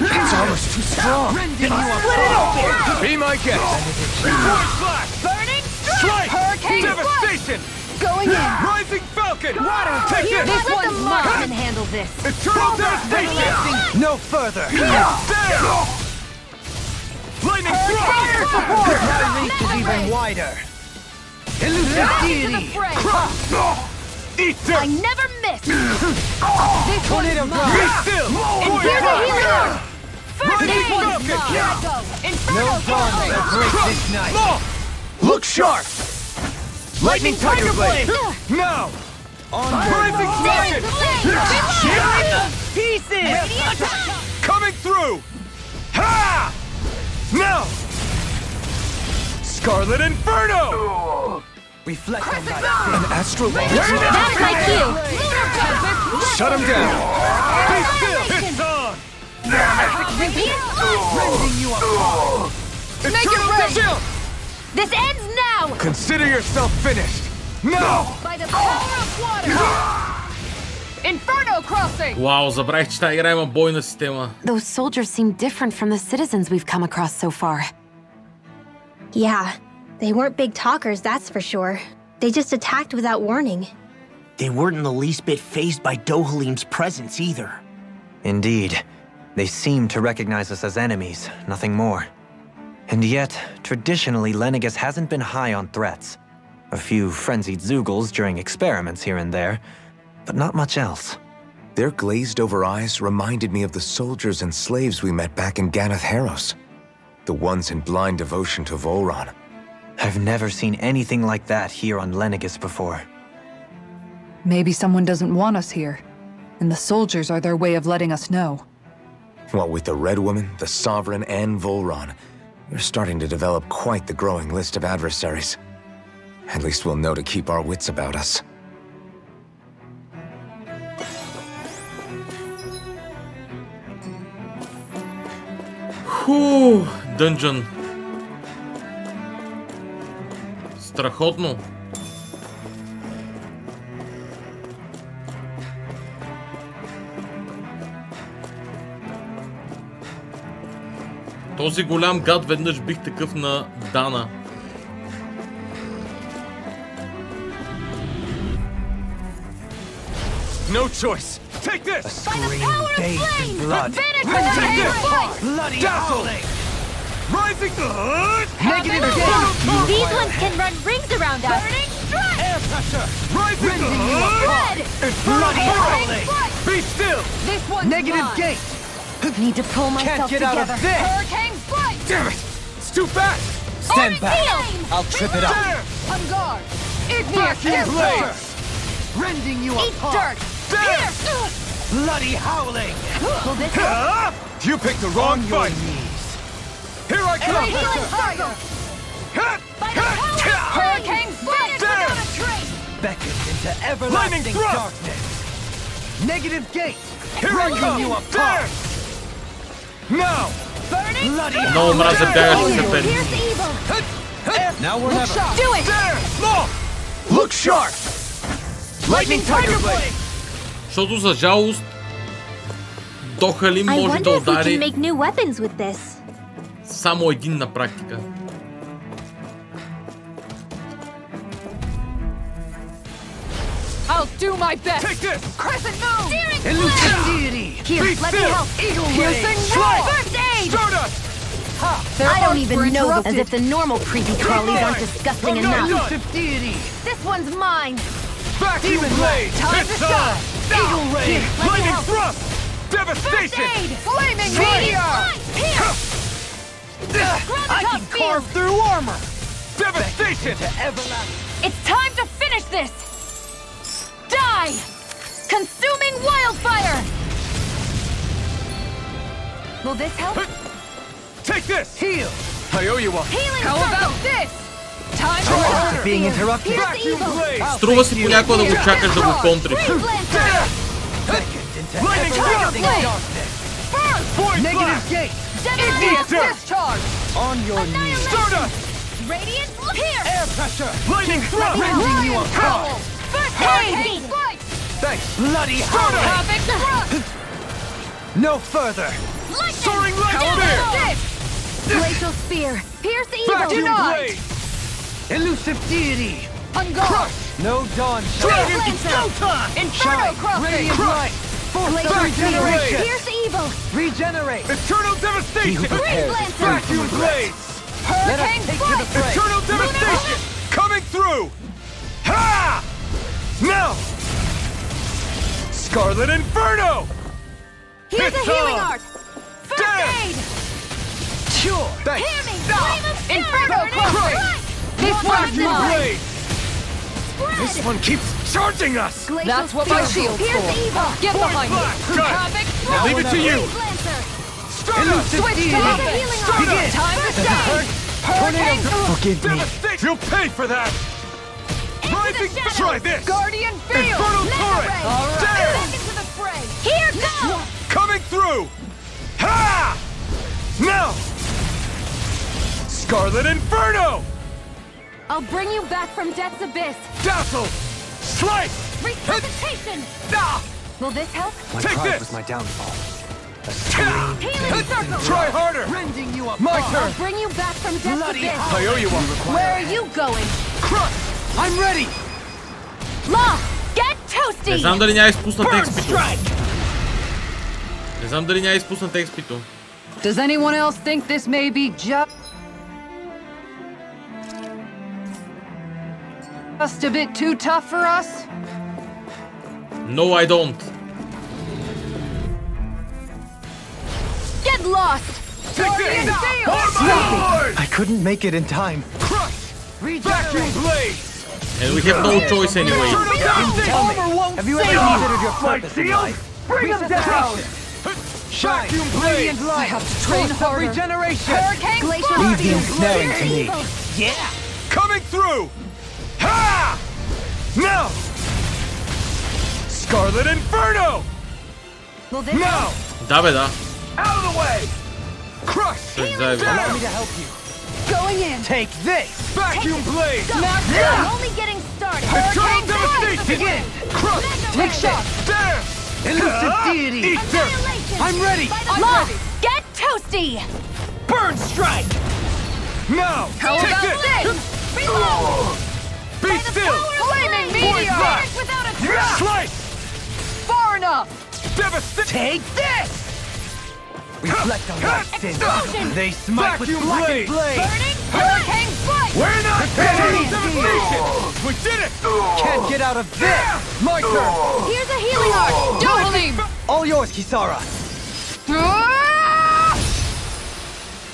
It's almost too strong. Be my guest. Burning Strike! Hurricane Devastation! Going in! Rising Falcon! Water! Take this! This one's mine! Can handle this! Eternal Devastation! No further. Down! Lightning Strike! My reach is even wider. Elusive deity. Eat I them! never miss! This one's Be mine! still! And here's a healer! First Lightning aid! Falcon! Here I go! No Inferno dawn Blade! shall break this night. Look sharp! Lightning Tiger Blade! Now! Rising Falcon! Pieces! Coming through! Ha! Now! Scarlet Inferno! Reflect on my An astral launch? That's my cue! Shut him down! Be still! It's on! rending you apart. Eternal Shield! This ends now! Consider yourself finished! No! By the power of water! Inferno crossing! Вау, забравих, че тази игра има бойна система. Those soldiers seem different from the citizens we've come across so far. Yeah, they weren't big talkers, that's for sure. They just attacked without warning. They weren't in the least bit fazed by Dohalim's presence either. Indeed. They seem to recognize us as enemies, nothing more. And yet, traditionally, Lenegis hasn't been high on threats. A few frenzied Zoogles during experiments here and there, but not much else. Their glazed-over eyes reminded me of the soldiers and slaves we met back in Ganath Harros. The ones in blind devotion to Volron. I've never seen anything like that here on Lenegis before. Maybe someone doesn't want us here, and the soldiers are their way of letting us know. What with the Red Woman, the Sovereign, and Volron, we're starting to develop quite the growing list of adversaries. At least we'll know to keep our wits about us. Дънжън. Страхотно. Този голям гад веднъж бих такъв на Дана. No choice. Take this! A scream bathed in blood. Bloody howling! Rising! Negative These ones can run rings around us. Burning strike! Air pressure! Rising! Bloody howling! Be still! This one's Negative mine. gate! Need to pull myself Can't get together. out of this! Hurricane flight! Damn it! It's too fast! Stand back! I'll trip it up! There! On guard! Vacuum blades! Rending you Eat apart! dirt! There! Bloody howling! Will this help? You picked the wrong On your fight! knees! Here I come! Healing fire! Hit! By the power of Hurricane flight! There! Without a trace! Beckons into Lightning everlasting thrust! darkness! Negative gate! Here I Rending come! you There! apart! Now! Burning Bloody Много мразя бягаш се пет. Here's evil. Now or never! Do it! There! Look sharp! Lightning Tiger Blade! Защото за жалост Дохалим I може да wonder if we can удари make new weapons with this. само един на практика. I'll do my best! Take this! Crescent moon! Steering Elusive deity! Here, Be let me still! help! Eagle Piercing Ray! strike! First aid! Stardust! Their I don't arms even were know interrupted. as if the normal creepy crawlies aren't disgusting Oh, no, enough. no. Elusive deity! This one's mine! Vacuum Blade! Time It's to shine! Eagle Ray! Let me Lightning help! Thrust! First Devastation! aid! Flaming Meteor! meteor! I can carve through armor! Devastation! To everlasting... It's time to finish this! Die! Consuming wildfire! Will this help? Take this! Heal! I owe you one. Healing How about this? Time to After being interrupted... Vacuum Blade! Струва си понякога да го чакаш да го контриш. Beckons into Lightning everlasting Blade! darkness! Void Negative Blast! gate! Igneous Dirt! discharge! On your knees! Stardust! Radiant here! Air pressure! Lightning Thrust! Rending you apart! First aid! Flight! Thanks! Bloody howling! Havoc thrust! No further! Lightning! Soaring Light How Spear! about this? Glacial spear! Pierce evil! Vacuum Denied! Blade! Elusive deity! On guard! No dawn Dragon Lancer! Showtime! Inferno crossing! Radiant light! Force of Vacuum regeneration! Blade! Pierce evil! Regenerate! Eternal He who Devastation! prepares is free from Vacuum regret. Blades! Let us Hurricane take to the flight! fray! Eternal Devastation! Coming through! Ha! Now! Scarlet Inferno! Here's It's a healing on! art! First Damn! aid! Sure! Hear me! Flame of Inferno crossing! This one's Vacuum mine! Blade! This one keeps charging us! That's what my shield's for! Evil! Get behind me! Got it. Havoc Now leave it to you! Lancer! Stardust! Switch to Begin. the healing art! Begin. Time to shine! Hurricane Forgive me. Devastation! You'll pay for that! Rising! shadows. Try this! Guardian field! Infernal Mega Torrent! ray! All right. Step into the fray! Here goes! Coming through! Ha! Now! Scarlet Inferno! I'll bring you back from death's abyss! Dazzle! Slice! Resuscitation! Ah! Will this help? My Take pride this! was my downfall. A Ah! Healing circle! Try harder! Rending you apart! My turn! I'll bring you back from death's Bloody abyss! I owe you one. Where are you going? Crush! I'm ready! Law! Get toasty! Не знам дали няма изпуснат Burn експито. strike! Не знам дали няма изпуснат експито. Does anyone else think this may be just a bit too tough for us? No, I don't. Get lost! Guardian field! On my lord! I couldn't make it in time. Crush! Vacuum Blades! And we have no choice anyway. Eternal won't Have you ever considered your purpose in life? Bring them down! Shine! Vacuum Radiant Blades! light! train Force of harder. regeneration! Hurricane Leave flight! the ensnaring to me. Coming through! Ha! No! Scarlet Inferno! No! Да, бе, да. Out of the way! Crush! Allow me to help you. Going in. Take this! Vacuum blade! We're only getting started. Eternal devastation! Begin! Crush! Take shot! There! Elusive deity! Eat dirt! I'm ready! Lost. Get toasty. Burn strike! Now! Take this! Be still! Flaming Void blast! without a Slice! Far enough. Devastation! Take this! Reflect on my sins. Explosion! They smite with Vacuum blackened blade! blade! Burning hurricane strike. We're not Eternal devastation! We did it! Can't get out of this! My turn! Here's a healing art. Dohalim. All yours, Kisara!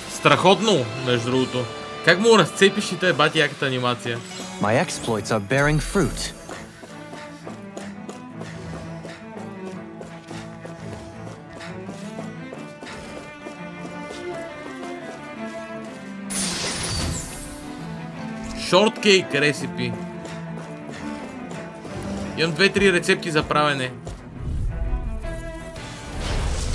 Страхотно, между другото. Как му разцепиш и те бати яката анимация? My exploits are bearing fruit. Shortcake рецепи. Имам 2-3 рецепти за правене.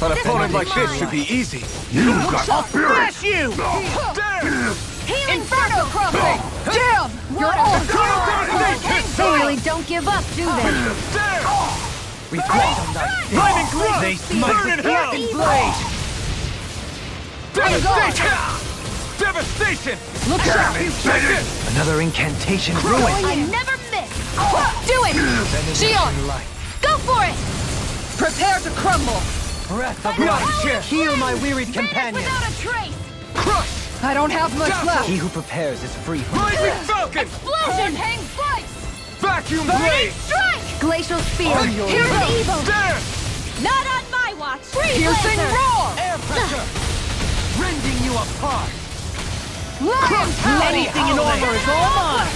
An opponent like this should be easy. You got spirit! Smash you! Inferno crossing. Damn. You're all devastation! They really don't give up, do they? Reflect on thy Lightning sins! thrust! They smite Burn with in hell! blackened blade! Devastation! Devastation! Look sharp. Another incantation ruined. I never miss. Do it. Shion. Go for it. Prepare to crumble. Breath of life! Heal my wearied companion! Without a trace. Crush! I don't have much left. He who prepares is free from Rising Falcon! Explosion. Hang slice. Vacuum blade! Strike. Glacial spear. Here's the evil. There! Not on my watch. Piercing roar. air pressure! Rending you apart! Lion power. Anything in order is all mine!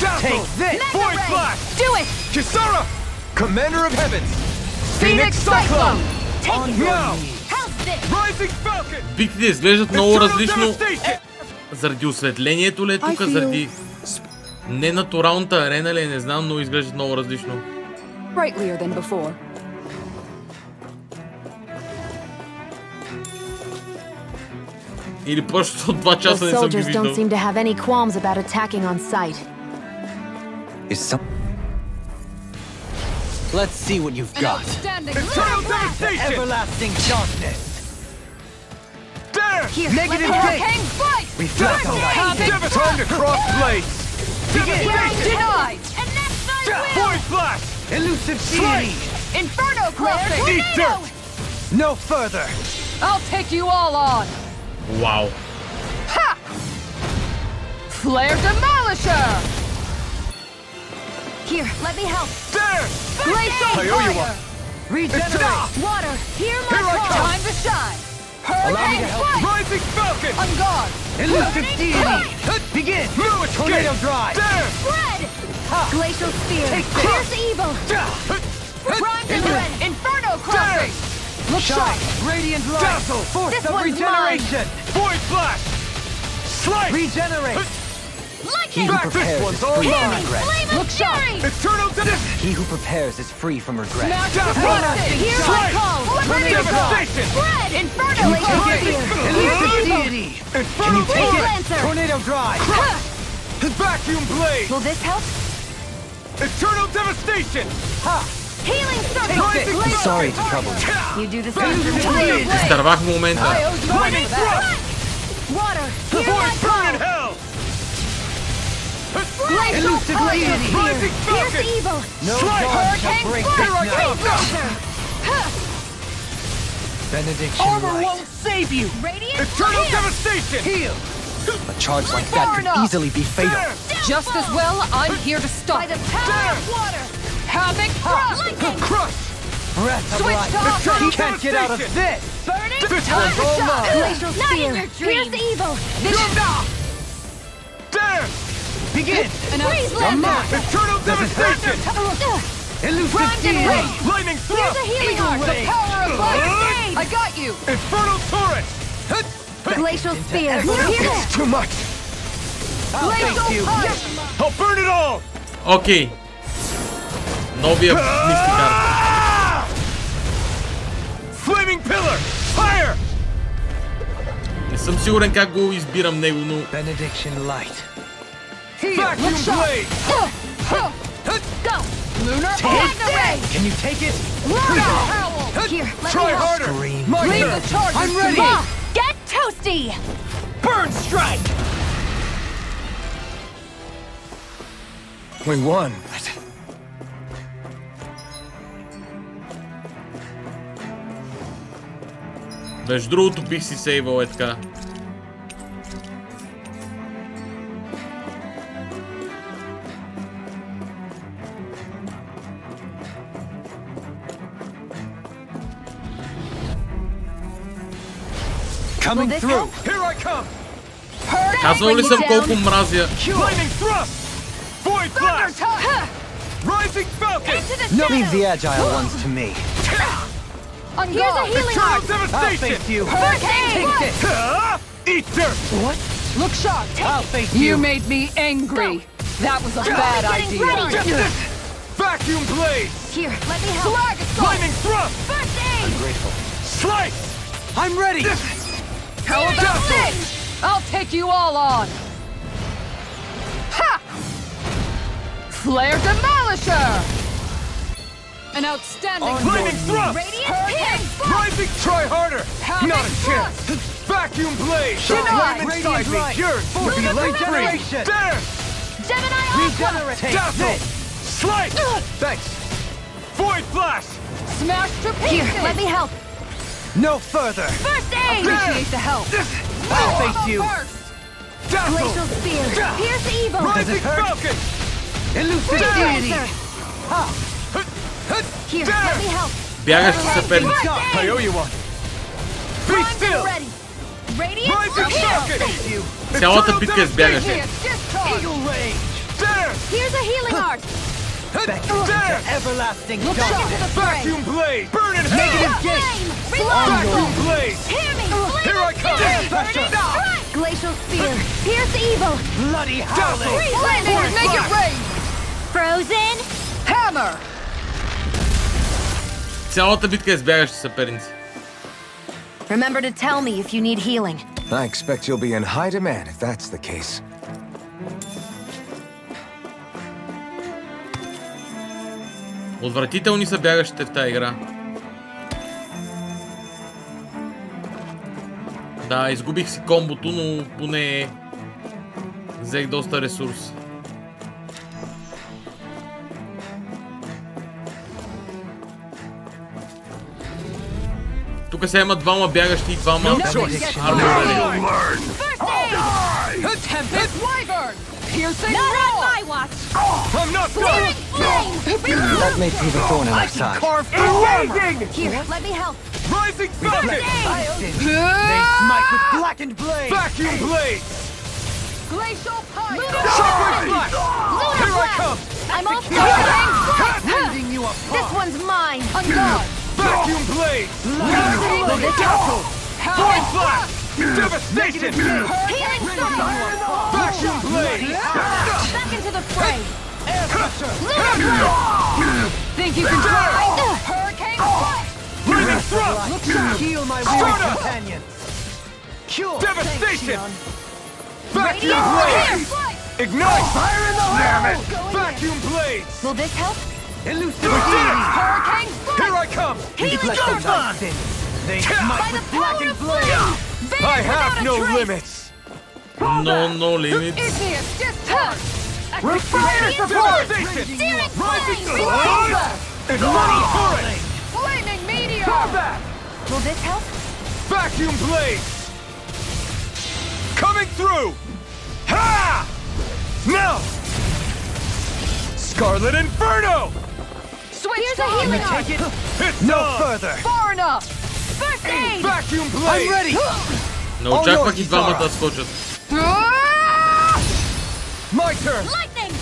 Dazzle! Take this! Mega Void ray. blast! Do it. Kisara! Commander of Heavens! Phoenix Cyclone. On Now! your knees! Hell's stick. Rising Falcon! Битките изглеждат много Eternal различно. devastation! Заради осветлението ли е тук, заради ненатуралната арена ли е, не знам, но изглеждат много различно. Brightlier than before. Или просто 2 часа не съм ги виждал. to have any qualms about attacking on sight. Is some... Let's see what you've got. Eternal devastation! Everlasting darkness! There! Here. Negative hang fight. Reflect on thy sins! Time to cross blades! Denied. And that's my will. Void blast! Elusive deity! Inferno crossing. Eat dirt! No further! I'll take you all on. Вау. Ha! Flare Demolisher. Here, let me help. There! Glacial I owe you fire. one. Regenerate! Water, hear my Here I call. come. Time to shine. Allow me to help you. Rising Falcon! On guard. Elusive deity! Begin! No escape! Tornado drive! There! Spread. Glacial spear. Take this. Here's evil. Primed and red. Inferno crossing. Look Shine! sharp. Radiant light! Dazzle! Force This of one's regeneration! Void blast! Slice! Regenerate! He who Back, this prepares one's is all free from mine. regret. Look sharp. Eternal devastation! He who prepares is free from regret. Here's my Slice. call. Tornado devastation! Spread. Inferno glacial spear. Elusive deity! Can you take it? Lancer. Tornado drive! Vacuum blade! Will this help? Eternal devastation! Healing circle. Rising I'm sorry to trouble you. You do the same to me. Изтървах момента. Lightning thrust! Water. Hear Void my burn in call. hell! Glacial Elusive fire. deity. Rising Here's Falcon! evil. No Slice. dawn shall Hurricane break fire. this night. Lancer. Benediction Armor light. won't save you! Radiant Eternal heal. devastation! Heal! A charge like that could easily be fatal. There! Just as well, I'm here to stop. By the power of water. Havoc thrust. Lightning. Crush! Breath of Switch life! to off. He can't get out of this! Burning. This Time one's to all shot. mine. Glacial spear. Here's evil. There! Begin! Freeze Come Lancer. on! Eternal devastation! Elusive Primed and deity! ready. Lightning Here's thrust! a healing art. The power of fire. I got you. Infernal turret! Glacial spear. It's too much! I'll burn it all! Окей. Новия мистикар. Flaming pillar! Fire! Не съм сигурен как го избирам него, но... Benediction light. Vacuum blade! Go! Lunar Ray! Can you take it? Here, let Try me help. harder! My Leave turn! the charges I'm to ready! me. Get toasty! Burn strike! We won. Между другото бих си сейвал така. Coming through! Here I come! Казвал ли съм колко мразя? Flaming thrust! Void blast! Rising falcon! Leave the agile ones to me. Here's a healing heart! Devastation! I'll face you. Hurricane! Eat dirt! What? Look sharp! I'll face You you. made me angry. That was a bad idea. Ready. Vacuum blade! Here, let me help! Flag assault! Flaming thrust! First aid! Slice! I'm ready. How about this? I'll take you all on. Ha! Flare Demolisher! An outstanding Flaming thrust! Radiant pin! Rising! Try harder! Having Not a chance! Vacuum blade! Denied. Flame inside me! Yours! To be light free! There! Gemini Aqua! Dazzle! Slice! Thanks! Void blast! Smash to pieces! Here, let me help! No further. First aid! Appreciate the help. I'll face you. Dazzle! Glacial spear! Pierce the evil! Rising falcon! Elusive deity. Here, let me help! Бягащи съперници. I owe you one! Be still! Ready! Radiant Rising falcon! Цялата битка е с бягащи. Eagle rage! There! Here's a healing art! There! Everlasting Look out into the fray! Vacuum blade! Burn it! Negative Flame! Reload! Vacuum blade! Hear me! Here I come! Strike! Glacial spear! Pierce the evil! bloody Dazzle! Lightning, make it rain! Frozen! Hammer! Цялата битка е с бягащи съперници. Remember to tell me if you need healing. I expect you'll be in high demand if that's the case. Отвратителни са бягащите в тази игра. Да, изгубих си комбото, но поне взех доста ресурс. Тук сега има двама бягащи и двама арморери. Tempest Wyvern! Piercing Not on roar! my watch! I'm not done! That may prove a thorn in our side. Here, let me help! Rising falcon! They smite with blackened blade. Vacuum blade! Glacial Pyre! Shockwave blast! Here I come! I'm all fire! Leading you apart. This one's mine! On guard! Vacuum blade! Dazzle! Void blast! Devastation! Healing storm! Vacuum blade! Back into the fray! Air pressure! Think you can try? Hurricane strike! Flaming thrust! Heal my Start weary up! companion. Cure. Devastation! Vacuum blade! Ignite! Fire in the hole! Vacuum blades! Will this help? Elusive Hurricane strike! Here I come! Healing Let storm! them sin. They By smite the with power blackened of blade. flame! I have no trace. limits! No limits. Igneous discharge! Fire support! Searing Rising flame! fire! Ignite turret! Flaming meteor! Combat! Will this help? Vacuum blades! Coming through! Ha! Now! Scarlet Inferno! Switch Here's to a healing healing! art! Take it. It's No on! further. Far enough! First aid! Vacuum blade! I'm ready. Не очаквах и двамата да скочат. My turn! Lightning!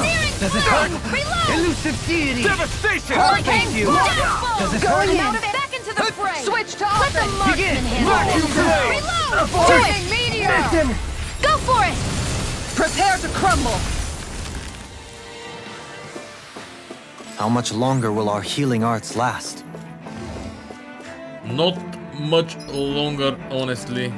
Searing Does it flame! hurt? Reload! Elusive deity. Devastation! Hurricane you. Downfall! Does it Going hurt? out of it! Back into the fray! Switch to Let the offense! marksman handle Vacuum this! blade! Reload! Flaming meteor! Go for it! Prepare to crumble! How much longer will our healing arts last? Not much longer, honestly.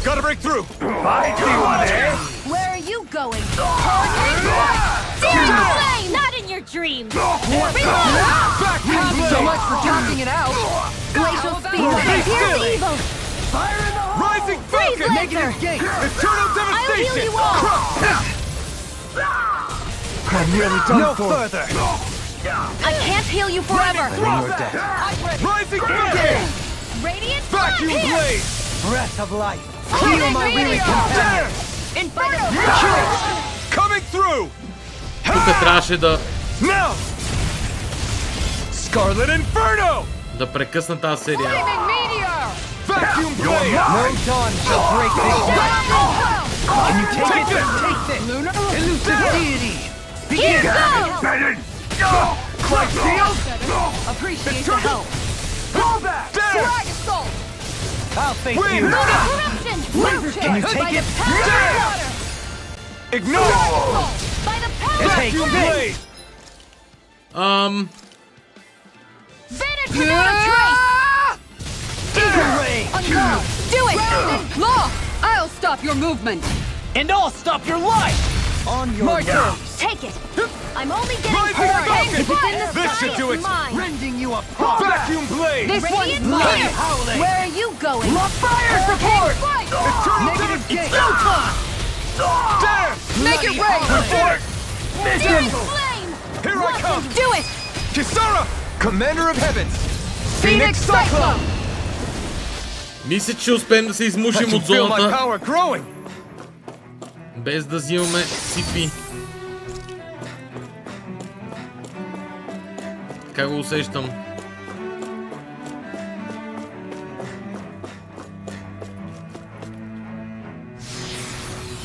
Gotta break through! Where are you going? Flame! Not in your dreams! So much for talking it out! Glacial speed! Here's the evil! Rising focus! Laser! Eternal I'll heal devastation! you all! I'm nearly done No for. further! I can't heal you forever! Then you're dead. Rising focus! Radiant Vacuum Here! blade! Breath of life! Heal my weary companion! Coming through! Тук трябваше да Now! Scarlet Inferno! прекъсна тази серия. Vacuum blade! No dawn shall break this light! Can you take it? Take this! Lunar elusive deity! Here goes! Like steel! Appreciate the help! Pull back! Flag assault! I'll face Win! you! Corruption! Can you take it? Ignore! By the power! Take Vacuum this! blade! Vanish without a trace! Eagle ray! Do it! Law! I'll stop your movement! And I'll stop your life! On your Marker! Take it! I'm only getting Rising hurt! focus! If it's in the This sky, should do it's it. mine! rending you apart! Vacuum blade! This one's Radiant mine! Fire! Howling! Where are you going? Fire support! Eternal Negative devastation! gate! No time! Damn! Make it rain! Searing flame! Here I come! Do it! Kisara! Commander of Heavens! Phoenix Cyclone! Мисля, че успеем да се I измушим can от feel my зоната, power growing! без да взимаме CP. Така го усещам.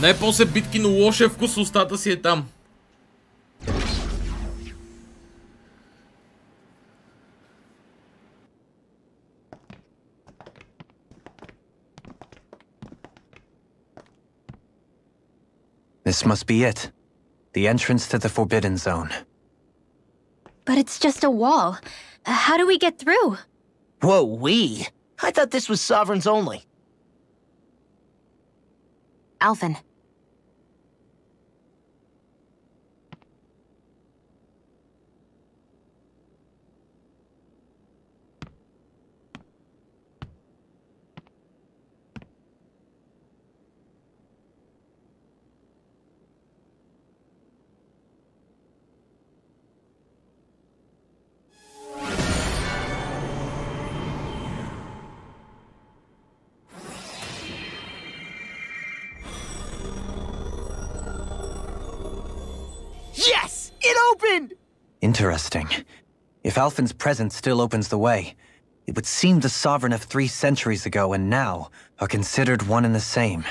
Най-после битки, но лошия вкус в устата си е там. This must be it. The entrance to the Forbidden Zone. But it's just a wall. How do we get through? Whoa, we? I thought this was Sovereigns only. Alvin. Yes! It opened! Interesting. If Alphen's presence still opens the way, it would seem the Sovereign of 3 centuries ago and now are considered one and the same.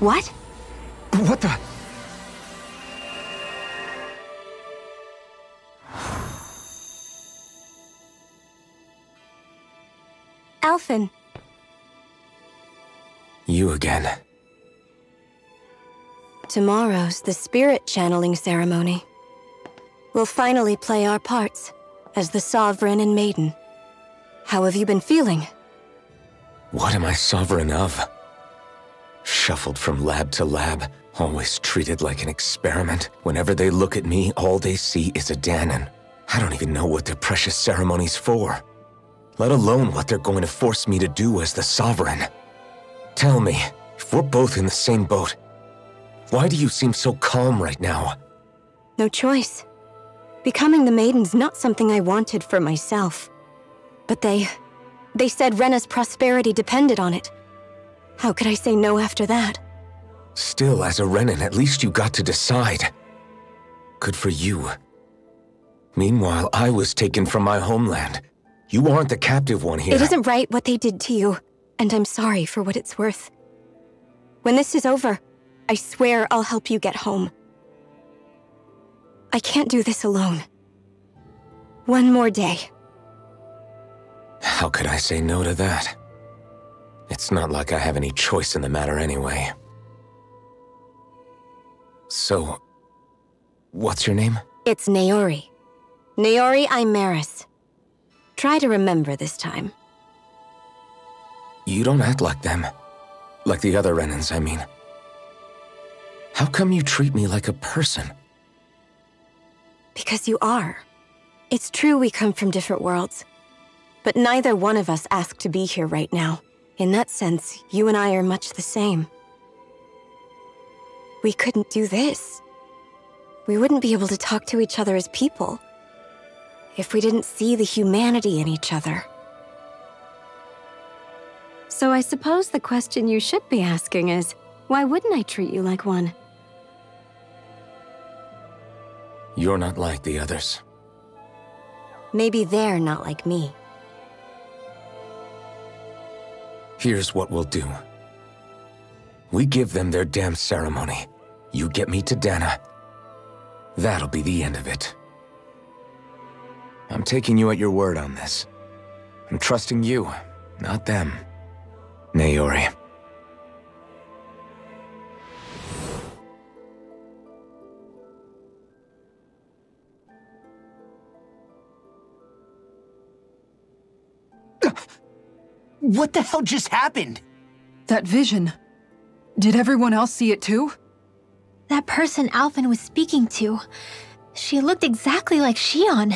What? What the? Alphen. You again. Tomorrow's the spirit channeling ceremony. We'll finally play our parts as the Sovereign and Maiden. How have you been feeling? What am I sovereign of? Shuffled from lab to lab, always treated like an experiment. Whenever they look at me, all they see is a Danon. I don't even know what their precious ceremony's for. Let alone what they're going to force me to do as the Sovereign. Tell me, if we're both in the same boat, why do you seem so calm right now? No choice. Becoming the Maiden's not something I wanted for myself. But they said Rena's prosperity depended on it. How could I say no after that? Still, as a Renan, at least you got to decide. Good for you. Meanwhile, I was taken from my homeland. You aren't the captive one here. It isn't right what they did to you, and I'm sorry for what it's worth. When this is over, I swear I'll help you get home. I can't do this alone. One more day. How could I say no to that? It's not like I have any choice in the matter anyway. So, what's your name? It's Naori. Naori Imaris. Try to remember this time. You don't act like them. Like the other Renans, I mean. How come you treat me like a person? Because you are. It's true we come from different worlds. But neither one of us asked to be here right now. In that sense, you and I are much the same. We couldn't do this. We wouldn't be able to talk to each other as people if we didn't see the humanity in each other. So I suppose the question you should be asking is, why wouldn't I treat you like one? You're not like the others. Maybe they're not like me. Here's what we'll do. We give them their damn ceremony. You get me to Dana. That'll be the end of it. I'm taking you at your word on this. I'm trusting you, not them. Naori. What the hell just happened? That vision. Did everyone else see it too? That person Alphen was speaking to, she looked exactly like Shion.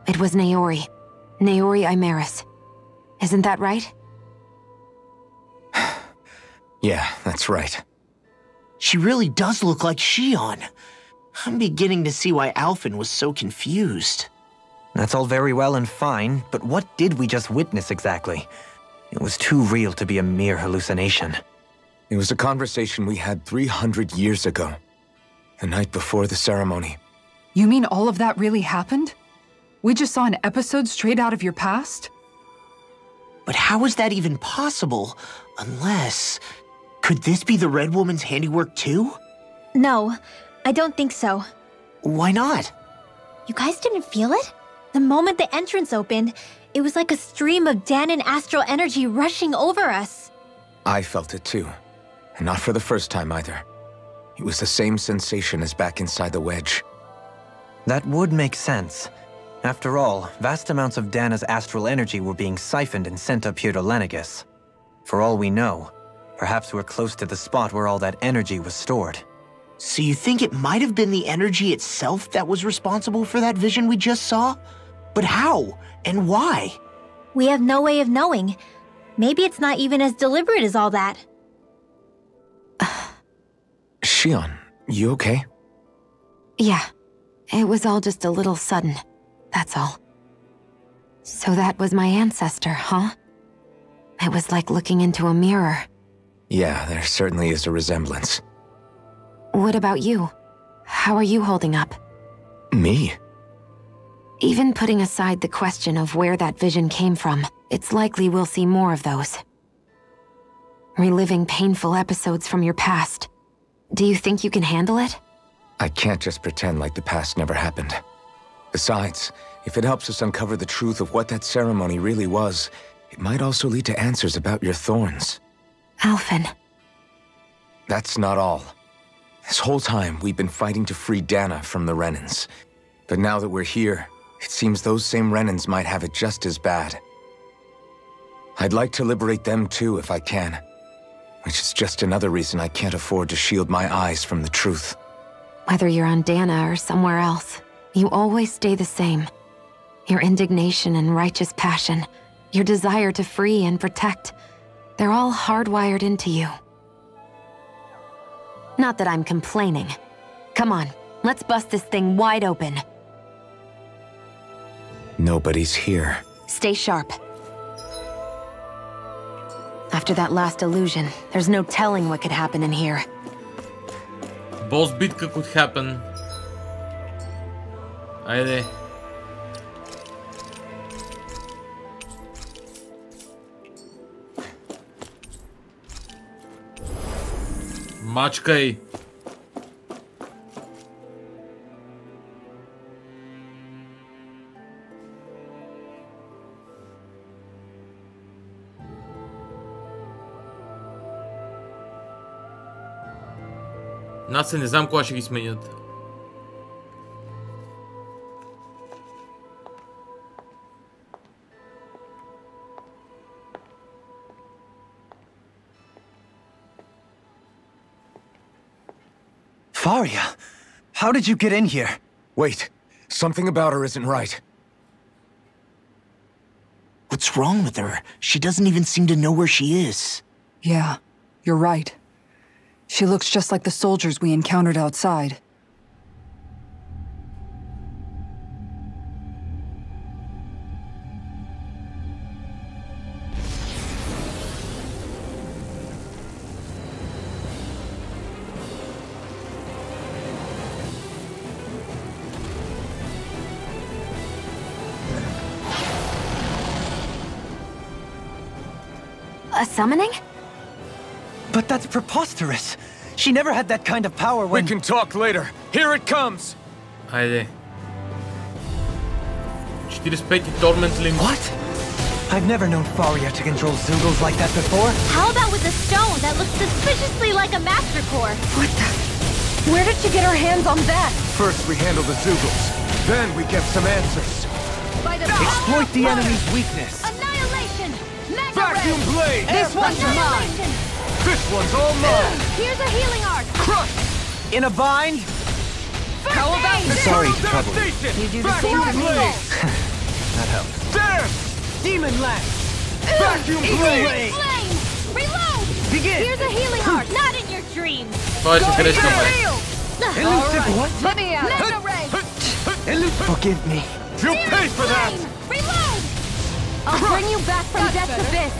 It was Naori. Naori Imaris. Isn't that right? Yeah, that's right. She really does look like Shion. I'm beginning to see why Alphen was so confused. That's all very well and fine, but what did we just witness exactly? It was too real to be a mere hallucination. It was a conversation we had 300 years ago. The night before the ceremony. You mean all of that really happened? We just saw an episode straight out of your past? But how is that even possible? Unless... Could this be the Red Woman's handiwork too? No, I don't think so. Why not? You guys didn't feel it? The moment the entrance opened, it was like a stream of Danon astral energy rushing over us. I felt it too. And not for the first time either. It was the same sensation as back inside the wedge. That would make sense. After all, vast amounts of Dana's astral energy were being siphoned and sent up here to Lenegus. For all we know, perhaps we're close to the spot where all that energy was stored. So you think it might have been the energy itself that was responsible for that vision we just saw? But how? And why? We have no way of knowing. Maybe it's not even as deliberate as all that. Shion, you okay? Yeah. It was all just a little sudden. That's all. So that was my ancestor, huh? It was like looking into a mirror. Yeah, there certainly is a resemblance. What about you? How are you holding up? Me? Even putting aside the question of where that vision came from, it's likely we'll see more of those. Reliving painful episodes from your past. Do you think you can handle it? I can't just pretend like the past never happened. Besides, if it helps us uncover the truth of what that ceremony really was, it might also lead to answers about your thorns. Alphen. That's not all. This whole time, we've been fighting to free Dana from the Renans. But now that we're here, it seems those same Renans might have it just as bad. I'd like to liberate them too if I can. Which is just another reason I can't afford to shield my eyes from the truth. Whether you're on Dana or somewhere else, you always stay the same. Your indignation and righteous passion, your desire to free and protect, they're all hardwired into you. Not that I'm complaining. Come on, let's bust this thing wide open. Nobody's here. Stay sharp. After that last illusion, there's no telling what could happen in here. Boss bitka could happen. Айде. Мачкай. Аз не знам кога ще ги сменят. Faria, how did you get in here? Wait, something about her isn't right. What's wrong with her? She doesn't even seem to know where she is. Yeah, you're right. She looks just like the soldiers we encountered outside. A summoning? But that's preposterous. She never had that kind of power when— We can talk later. Here it comes! Хайде. 45-ти Torment Limb. What? I've never known Faria to control Zoogles like that before. How about with a stone that looks suspiciously like a Master Core? What the? Where did she get her hands on that? First we handle the Zoogles. Then we get some answers. Exploit the enemy's weakness. Annihilation! Vacuum blade! This one's mine! This one's all mine! Here's a healing art! Crush! In a bind? How about Sorry to trouble you. You do the same Vacuum to me. blade! That helps. There! Demon lance! Vacuum blade! Flame! Reload! Begin! Here's a healing art! Not in your dreams! Това ще грешка, май. Elusive what? Let me out! Mega ray! Forgive me. You'll pay for that! Reload! I'll bring you back from death's abyss!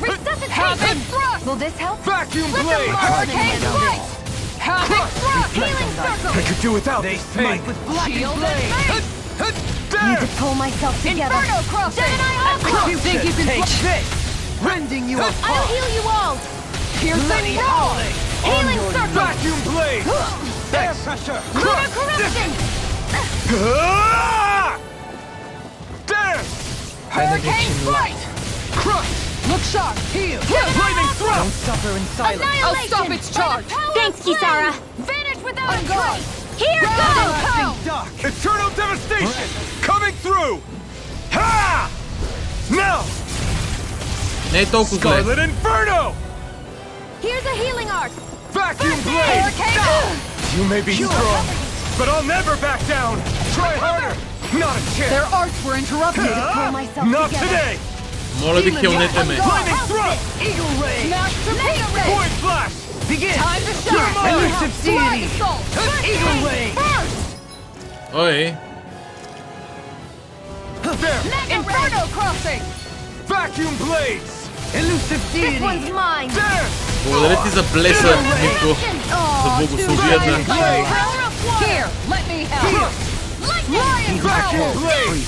Resuscitation! Will this help? Vacuum blade! Hurricane strike! Havoc thrust! Healing circle! I could do without this pain. With blackened blade! Need to pull myself together! Inferno crossing! Gemini Aqua! You think you can take this? Rending you apart! I'll heal you all! Piercing roll! Healing circle! Vacuum blade! Air pressure! Lunar corruption! There! Hurricane strike! Crush! Look sharp! Heal! Lightning thrust! Don't suffer in silence. I'll stop its charge. Thanks, Kisara! Vanish without a trace! Here goes! Dark! Eternal devastation! Coming through! Ha! Now! Не е толкова зле. Scarlet Inferno! Here's a healing art! Vacuum blade! Hurricane! You may be strong, but I'll never back down! Try harder! Not a chance! Their arts were interrupted. Not today! Моля ви, хилнете ме. Lightning thrust! Eagle ray! Mega ray! Void flash! Begin! Time to shine! Elusive deity! Eagle ray! Ой. There! Inferno crossing! Vacuum blades! Elusive deity! This one's mine! There! Благодаря ти за блеса, Нико. За богослужията. Here, let me help! Lion Vacuum blade!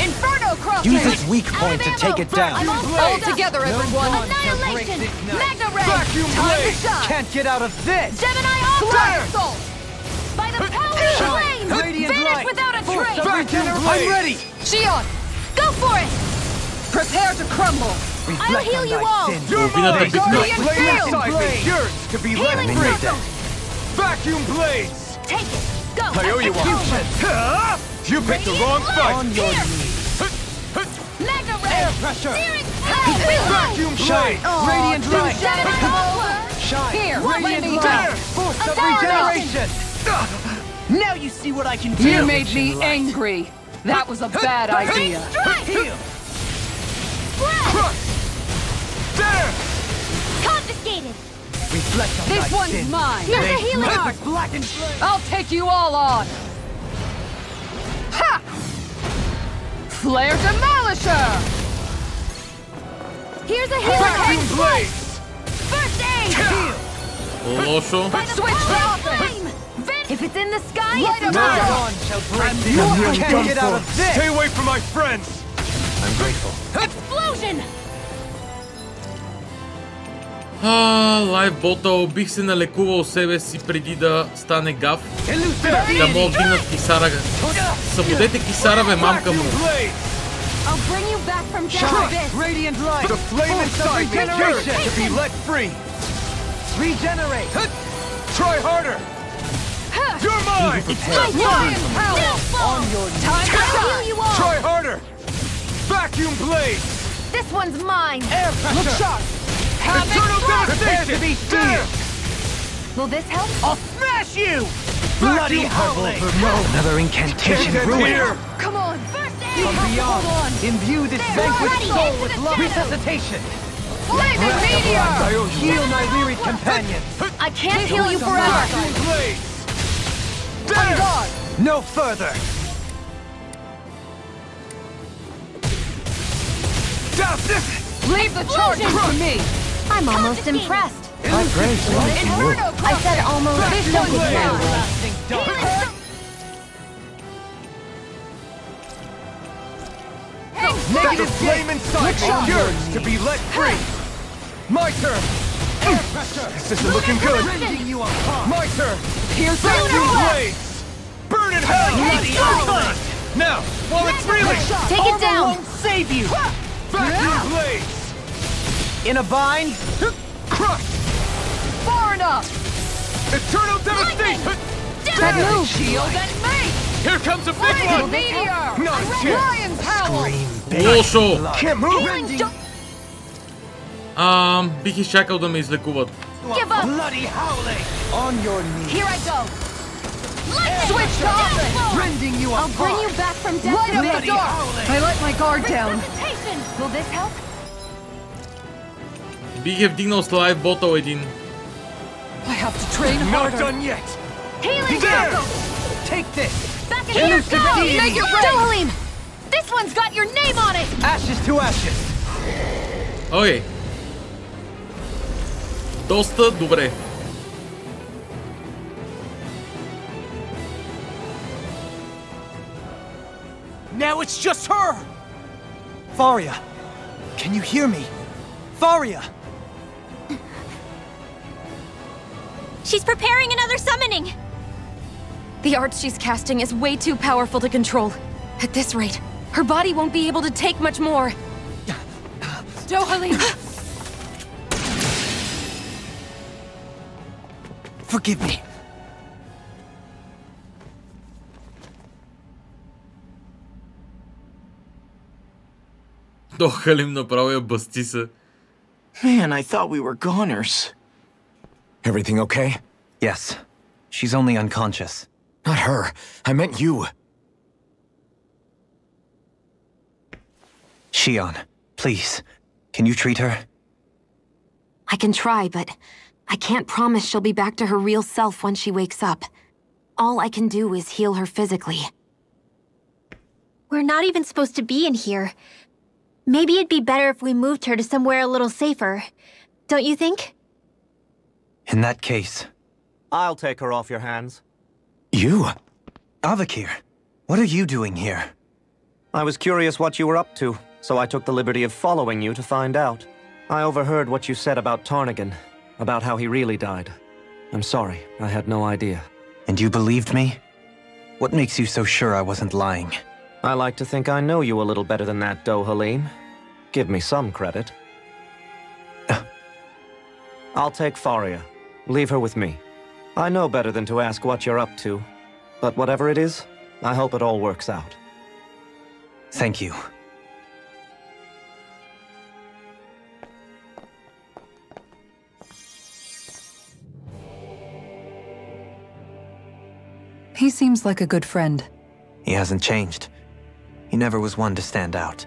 Inferno crossing! Use its weak point to take it down. All together, everyone! Annihilation! Mega ray! Vacuum blade! Can't get out of this! Gemini Aqua! By the power of flame! Radiant Vanish light! without a trace! Vacuum blade! I'm ready! Shion! Go for it! Prepare to crumble! I'll heal you all! Половината битка. Blade inside is yours to be let Healing free! circle! Vacuum blades! Take it! Go! I owe you one! You picked the wrong fight! On your knees! Mega ray! Air pressure! Searing power! Vacuum blade! Radiant light! Gemini Aqua! Shine! Here, Radiant let me light! Force of regeneration! Now you see what I can do. You made me angry. That was a bad idea. Heal! Crush! There! Confiscated! Reflect on This thy one's sin. mine. Here's a healing art! Black and flame! I'll take you all on. Ha! Flare Demolisher! Here's a healing Vacuum art! blades! First aid! Heal! Лошо. Switch flame! If it's in the sky, it's No mine! one shall break the You can't get out of this! Stay away from my friends! I'm grateful. Explosion! Лайфботъл, бих се налекувал себе си преди да стане гав. Да мога да дигнат Кисара. Събудете Кисара, бе, мамка му. I'll bring you back from death abyss! Radiant light! The flame inside is yours to be let free! Regenerate! Try harder! You're mine! On your time to heal you all! Try harder! Vacuum blade! This one's mine! Air pressure! Look sharp! Eternal devastation! Be there! Will this help? I'll smash you! Bloody howling! Another incantation ruined. Come on! First aid! From beyond, imbue this vanquished soul with love. Resuscitation! Flaming meteor! Heal my wearied companion! I can't heal you forever! On guard! No further! Leave the charge to me! I'm almost impressed. My praise belongs to you. I said almost. This one Negative flame inside me yearns to be let free. My turn. Air pressure. This isn't looking good. My turn. Here's vacuum blades. Burn in hell. Now, while it's reeling. Take it down. Won't save you. Vacuum blades. In a bind. Crush. Far enough. Eternal devastation. That move. Shield and make. Here comes a big one. Meteor. Not a chance. Lion's howl. Лошо! Can't move. Бих изчакал да ме излекуват. Give up. Bloody howling. On your knees. Here I go. Switch to offense. Rending you I'll bring you back from death to the dark. I let my guard down. Will this help? Бих е вдигнал с лайф ботъл един. I have to train Not harder. done yet. Healing There. circle. Take this. Back in here. Go. Make your Dohalim. This one's got your name on it. Ashes to ashes. Окей. Доста добре. Now it's just her! Faria, can you hear me? Faria! She's preparing another summoning! The art she's casting is way too powerful to control. At this rate, her body won't be able to take much more. Dohalim! Forgive me. Dohalim направо я басти се. Man, I thought we were goners. Everything okay? Yes. She's only unconscious. Not her. I meant you. Shion, please. Can you treat her? I can try, but I can't promise she'll be back to her real self when she wakes up. All I can do is heal her physically. We're not even supposed to be in here. Maybe it'd be better if we moved her to somewhere a little safer. Don't you think? In that case... I'll take her off your hands. You? Avakir, what are you doing here? I was curious what you were up to, so I took the liberty of following you to find out. I overheard what you said about Tarnigan, about how he really died. I'm sorry, I had no idea. And you believed me? What makes you so sure I wasn't lying? I like to think I know you a little better than that, Dohalim. Give me some credit. I'll take Faria. Leave her with me. I know better than to ask what you're up to. But whatever it is, I hope it all works out. Thank you. He seems like a good friend. He hasn't changed. He never was one to stand out.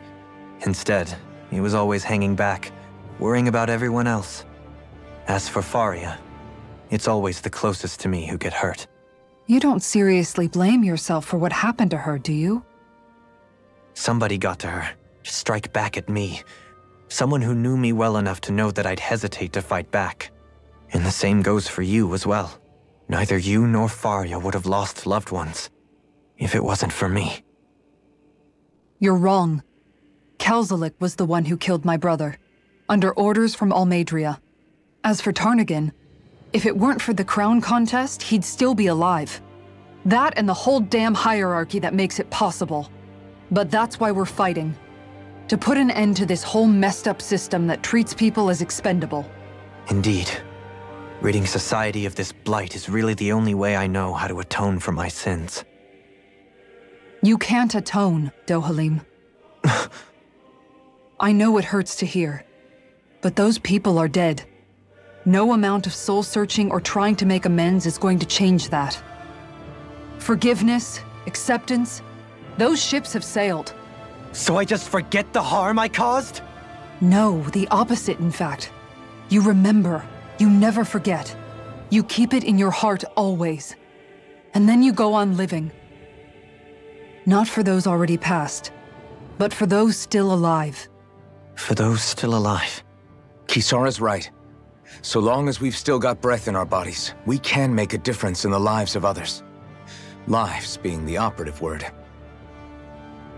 Instead, he was always hanging back, worrying about everyone else. As for Faria, it's always the closest to me who get hurt. You don't seriously blame yourself for what happened to her, do you? Somebody got to her, to strike back at me. Someone who knew me well enough to know that I'd hesitate to fight back. And the same goes for you as well. Neither you nor Faria would have lost loved ones, if it wasn't for me. You're wrong. Kelzelik was the one who killed my brother, under orders from Almadria. As for Tarnigan, if it weren't for the crown contest, he'd still be alive. That and the whole damn hierarchy that makes it possible. But that's why we're fighting. To put an end to this whole messed up system that treats people as expendable. Indeed. Ridding society of this blight is really the only way I know how to atone for my sins. You can't atone, Dohalim. I know it hurts to hear, but those people are dead. No amount of soul-searching or trying to make amends is going to change that. Forgiveness, acceptance, those ships have sailed. So I just forget the harm I caused? No, the opposite, in fact. You remember. You never forget. You keep it in your heart always. And then you go on living. Not for those already past, but for those still alive. For those still alive. Kisara's right. So long as we've still got breath in our bodies, we can make a difference in the lives of others. Lives being the operative word.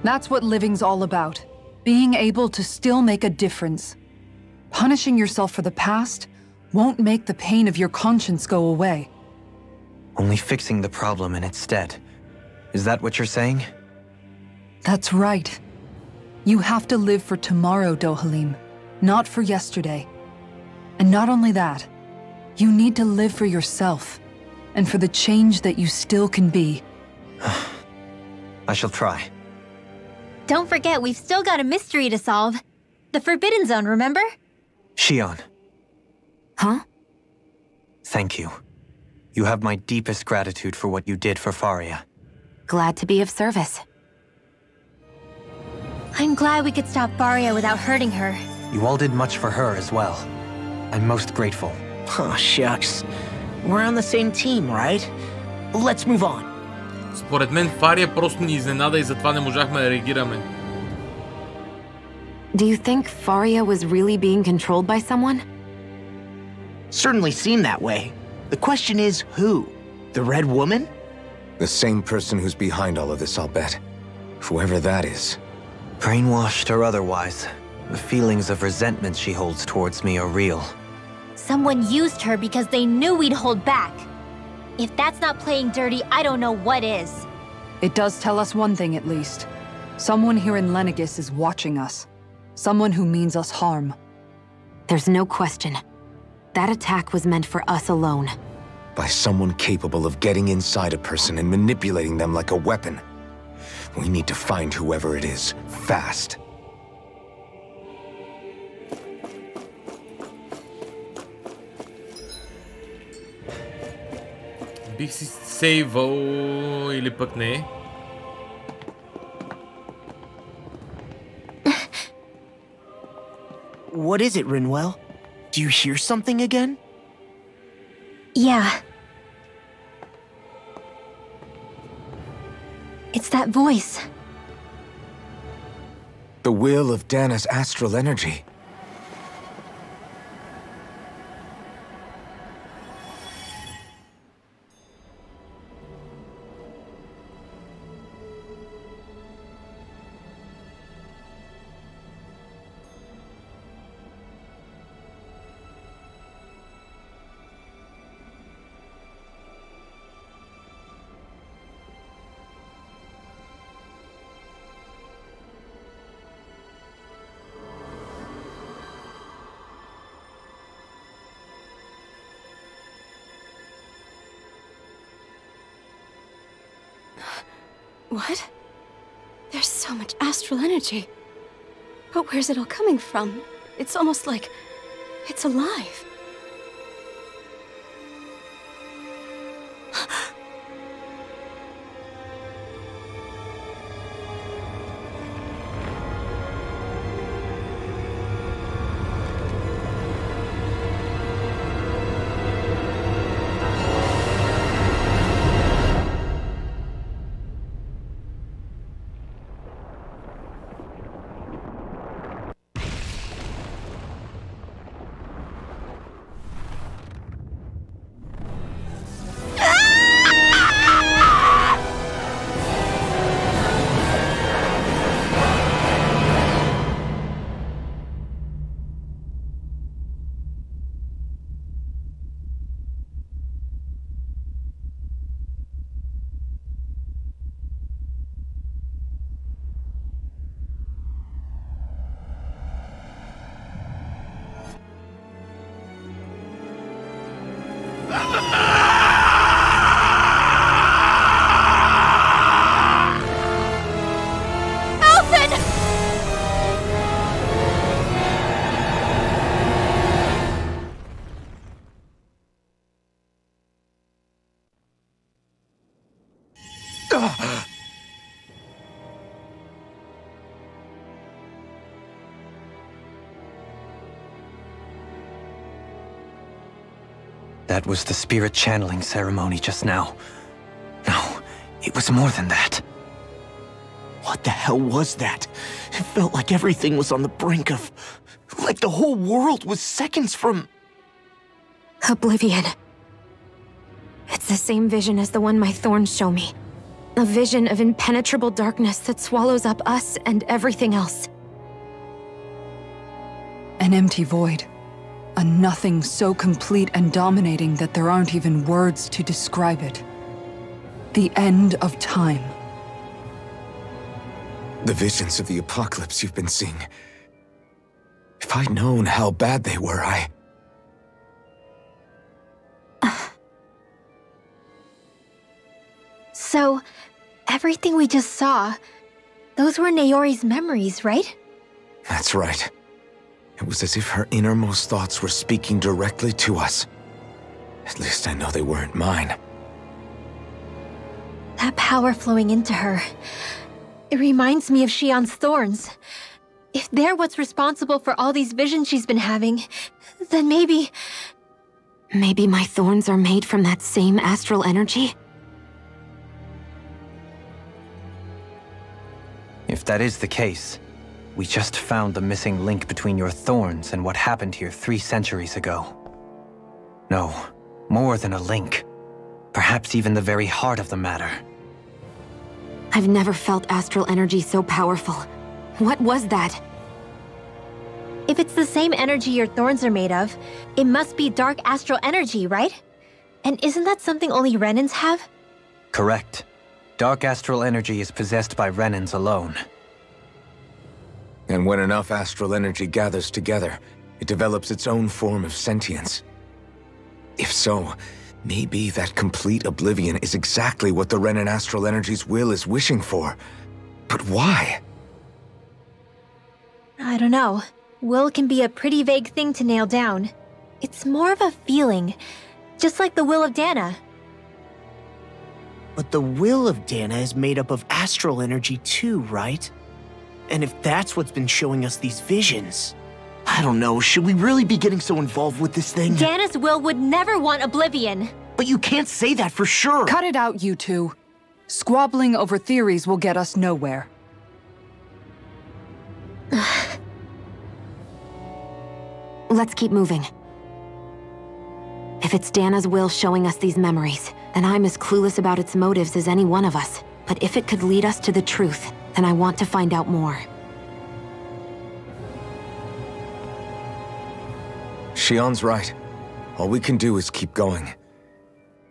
That's what living's all about. Being able to still make a difference. Punishing yourself for the past won't make the pain of your conscience go away. Only fixing the problem in its stead. Is that what you're saying? That's right. You have to live for tomorrow, Dohalim, not for yesterday. And not only that, you need to live for yourself, and for the change that you still can be. I shall try. Don't forget, we've still got a mystery to solve. The Forbidden Zone, remember? Shion. Huh? Thank you. You have my deepest gratitude for what you did for Faria. Glad to be of service. I'm glad we could stop Faria without hurting her. You all did much for her as well. I'm most grateful. Oh, shucks. We're on the same team, right? Let's move on. Според мен Фария просто ни изненада и затова не можахме да реагираме. Do you think Faria was really being controlled by someone? Certainly seemed that way. The question is, who? The Red Woman? The same person who's behind all of this, I'll bet. Whoever that is. Brainwashed or otherwise, the feelings of resentment she holds towards me are real. Someone used her because they knew we'd hold back. If that's not playing dirty, I don't know what is. It does tell us one thing at least. Someone here in Lenegis is watching us. Someone who means us harm. There's no question. That attack was meant for us alone. By someone capable of getting inside a person and manipulating them like a weapon. We need to find whoever it is, fast. Бих си сейвал или пък не. What is it, Rinwell? Do you hear something again? Yeah. It's that voice. The will of Dana's astral energy. What? There's so much astral energy. But where's it all coming from? It's almost like it's alive. That was the spirit channeling ceremony just now. No, it was more than that. What the hell was that? It felt like everything was on the brink of... like the whole world was seconds from... Oblivion. It's the same vision as the one my thorns show me. A vision of impenetrable darkness that swallows up us and everything else. An empty void. A nothing so complete and dominating that there aren't even words to describe it. The end of time. The visions of the apocalypse you've been seeing. If I'd known how bad they were, So, everything we just saw, those were Naori's memories, right? That's right. It was as if her innermost thoughts were speaking directly to us. At least I know they weren't mine. That power flowing into her. It reminds me of Shion's thorns. If they're what's responsible for all these visions she's been having, then maybe... Maybe my thorns are made from that same astral energy? If that is the case, we just found the missing link between your thorns and what happened here 3 centuries ago. No, more than a link. Perhaps even the very heart of the matter. I've never felt astral energy so powerful. What was that? If it's the same energy your thorns are made of, it must be dark astral energy, right? And isn't that something only Renans have? Correct. Dark astral energy is possessed by Renans alone. And when enough astral energy gathers together, it develops its own form of sentience. If so, maybe that complete oblivion is exactly what the Renan astral energy's will is wishing for. But why? I don't know. Will can be a pretty vague thing to nail down. It's more of a feeling, just like the will of Dana. But the will of Dana is made up of astral energy too, right? And if that's what's been showing us these visions... I don't know, should we really be getting so involved with this thing? Dana's will would never want oblivion! But you can't say that for sure! Cut it out, you two. Squabbling over theories will get us nowhere. Let's keep moving. If it's Dana's will showing us these memories, then I'm as clueless about its motives as any one of us. But if it could lead us to the truth, then I want to find out more. Shion's right. All we can do is keep going.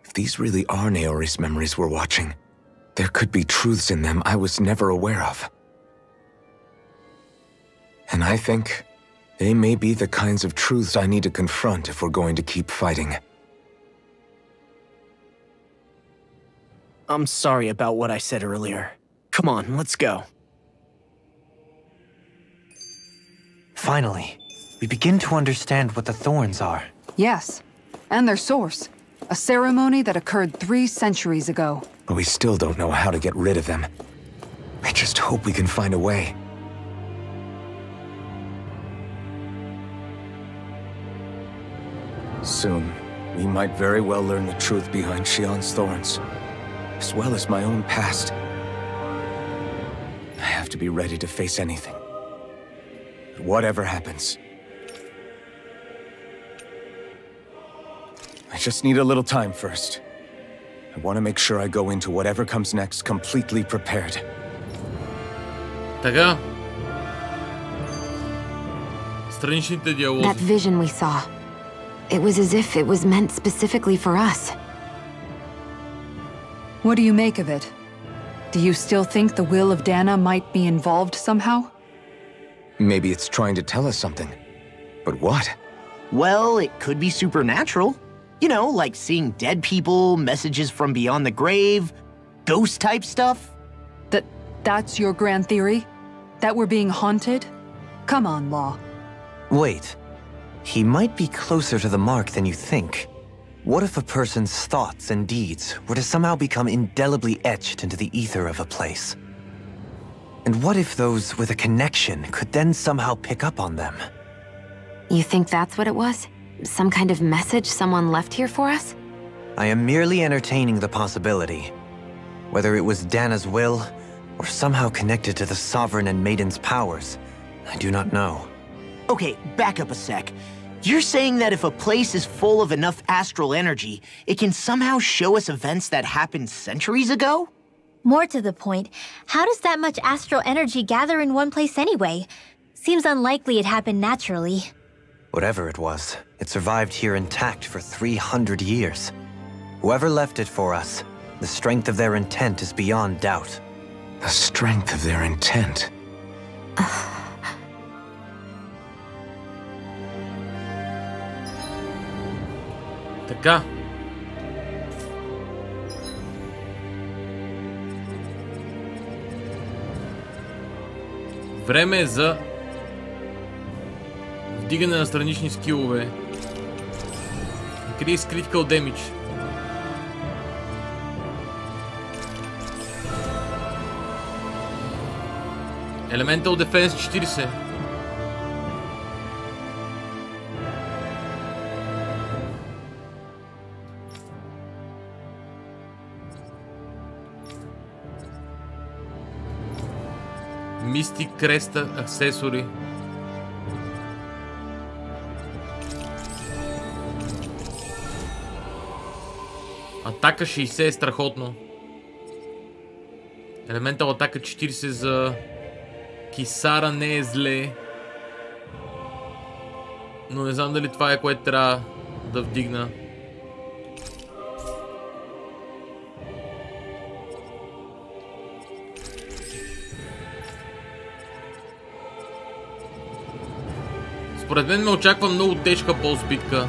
If these really are Naori's memories we're watching, there could be truths in them I was never aware of. And I think they may be the kinds of truths I need to confront if we're going to keep fighting. I'm sorry about what I said earlier. Come on, let's go. Finally, we begin to understand what the thorns are. Yes, and their source. A ceremony that occurred 3 centuries ago. But we still don't know how to get rid of them. I just hope we can find a way. Soon, we might very well learn the truth behind Shion's thorns, as well as my own past. I have to be ready to face anything. Whatever happens. I just need a little time first. I want to make sure I go into whatever comes next completely prepared. Така. Страничните диалози. That vision we saw. It was as if it was meant specifically for us. What do you make of it? Do you still think the will of Dana might be involved somehow? Maybe it's trying to tell us something. But what? Well, it could be supernatural. You know, like seeing dead people, messages from beyond the grave, ghost-type stuff. That's your grand theory? That we're being haunted? Come on, Law. Wait. He might be closer to the mark than you think. What if a person's thoughts and deeds were to somehow become indelibly etched into the ether of a place? And what if those with a connection could then somehow pick up on them? You think that's what it was? some kind of message someone left here for us? I am merely entertaining the possibility. Whether it was Dana's will, or somehow connected to the Sovereign and Maiden's powers, I do not know. Okay, back up a sec. You're saying that if a place is full of enough astral energy, it can somehow show us events that happened centuries ago? More to the point, how does that much astral energy gather in one place anyway? Seems unlikely it happened naturally. Whatever it was, it survived here intact for 300 years. Whoever left it for us, the strength of their intent is beyond doubt. The strength of their intent. Така. Време е за вдигане на странични скилове. Increase critical damage. Elemental Defense 40. Mystic Креста аксесори. Атака 60 е страхотно. Елементал атака 40 за Кисара не е зле. Но не знам дали това е което трябва да вдигна. Според мен ме очаква много тежка бос битка.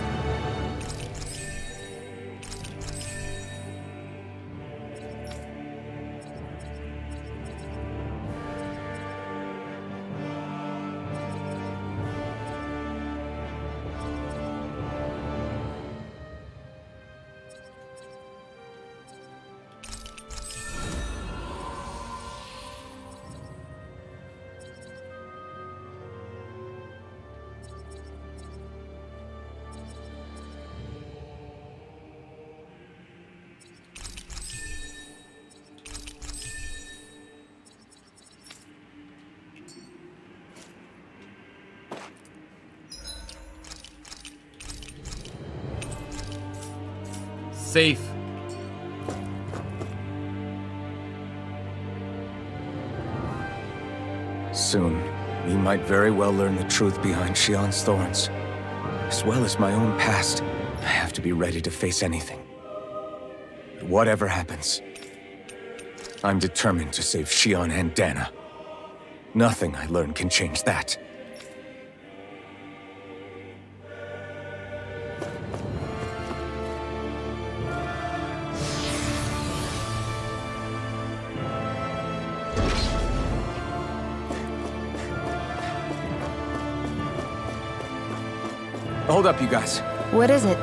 Safe. Soon, we might very well learn the truth behind Shion's thorns. As well as my own past, I have to be ready to face anything. Whatever happens, I'm determined to save Shion and Dana. Nothing I learn can change that. Hold up, you guys. What is it?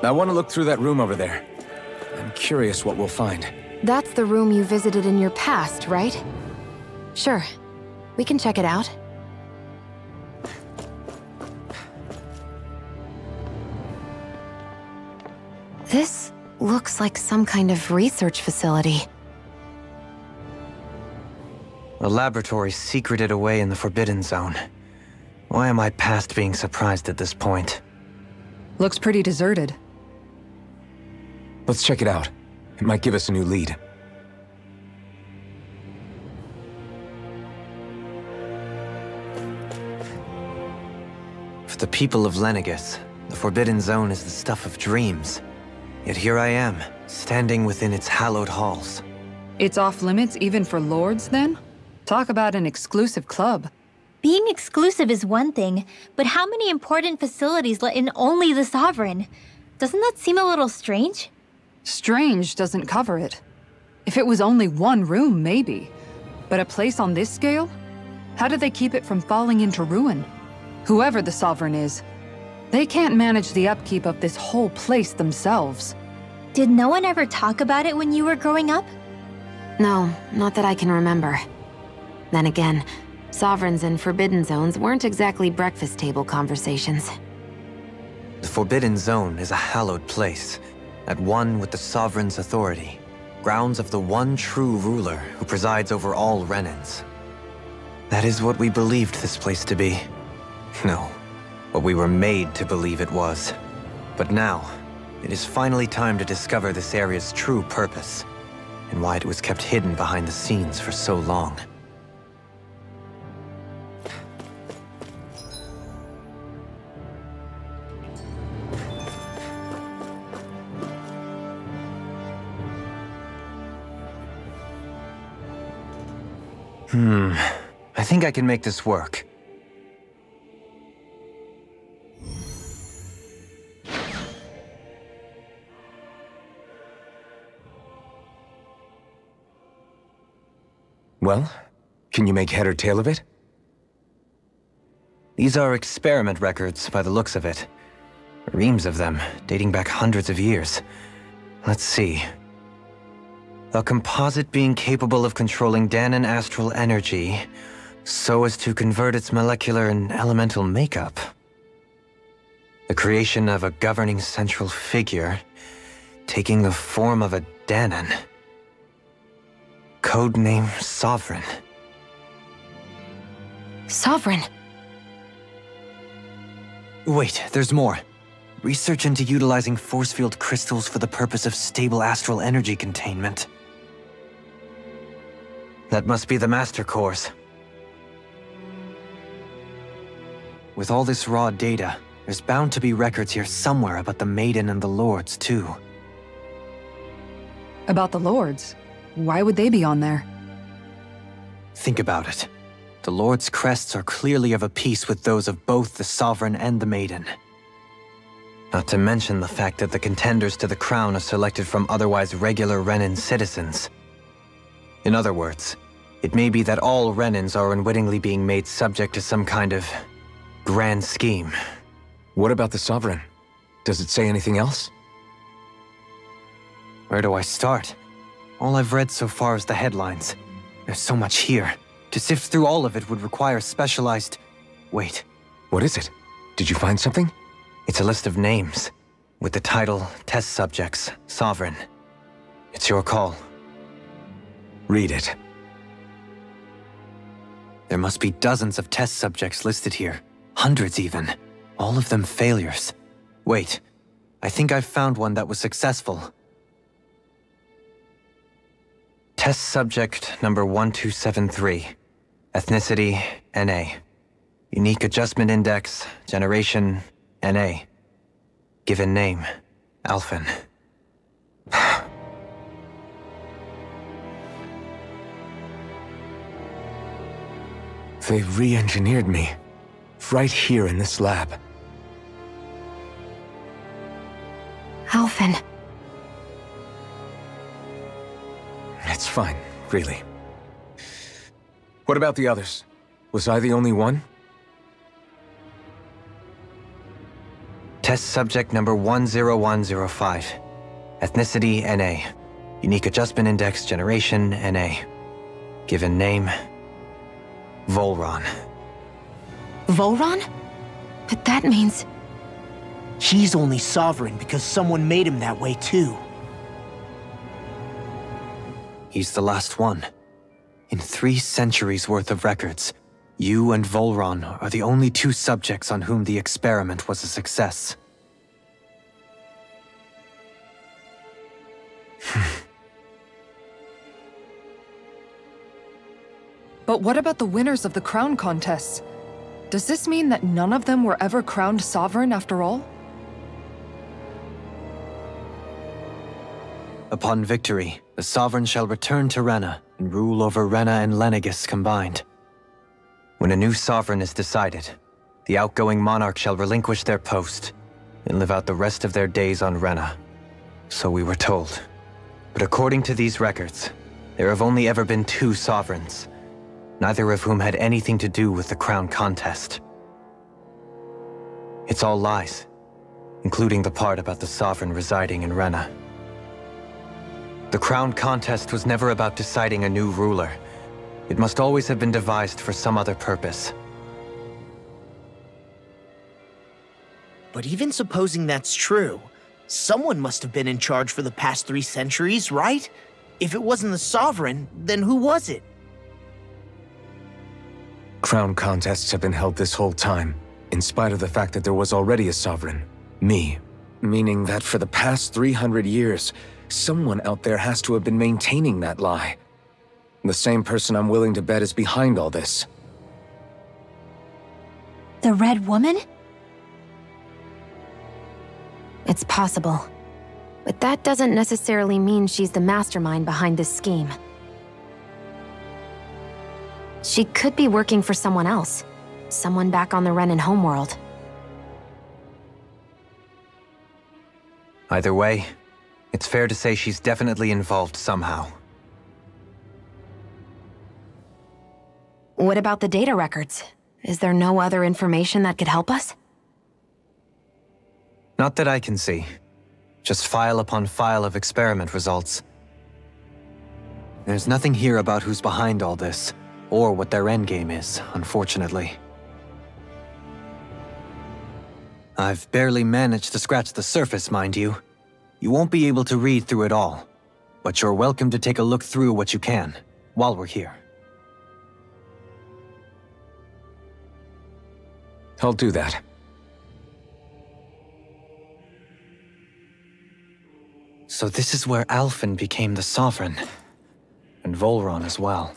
I want to look through that room over there. I'm curious what we'll find. That's the room you visited in your past, right? Sure. We can check it out. This looks like some kind of research facility. A laboratory secreted away in the Forbidden Zone. Why am I past being surprised at this point? Looks pretty deserted. Let's check it out. It might give us a new lead. For the people of Lenegus, the Forbidden Zone is the stuff of dreams. Yet here I am, standing within its hallowed halls. It's off limits even for lords, then? Talk about an exclusive club. Being exclusive is one thing, but how many important facilities let in only the Sovereign? Doesn't that seem a little strange? Strange doesn't cover it. If it was only one room, maybe. But a place on this scale? How do they keep it from falling into ruin? Whoever the Sovereign is, they can't manage the upkeep of this whole place themselves. Did no one ever talk about it when you were growing up? No, not that I can remember. Then again, Sovereigns and Forbidden Zones weren't exactly breakfast table conversations. The Forbidden Zone is a hallowed place, at one with the Sovereign's authority, grounds of the one true ruler who presides over all Renans. That is what we believed this place to be. No, what we were made to believe it was. But now, it is finally time to discover this area's true purpose, and why it was kept hidden behind the scenes for so long. I think I can make this work. Well, can you make head or tail of it? These are experiment records by the looks of it. Reams of them, dating back hundreds of years. Let's see. A composite being capable of controlling Danan astral energy so as to convert its molecular and elemental makeup. The creation of a governing central figure, taking the form of a Danan. Codename Sovereign. Sovereign? Wait, there's more. Research into utilizing force field crystals for the purpose of stable astral energy containment. That must be the Master Cores. With all this raw data, there's bound to be records here somewhere about the Maiden and the Lords, too. About the Lords? Why would they be on there? Think about it. The Lord's crests are clearly of a piece with those of both the Sovereign and the Maiden. Not to mention the fact that the contenders to the crown are selected from otherwise regular Renan citizens. In other words, it may be that all Renans are unwittingly being made subject to some kind of grand scheme. What about the Sovereign? Does it say anything else? Where do I start? All I've read so far is the headlines. There's so much here. To sift through all of it would require specialized... Wait. What is it? Did you find something? It's a list of names, with the title Test Subjects, Sovereign. It's your call. Read it. There must be dozens of test subjects listed here. Hundreds even. All of them failures. Wait, I think I've found one that was successful. Test subject number 1273. Ethnicity, NA. Unique adjustment index, generation, NA. Given name, Alphen. They re-engineered me. Right here in this lab. Alphen. It's fine, really. What about the others? Was I the only one? Test subject number 10105. Ethnicity, NA. Unique adjustment index, generation, NA. Given name, Volron. Volron? But that means... He's only sovereign because someone made him that way too. He's the last one. In 3 centuries worth of records, you and Volron are the only 2 subjects on whom the experiment was a success. But what about the winners of the crown contests? Does this mean that none of them were ever crowned sovereign after all? Upon victory, the Sovereign shall return to Rena and rule over Rena and Lenegis combined. When a new Sovereign is decided, the outgoing monarch shall relinquish their post and live out the rest of their days on Rena. So we were told. But according to these records, there have only ever been 2 Sovereigns, neither of whom had anything to do with the crown contest. It's all lies, including the part about the Sovereign residing in Rena. The crown contest was never about deciding a new ruler. It must always have been devised for some other purpose. But even supposing that's true, someone must have been in charge for the past 3 centuries, right? If it wasn't the Sovereign, then who was it? Crown contests have been held this whole time, in spite of the fact that there was already a Sovereign. Me. Meaning that for the past 300 years, someone out there has to have been maintaining that lie. The same person I'm willing to bet is behind all this. The Red Woman? It's possible. But that doesn't necessarily mean she's the mastermind behind this scheme. She could be working for someone else. Someone back on the Renin homeworld. Either way, it's fair to say she's definitely involved somehow. What about the data records? Is there no other information that could help us? Not that I can see. Just file upon file of experiment results. There's nothing here about who's behind all this, or what their endgame is, unfortunately. I've barely managed to scratch the surface, mind you. You won't be able to read through it all, but you're welcome to take a look through what you can, while we're here. I'll do that. So this is where Alphen became the Sovereign, and Volron as well.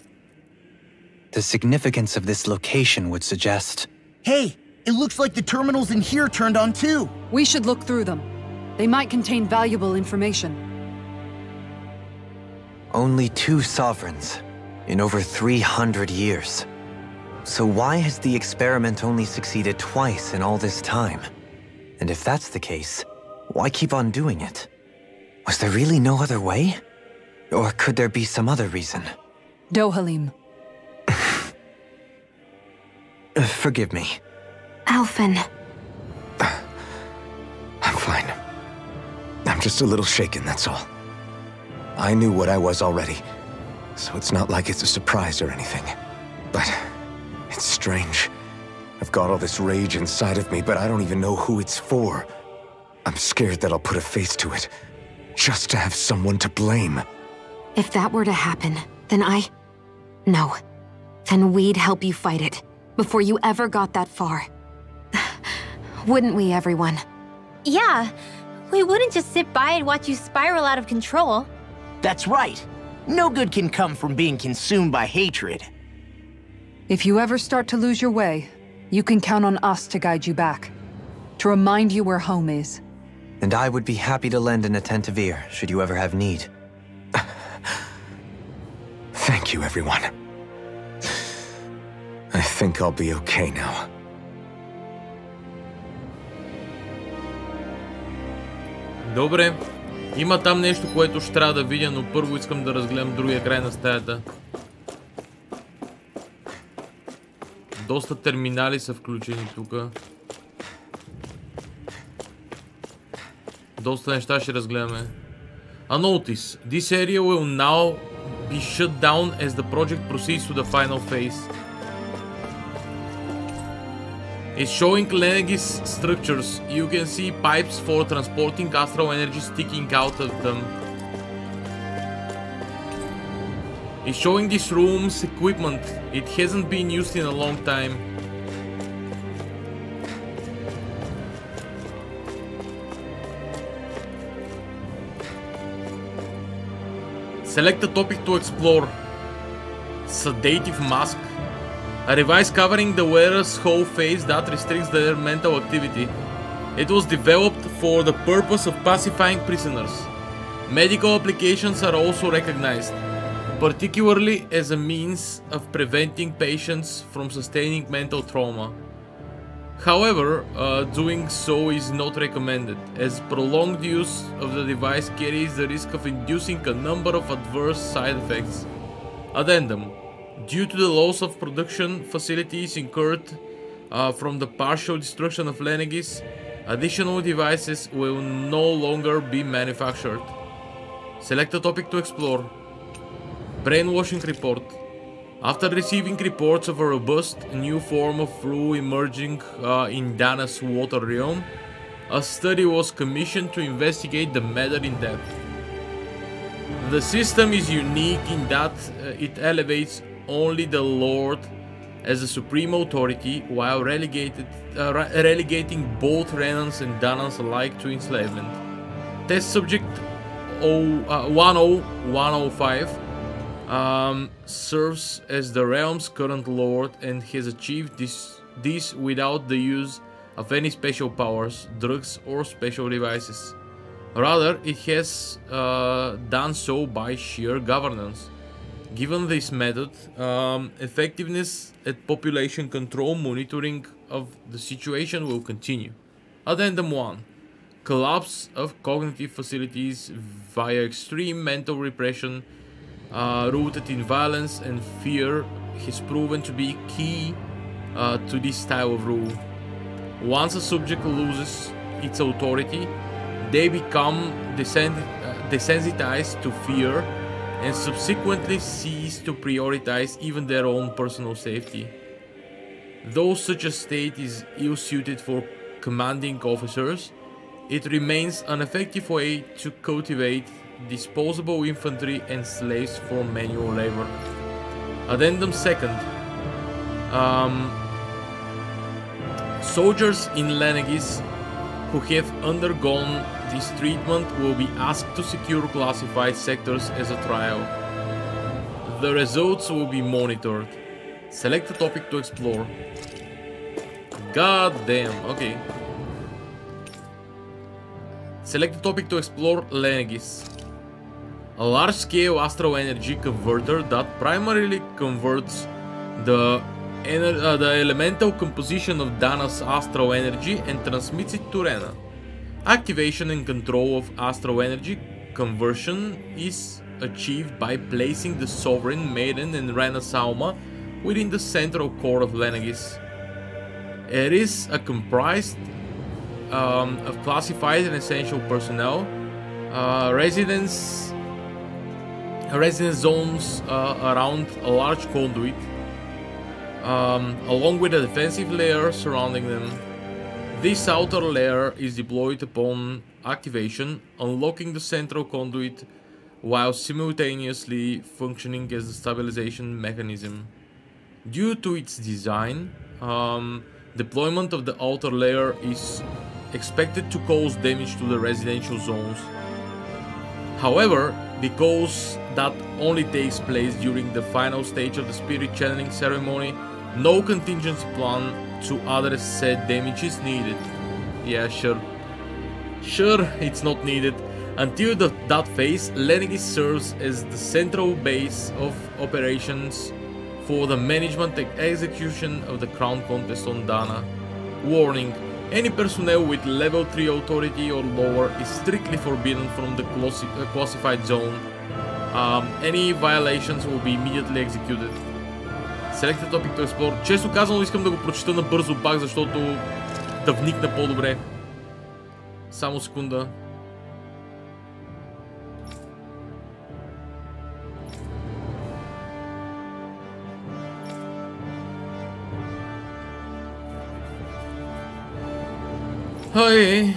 The significance of this location would suggest... Hey, it looks like the terminals in here turned on too. We should look through them. They might contain valuable information. Only 2 Sovereigns, in over 300 years. So why has the experiment only succeeded twice in all this time? And if that's the case, why keep on doing it? Was there really no other way? Or could there be some other reason? Dohalim. Forgive me. Alphen. I'm fine. I'm just a little shaken, that's all. I knew what I was already, so it's not like it's a surprise or anything. But it's strange. I've got all this rage inside of me, but I don't even know who it's for. I'm scared that I'll put a face to it, just to have someone to blame. If that were to happen, then No. Then we'd help you fight it, before you ever got that far. Wouldn't we, everyone? Yeah. We wouldn't just sit by and watch you spiral out of control. That's right. No good can come from being consumed by hatred. If you ever start to lose your way, you can count on us to guide you back. To remind you where home is. And I would be happy to lend an attentive ear, should you ever have need. Thank you, everyone. I think I'll be okay now. Добре. Има там нещо, което ще трябва да видя, но първо искам да разгледам другия край на стаята. Доста терминали са включени тук. Доста неща ще разгледаме. A notice. This area will now be shut down as the project proceeds to the final phase. It's showing Lenegis structures. You can see pipes for transporting astral energy sticking out of them. It's showing this room's equipment. It hasn't been used in a long time. Select a topic to explore. Sedative mask. A device covering the wearer's whole face that restricts their mental activity. It was developed for the purpose of pacifying prisoners. Medical applications are also recognized, particularly as a means of preventing patients from sustaining mental trauma. However, doing so is not recommended, as prolonged use of the device carries the risk of inducing a number of adverse side effects. Addendum. Due to the loss of production facilities incurred from the partial destruction of Lenegis, additional devices will no longer be manufactured. Select a topic to explore. Brainwashing report. After receiving reports of a robust new form of flu emerging in Dana's water realm, a study was commissioned to investigate the matter in depth. The system is unique in that it elevates only the Lord as a supreme authority while relegating both Renans and Danans alike to enslavement. Test subject 10105 serves as the realm's current lord and has achieved this without the use of any special powers, drugs or special devices. Rather, it has done so by sheer governance. Given this method, effectiveness at population control monitoring of the situation will continue. Addendum 1. Collapse of cognitive facilities via extreme mental repression rooted in violence and fear has proven to be key to this style of rule. Once a subject loses its authority, they become desensitized to fear and subsequently cease to prioritize even their own personal safety. Though such a state is ill-suited for commanding officers, it remains an effective way to cultivate disposable infantry and slaves for manual labor. Addendum 2nd. Soldiers in Lenegis who have undergone this treatment will be asked to secure classified sectors as a trial. The results will be monitored. Select a topic to explore. God damn, okay. Select a topic to explore Lenegis. A large-scale astral energy converter that primarily converts the elemental composition of Dana's astral energy and transmits it to Rena. Activation and control of astral energy conversion is achieved by placing the Sovereign, Maiden and Rena's Alma within the central core of Lenegis. It is a comprised of classified and essential personnel, residence zones around a large conduit, along with a defensive layer surrounding them. This outer layer is deployed upon activation, unlocking the central conduit while simultaneously functioning as a stabilization mechanism. Due to its design, deployment of the outer layer is expected to cause damage to the residential zones. However, because that only takes place during the final stage of the spirit channeling ceremony, no contingency plan to address said damage is needed. Yeah, sure, it's not needed. Until that phase, Lenegis serves as the central base of operations for the management and execution of the crown contest on Dana. Warning: any personnel with level 3 authority or lower is strictly forbidden from the classified zone. Any violations will be immediately executed. Select a topic to explore. Често казано искам да го прочета набързо пак, защото да вникна по-добре. Само секунда. Hey.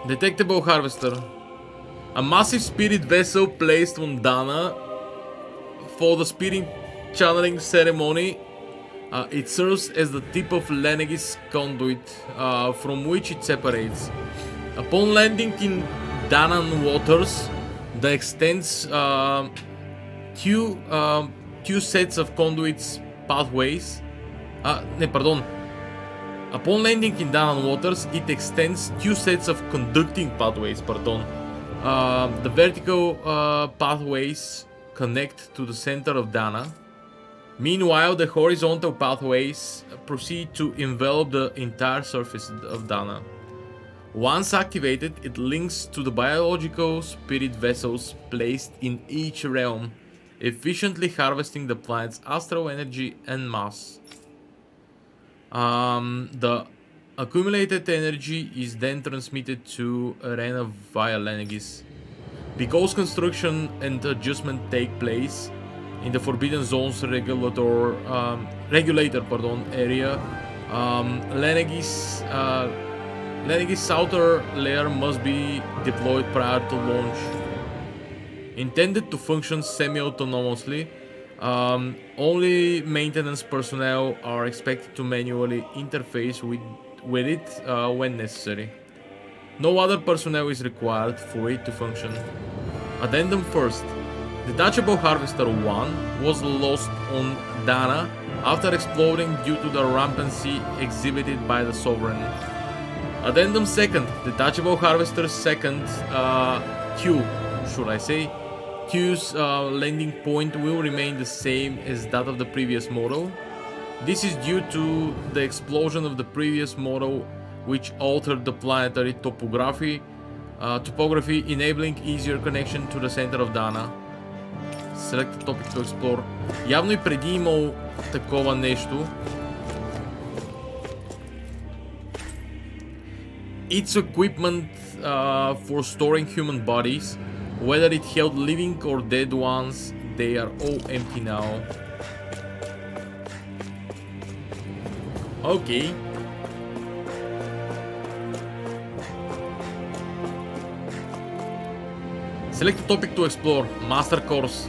Detectable Harvester. A massive spirit vessel placed on Dana for the spirit channeling ceremony. It serves as the tip of Lenegis conduit from which it separates. Upon landing in Danan waters, the extends two sets of conduits pathways. Upon landing in Danan waters, it extends two sets of conducting pathways. The vertical pathways connect to the center of Dana. Meanwhile, the horizontal pathways proceed to envelop the entire surface of Dana. Once activated, it links to the biological spirit vessels placed in each realm, efficiently harvesting the planet's astral energy and mass. The accumulated energy is then transmitted to Arena via Lenegis. Because construction and adjustment take place in the Forbidden Zone's regulator area, Lenegis' outer layer must be deployed prior to launch. Intended to function semi-autonomously, only maintenance personnel are expected to manually interface with it when necessary. No other personnel is required for it to function. Addendum first. Detachable Harvester 1 was lost on Dana after exploding due to the rampancy exhibited by the Sovereign. Addendum second. Detachable Harvester 2nd Q, should I say, Q's landing point will remain the same as that of the previous model. This is due to the explosion of the previous model, which altered the planetary topography, enabling easier connection to the center of Dana. Select the topic to explore. Явно и преди имал такова нещо. Its equipment for storing human bodies, whether it held living or dead ones, they are all empty now. Okay. Select a topic to explore. Master Cores.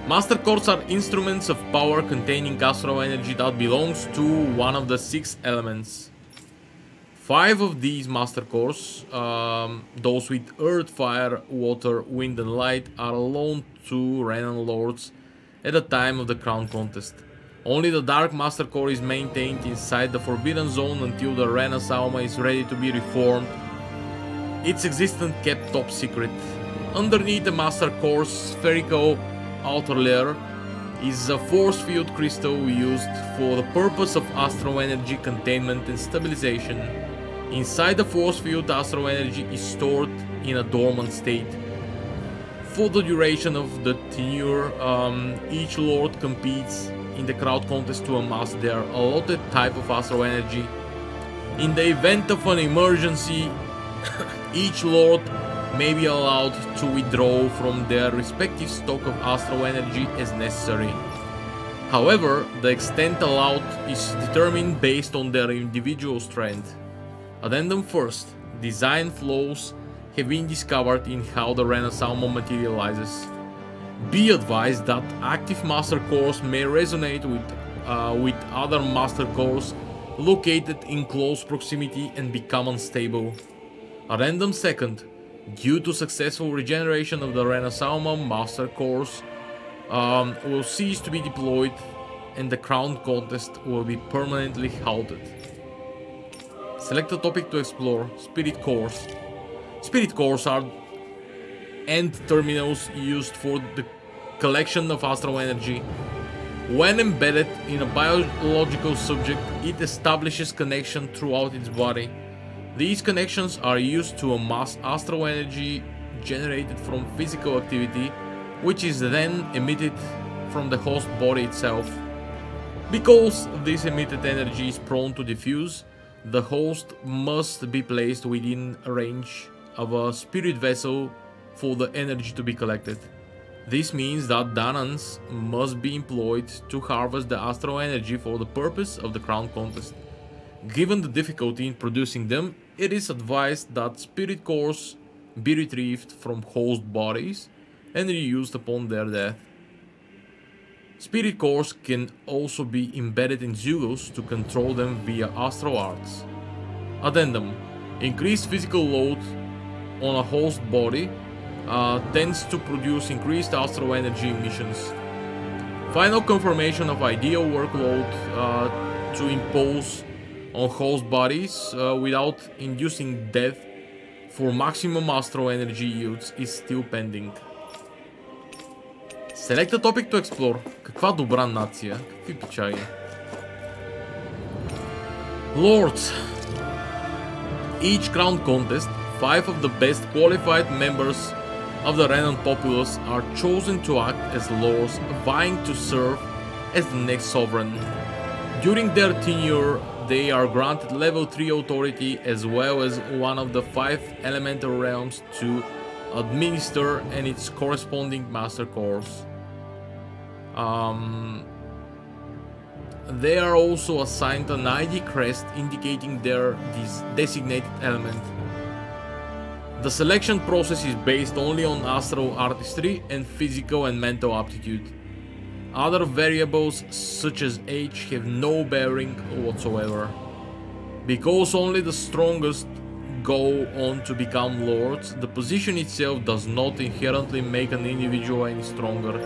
Master Cores are instruments of power containing astral energy that belongs to one of the 6 elements. 5 of these Master Cores, those with earth, fire, water, wind and light, are loaned to Renan Lords at the time of the Crown Contest. Only the Dark Master Core is maintained inside the Forbidden Zone until the Rena Sauma is ready to be reformed. Its existence kept top secret. Underneath the Master Core's spherical outer layer is a force field crystal used for the purpose of astral energy containment and stabilization. Inside the force field, astral energy is stored in a dormant state. For the duration of the tenure, each Lord competes in the crowd contest to amass their allotted type of astral energy. In the event of an emergency, each Lord may be allowed to withdraw from their respective stock of astral energy as necessary. However, the extent allowed is determined based on their individual strength. Addendum first. Design flaws have been discovered in how the Rena Sauma materializes. Be advised that active Master Cores may resonate with other Master Cores located in close proximity and become unstable. Addendum second. Due to successful regeneration of the Rena Sauma, Master Cores will cease to be deployed and the Crown Contest will be permanently halted. Select a topic to explore. Spirit Cores. Spirit Cores are end terminals used for the collection of astral energy. When embedded in a biological subject, it establishes connection throughout its body. These connections are used to amass astral energy generated from physical activity, which is then emitted from the host body itself. Because this emitted energy is prone to diffuse, the host must be placed within range of a spirit vessel for the energy to be collected. This means that Danans must be employed to harvest the astral energy for the purpose of the Crown Contest. Given the difficulty in producing them, it is advised that Spirit Cores be retrieved from host bodies and reused upon their death. Spirit Cores can also be embedded in Zugos to control them via astral arts. Addendum. Increased physical load on a host body tends to produce increased astral energy emissions. Final confirmation of ideal workload to impose on host bodies without inducing death for maximum astral energy yields is still pending. Select a topic to explore. Каква добра нация, какви печали. Lords. Each Crown Contest, 5 of the best qualified members of the Renan populace are chosen to act as lords, vying to serve as the next sovereign. During their tenure, they are granted level 3 authority as well as one of the 5 elemental realms to administer and its corresponding master cores. They are also assigned an ID crest indicating their designated element. The selection process is based only on astral artistry and physical and mental aptitude. Other variables such as age have no bearing whatsoever. Because only the strongest go on to become lords, the position itself does not inherently make an individual any stronger.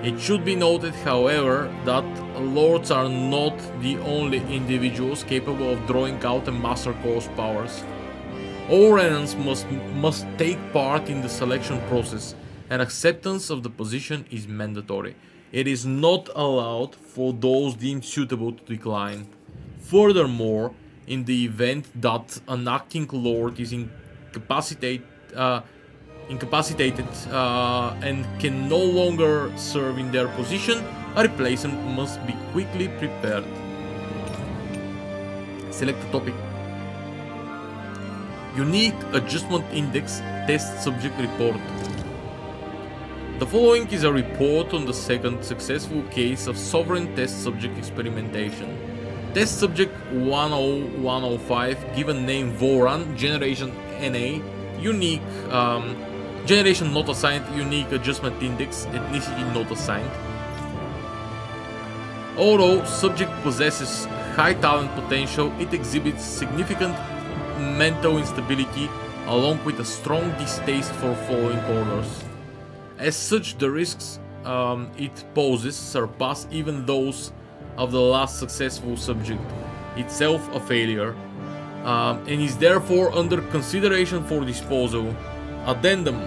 It should be noted, however, that lords are not the only individuals capable of drawing out a master core's powers. All Renans must take part in the selection process, and acceptance of the position is mandatory. It is not allowed for those deemed suitable to decline. Furthermore, in the event that an acting lord is incapacitated and can no longer serve in their position, a replacement must be quickly prepared. Select a topic. Unique Adjustment Index Test Subject Report. The following is a report on the second successful case of Sovereign Test Subject Experimentation. Test Subject 10105, given name Voran, Generation NA, unique, Generation not assigned, Unique Adjustment Index, Ethnicity not assigned. Although subject possesses high talent potential, it exhibits significant mental instability along with a strong distaste for following orders. As such, the risks it poses surpass even those of the last successful subject, itself a failure, and is therefore under consideration for disposal. Addendum.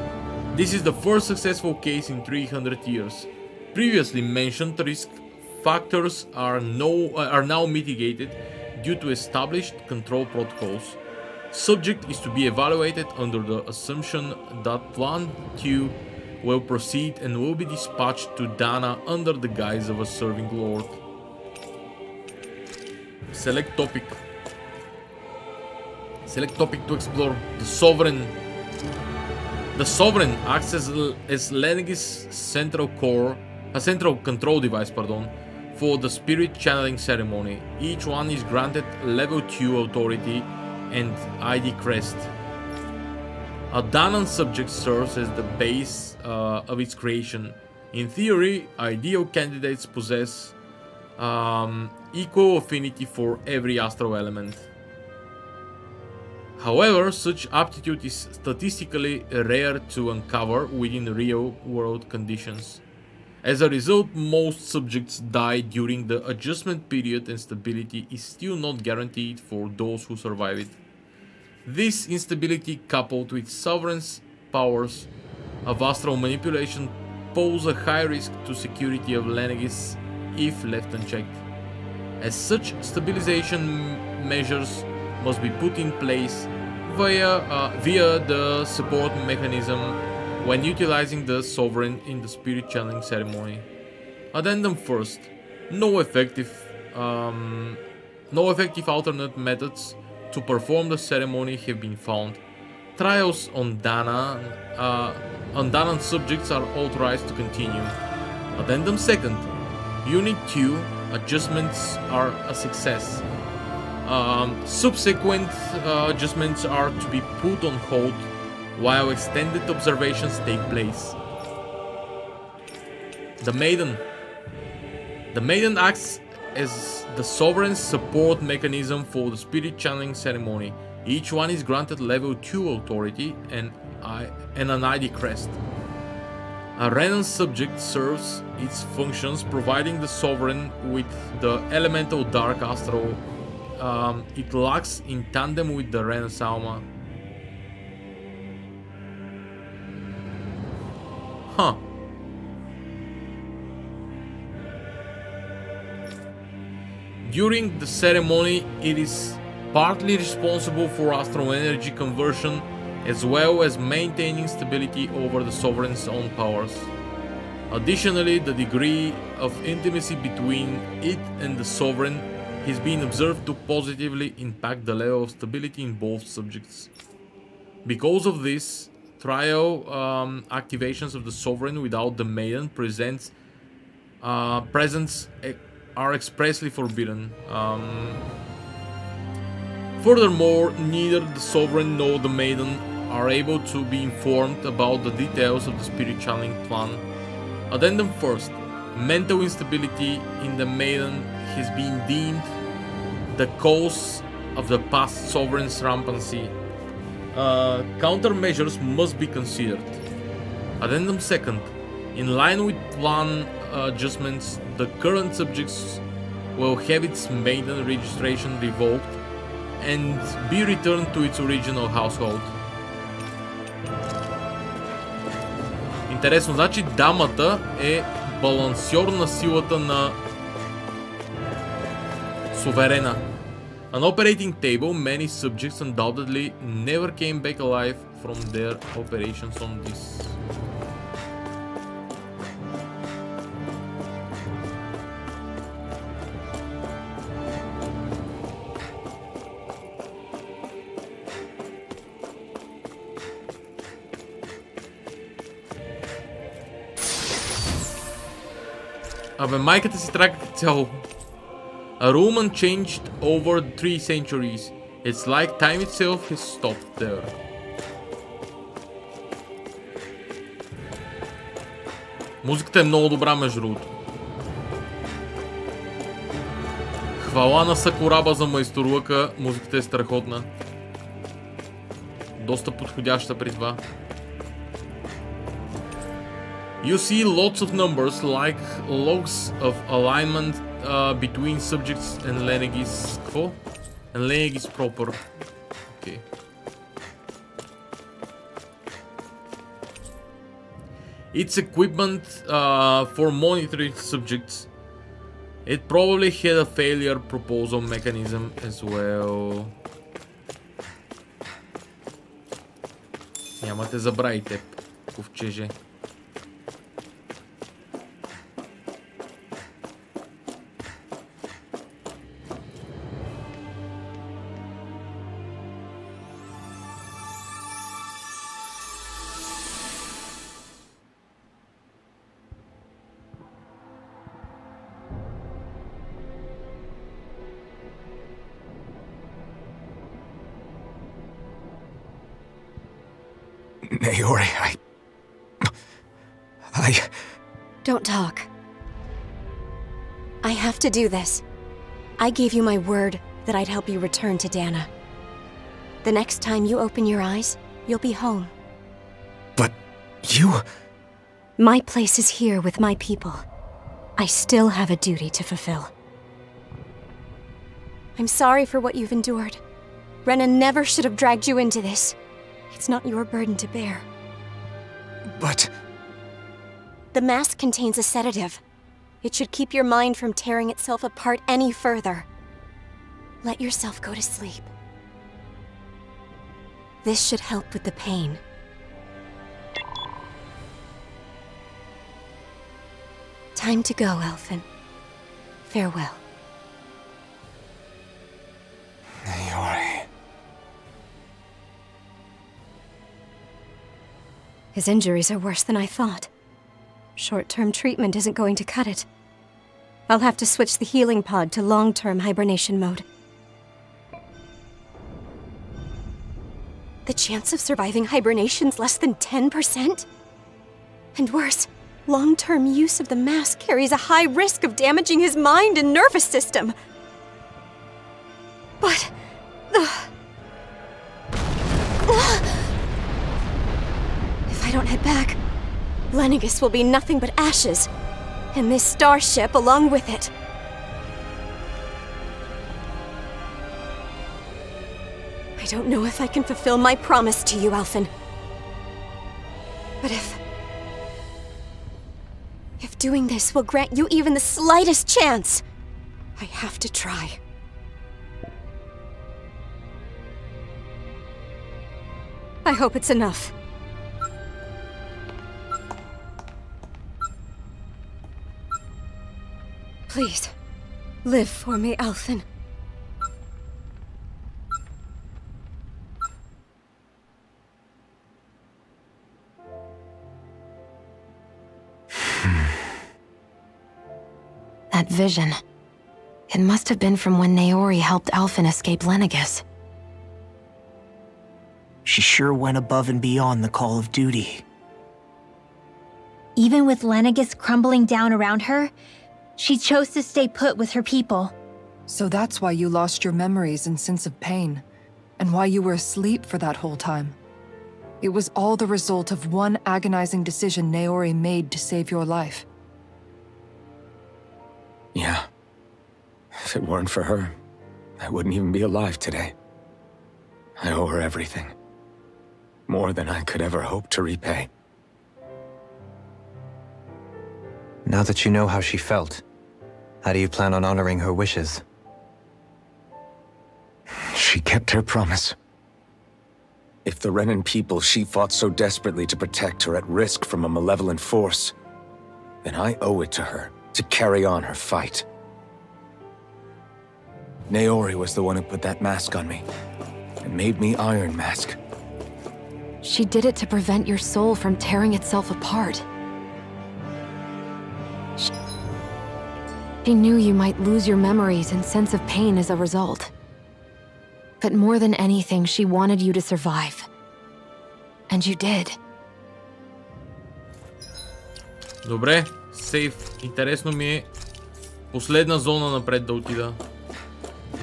This is the first successful case in 300 years. Previously mentioned risk factors are now mitigated due to established control protocols. Subject is to be evaluated under the assumption that Plan 2 will proceed and will be dispatched to Dana under the guise of a serving lord. Select topic. Select topic to explore. The Sovereign. The Sovereign acts as Lenegis' central control device, for the spirit channeling ceremony. Each one is granted level 2 authority and ID crest. A Danan subject serves as the base of its creation. In theory, ideal candidates possess equal affinity for every astral element. However, such aptitude is statistically rare to uncover within real-world conditions. As a result, most subjects die during the adjustment period, and stability is still not guaranteed for those who survive it. This instability, coupled with Sovereign's powers of astral manipulation, pose a high risk to security of Lenegis if left unchecked. As such, stabilization measures must be put in place via the support mechanism when utilizing the Sovereign in the spirit channeling ceremony. Addendum first. No effective alternate methods to perform the ceremony have been found. Trials on Danan subjects are authorized to continue. Addendum second. Unit 2 adjustments are a success. Subsequent adjustments are to be put on hold while extended observations take place. The Maiden. The Maiden acts as the Sovereign's support mechanism for the spirit channeling ceremony. Each one is granted level 2 authority and an ID crest. A Renan subject serves its functions providing the Sovereign with the elemental dark astral it lacks in tandem with the Renan's Alma. Huh. During the ceremony, it is partly responsible for astral energy conversion as well as maintaining stability over the Sovereign's own powers. Additionally, the degree of intimacy between it and the Sovereign has been observed to positively impact the level of stability in both subjects. Because of this, trial activations of the Sovereign without the Maiden presents presents are expressly forbidden. Furthermore, neither the Sovereign nor the Maiden are able to be informed about the details of the spirit channeling plan. Addendum first. Mental instability in the Maiden has been deemed the cause of the past Sovereign's rampancy. Countermeasures must be considered. Addendum second. In line with plan adjustments, the current subjects will have its Maiden registration revoked and be returned to its original household. Интересно, значи дамата е балансьор на силата на суверена. An operating table, many subjects undoubtedly never came back alive from their operations on this. Абе, майката си трака като цяло. A room unchanged over 3 centuries. It's like time itself has stopped there. Музиката е много добра, между другото. Хвала на Сакураба за майсторлъка. Музиката е страхотна. Доста подходяща при това. You see lots of numbers like logs of alignment between subjects and Lenegis Quo and Lenegis proper. Okay. Its equipment for monitoring subjects. It probably had a failure proposal mechanism as well. Няма те забрави теб, ковчеже. Naori, Don't talk. I have to do this. I gave you my word that I'd help you return to Dana. The next time you open your eyes, you'll be home. But you... My place is here with my people. I still have a duty to fulfill. I'm sorry for what you've endured. Rena never should have dragged you into this. It's not your burden to bear. But... The mask contains a sedative. It should keep your mind from tearing itself apart any further. Let yourself go to sleep. This should help with the pain. Time to go, Elfin. Farewell. Naori... His injuries are worse than I thought. Short-term treatment isn't going to cut it. I'll have to switch the healing pod to long-term hibernation mode. The chance of surviving hibernation's less than 10%? And worse, long-term use of the mask carries a high risk of damaging his mind and nervous system. But... If I don't head back, Lenegis will be nothing but ashes, and this starship along with it. I don't know if I can fulfill my promise to you, Alphen. But if doing this will grant you even the slightest chance, I have to try. I hope it's enough. Please, live for me, Alphen. That vision. It must have been from when Naori helped Alphen escape Lenegis. She sure went above and beyond the call of duty. Even with Lenegis crumbling down around her, she chose to stay put with her people. So that's why you lost your memories and sense of pain, and why you were asleep for that whole time. It was all the result of one agonizing decision Naori made to save your life. Yeah. If it weren't for her, I wouldn't even be alive today. I owe her everything. More than I could ever hope to repay. Now that you know how she felt, how do you plan on honoring her wishes? She kept her promise. If the Renan people she fought so desperately to protect are at risk from a malevolent force, then I owe it to her to carry on her fight. Naori was the one who put that mask on me, and made me Iron Mask. She did it to prevent your soul from tearing itself apart. She knew you might lose your memories and sense of pain as a result. But more than anything, she wanted you to survive. And you did. Добре, сейф. Интересно ми е последна зона напред да отида.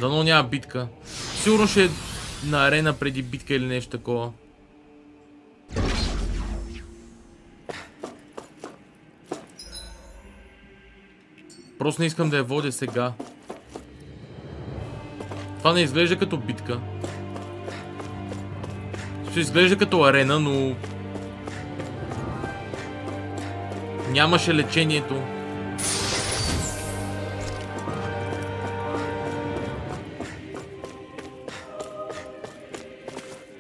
Дано няма битка. Сигурно ще е на арена преди битка или нещо такова. Просто не искам да я водя сега. Това не изглежда като битка. Ще изглежда като арена, но... нямаше лечението.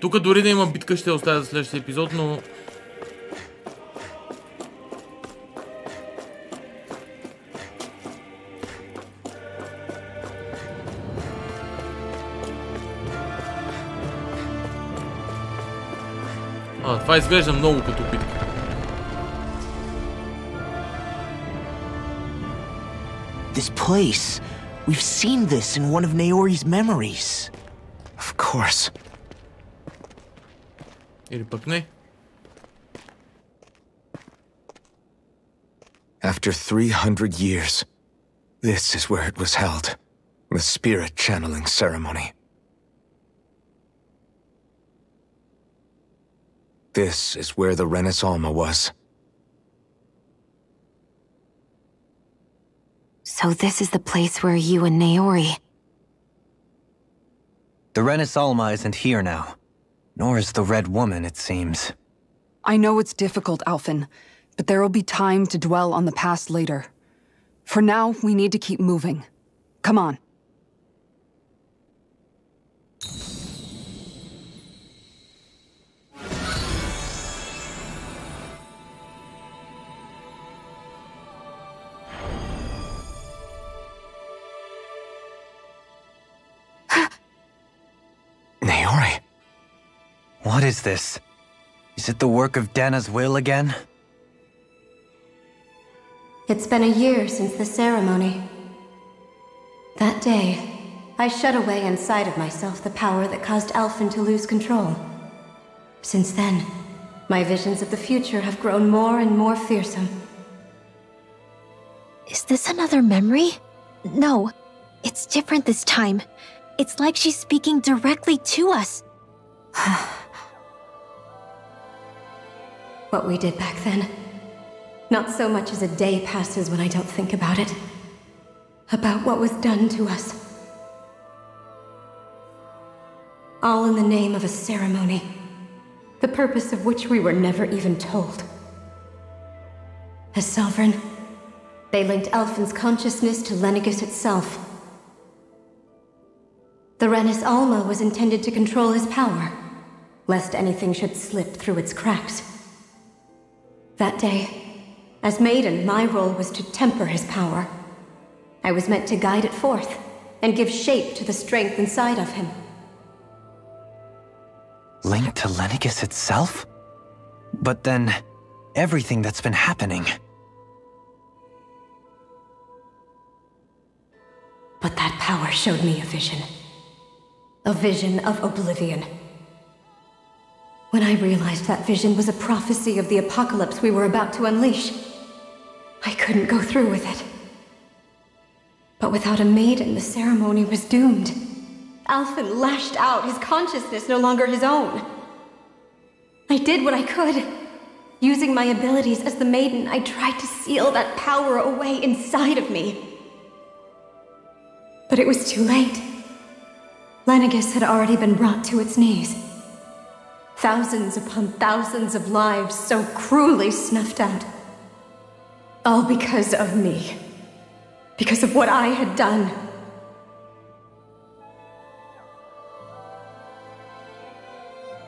Тук дори да има битка ще оставя за следващия епизод, но... това изглежда много като битка. This place. We've seen this in one of Naori's memories. Of course. Или пък не. After 300 years, this is where it was held. The spirit channeling ceremony. This is where the Renis Alma was. So this is the place where you and Naori... The Renis Alma isn't here now. Nor is the Red Woman, it seems. I know it's difficult, Alphen, but there will be time to dwell on the past later. For now, we need to keep moving. Come on. Naori. What is this? Is it the work of Dana's will again? It's been a year since the ceremony. That day, I shut away inside of myself the power that caused Alphen to lose control. Since then, my visions of the future have grown more and more fearsome. Is this another memory? No, it's different this time. It's like she's speaking directly to us. What we did back then. Not so much as a day passes when I don't think about it. About what was done to us. All in the name of a ceremony. The purpose of which we were never even told. As Sovereign, they linked Alphen's consciousness to Lenegis itself. The Renis Alma was intended to control his power, lest anything should slip through its cracks. That day, as Maiden, my role was to temper his power. I was meant to guide it forth, and give shape to the strength inside of him. Linked to Lenegis itself? But then, everything that's been happening... power showed me a vision. A vision of oblivion. When I realized that vision was a prophecy of the apocalypse we were about to unleash, I couldn't go through with it. But without a maiden, the ceremony was doomed. Alphen lashed out, his consciousness no longer his own. I did what I could. Using my abilities as the maiden, I tried to seal that power away inside of me. But it was too late. Lenegis had already been brought to its knees. Thousands upon thousands of lives so cruelly snuffed out. All because of me. Because of what I had done.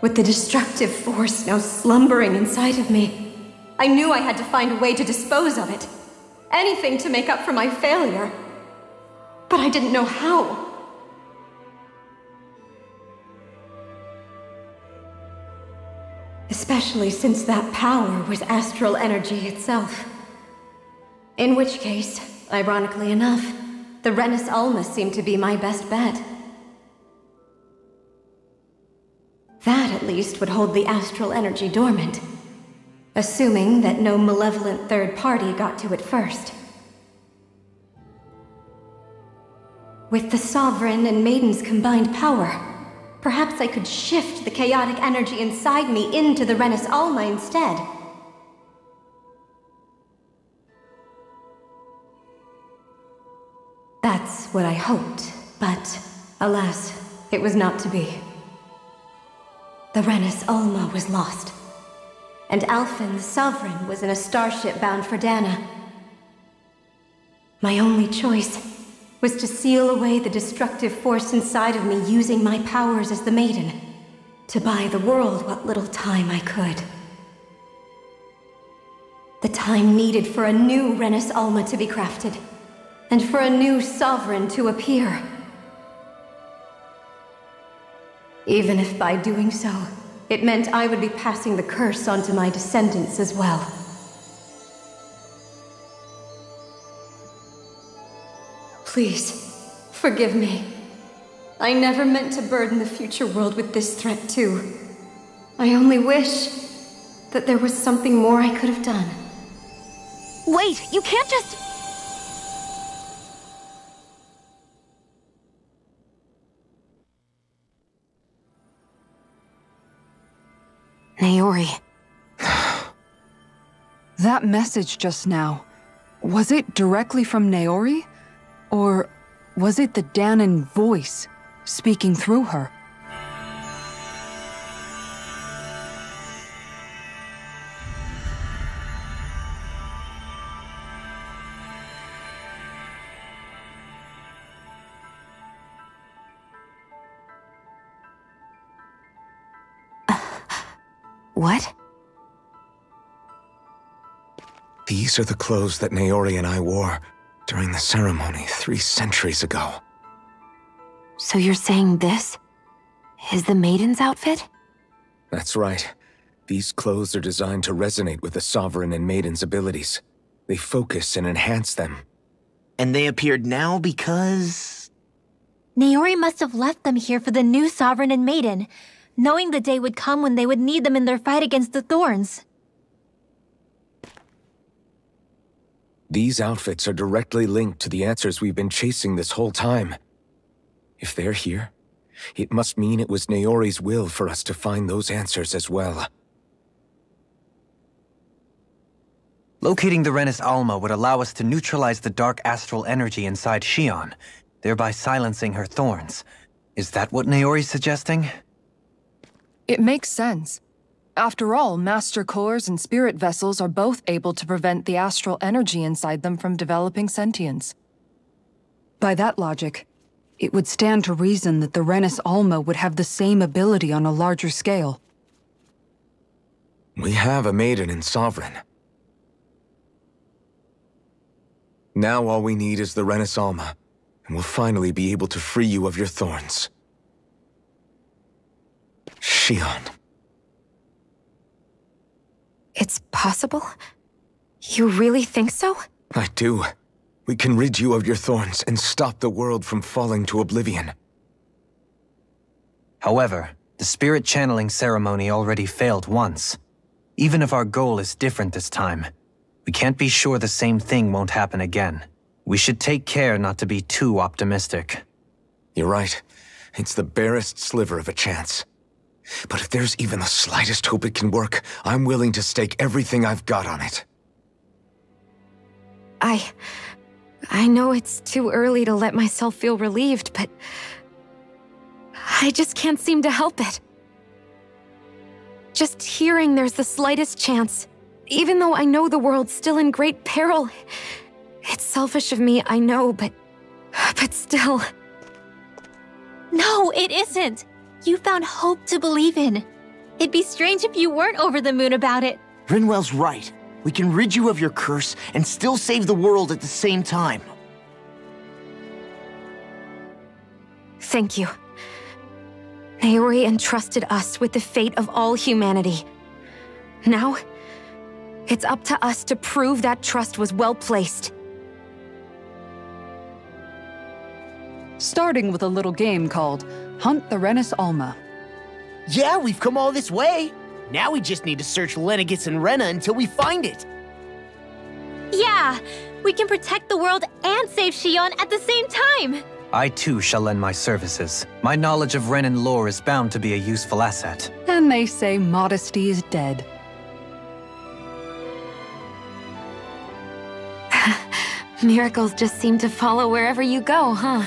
With the destructive force now slumbering inside of me, I knew I had to find a way to dispose of it. Anything to make up for my failure. But I didn't know how. Especially since that power was astral energy itself. In which case, ironically enough, the Renis Alma seemed to be my best bet. That, at least, would hold the astral energy dormant. Assuming that no malevolent third party got to it first. With the Sovereign and Maiden's combined power, perhaps I could shift the chaotic energy inside me into the Renis Alma instead. That's what I hoped, but alas, it was not to be. The Renis Alma was lost, and Alphen, the Sovereign, was in a starship bound for Dana. My only choice was to seal away the destructive force inside of me using my powers as the Maiden, to buy the world what little time I could. The time needed for a new Renis Alma to be crafted, and for a new Sovereign to appear. Even if by doing so, it meant I would be passing the curse on to my descendants as well. Please, forgive me. I never meant to burden the future world with this threat too. I only wish that there was something more I could have done. Wait, you can't just... Naori. That message just now, was it directly from Naori? Or was it the Danan voice speaking through her? What? These are the clothes that Naori and I wore during the ceremony 3 centuries ago. So you're saying this is the Maiden's outfit? That's right. These clothes are designed to resonate with the Sovereign and Maiden's abilities. They focus and enhance them. And they appeared now because... Naori must have left them here for the new Sovereign and Maiden, knowing the day would come when they would need them in their fight against the Thorns. These outfits are directly linked to the answers we've been chasing this whole time. If they're here, it must mean it was Naori's will for us to find those answers as well. Locating the Renis Alma would allow us to neutralize the dark astral energy inside Xion, thereby silencing her thorns. Is that what Naori's suggesting? It makes sense. After all, Master Cores and Spirit Vessels are both able to prevent the astral energy inside them from developing sentience. By that logic, it would stand to reason that the Renis Alma would have the same ability on a larger scale. We have a Maiden and Sovereign. Now all we need is the Renis Alma, and we'll finally be able to free you of your thorns. Xion. It's possible? You really think so? I do. we can rid you of your thorns and stop the world from falling to oblivion. However, the spirit channeling ceremony already failed once. Even if our goal is different this time, we can't be sure the same thing won't happen again. We should take care not to be too optimistic. You're right. It's the barest sliver of a chance. But if there's even the slightest hope it can work, I'm willing to stake everything I've got on it. I know it's too early to let myself feel relieved, but I just can't seem to help it. Just hearing there's the slightest chance, even though I know the world's still in great peril. It's selfish of me, I know, but still. No, it isn't. You found hope to believe in. It'd be strange if you weren't over the moon about it. Rinwell's right. We can rid you of your curse and still save the world at the same time. Thank you. Naori entrusted us with the fate of all humanity. Now, it's up to us to prove that trust was well placed. Starting with a little game called Hunt the Renis Alma. Yeah, we've come all this way. Now we just need to search Lenegis and Rena until we find it. Yeah, we can protect the world and save Shion at the same time. I too shall lend my services. My knowledge of Renan lore is bound to be a useful asset. And they say modesty is dead. Miracles just seem to follow wherever you go, huh?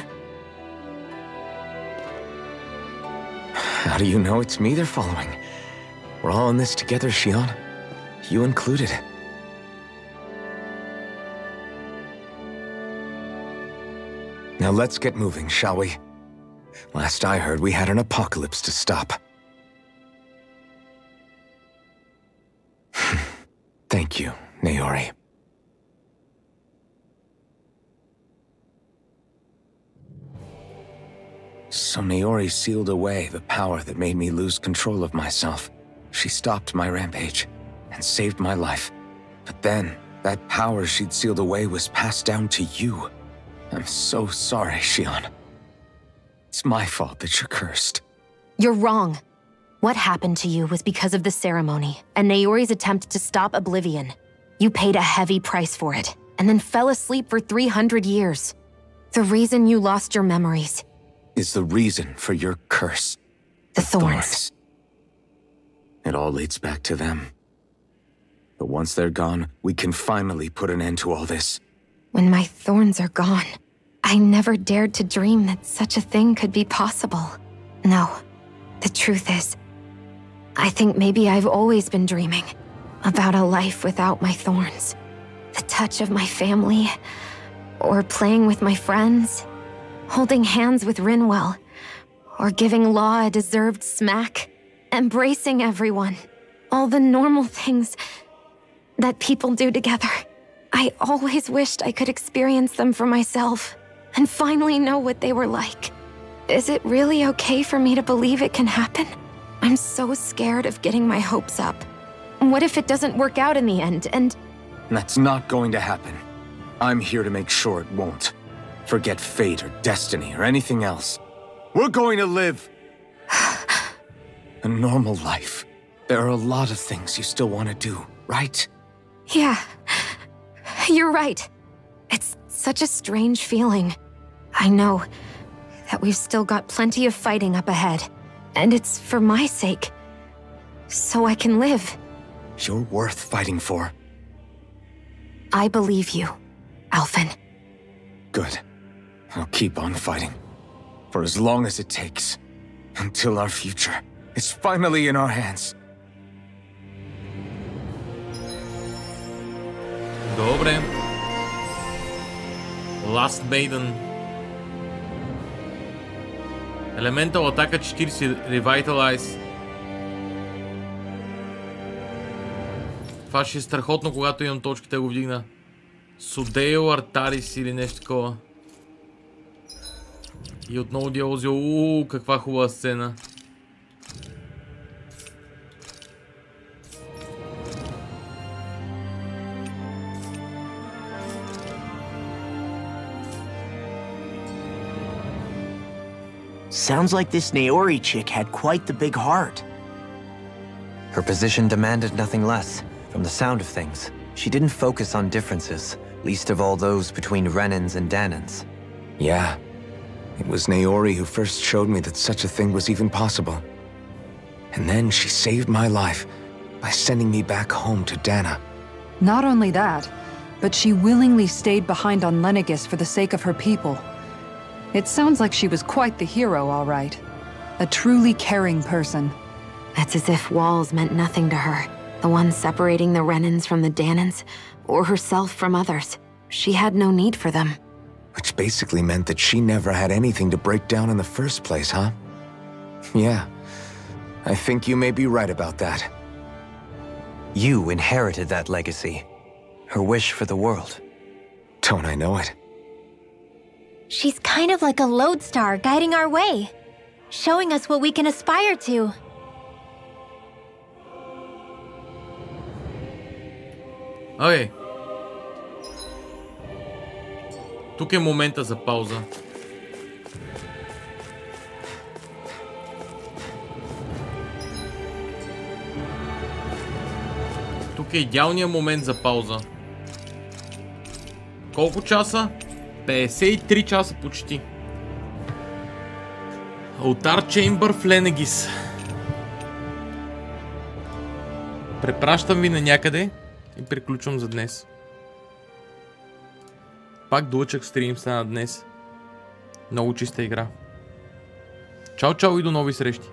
How do you know it's me they're following? We're all in this together, Shion. You included. Now let's get moving, shall we? Last I heard, we had an apocalypse to stop. Thank you, Naori. So Naori sealed away the power that made me lose control of myself. She stopped my rampage and saved my life. But then, that power she'd sealed away was passed down to you. I'm so sorry, Shion. It's my fault that you're cursed. You're wrong. What happened to you was because of the ceremony and Naori's attempt to stop Oblivion. You paid a heavy price for it, and then fell asleep for 300 years. The reason you lost your memories is the reason for your curse. The thorns. It all leads back to them. But once they're gone, we can finally put an end to all this. When my thorns are gone, I never dared to dream that such a thing could be possible. No, the truth is, I think maybe I've always been dreaming about a life without my thorns. The touch of my family, or playing with my friends, holding hands with Rinwell, or giving Law a deserved smack, embracing everyone. All the normal things that people do together. I always wished I could experience them for myself, and finally know what they were like. Is it really okay for me to believe it can happen? I'm so scared of getting my hopes up. What if it doesn't work out in the end, and... That's not going to happen. I'm here to make sure it won't. Forget fate or destiny or anything else. We're going to live a normal life. There are a lot of things you still want to do, right? Yeah, you're right. It's such a strange feeling. I know that we've still got plenty of fighting up ahead, and it's for my sake, so I can live. You're worth fighting for. I believe you, Alphen. Good. I'll keep on fighting. For as long as it takes. Until our future is finally in our hands. Добре. Last Maiden. Elemental атака 40 Revitalize. Това ще е страхотно, когато имам точките да го вдигна. Судейл Артарис или нещо такова. И отново диалози. Каква хубава сцена. Sounds like this Naori chick had quite the big heart. Her position demanded nothing less. From the sound of things, she didn't focus on differences, least of all those between Renans and Danans. Yeah. It was Naori who first showed me that such a thing was even possible. And then she saved my life by sending me back home to Dana. Not only that, but she willingly stayed behind on Lenegis for the sake of her people. It sounds like she was quite the hero, all right. A truly caring person. It's as if walls meant nothing to her. The ones separating the Renans from the Danans, or herself from others. She had no need for them. Which basically meant that she never had anything to break down in the first place, huh? Yeah. I think you may be right about that. You inherited that legacy. Her wish for the world. Don't I know it? She's kind of like a lodestar guiding our way, showing us what we can aspire to. Окей. Тук е момента за пауза. Тук е идеалният момент за пауза. Колко часа? 53 часа почти. Алтар Чеймбър в Ленегис. Препращам ви на някъде и приключвам за днес. Пак дълъчък стрим стана днес. Много чиста игра. Чао, чао и до нови срещи.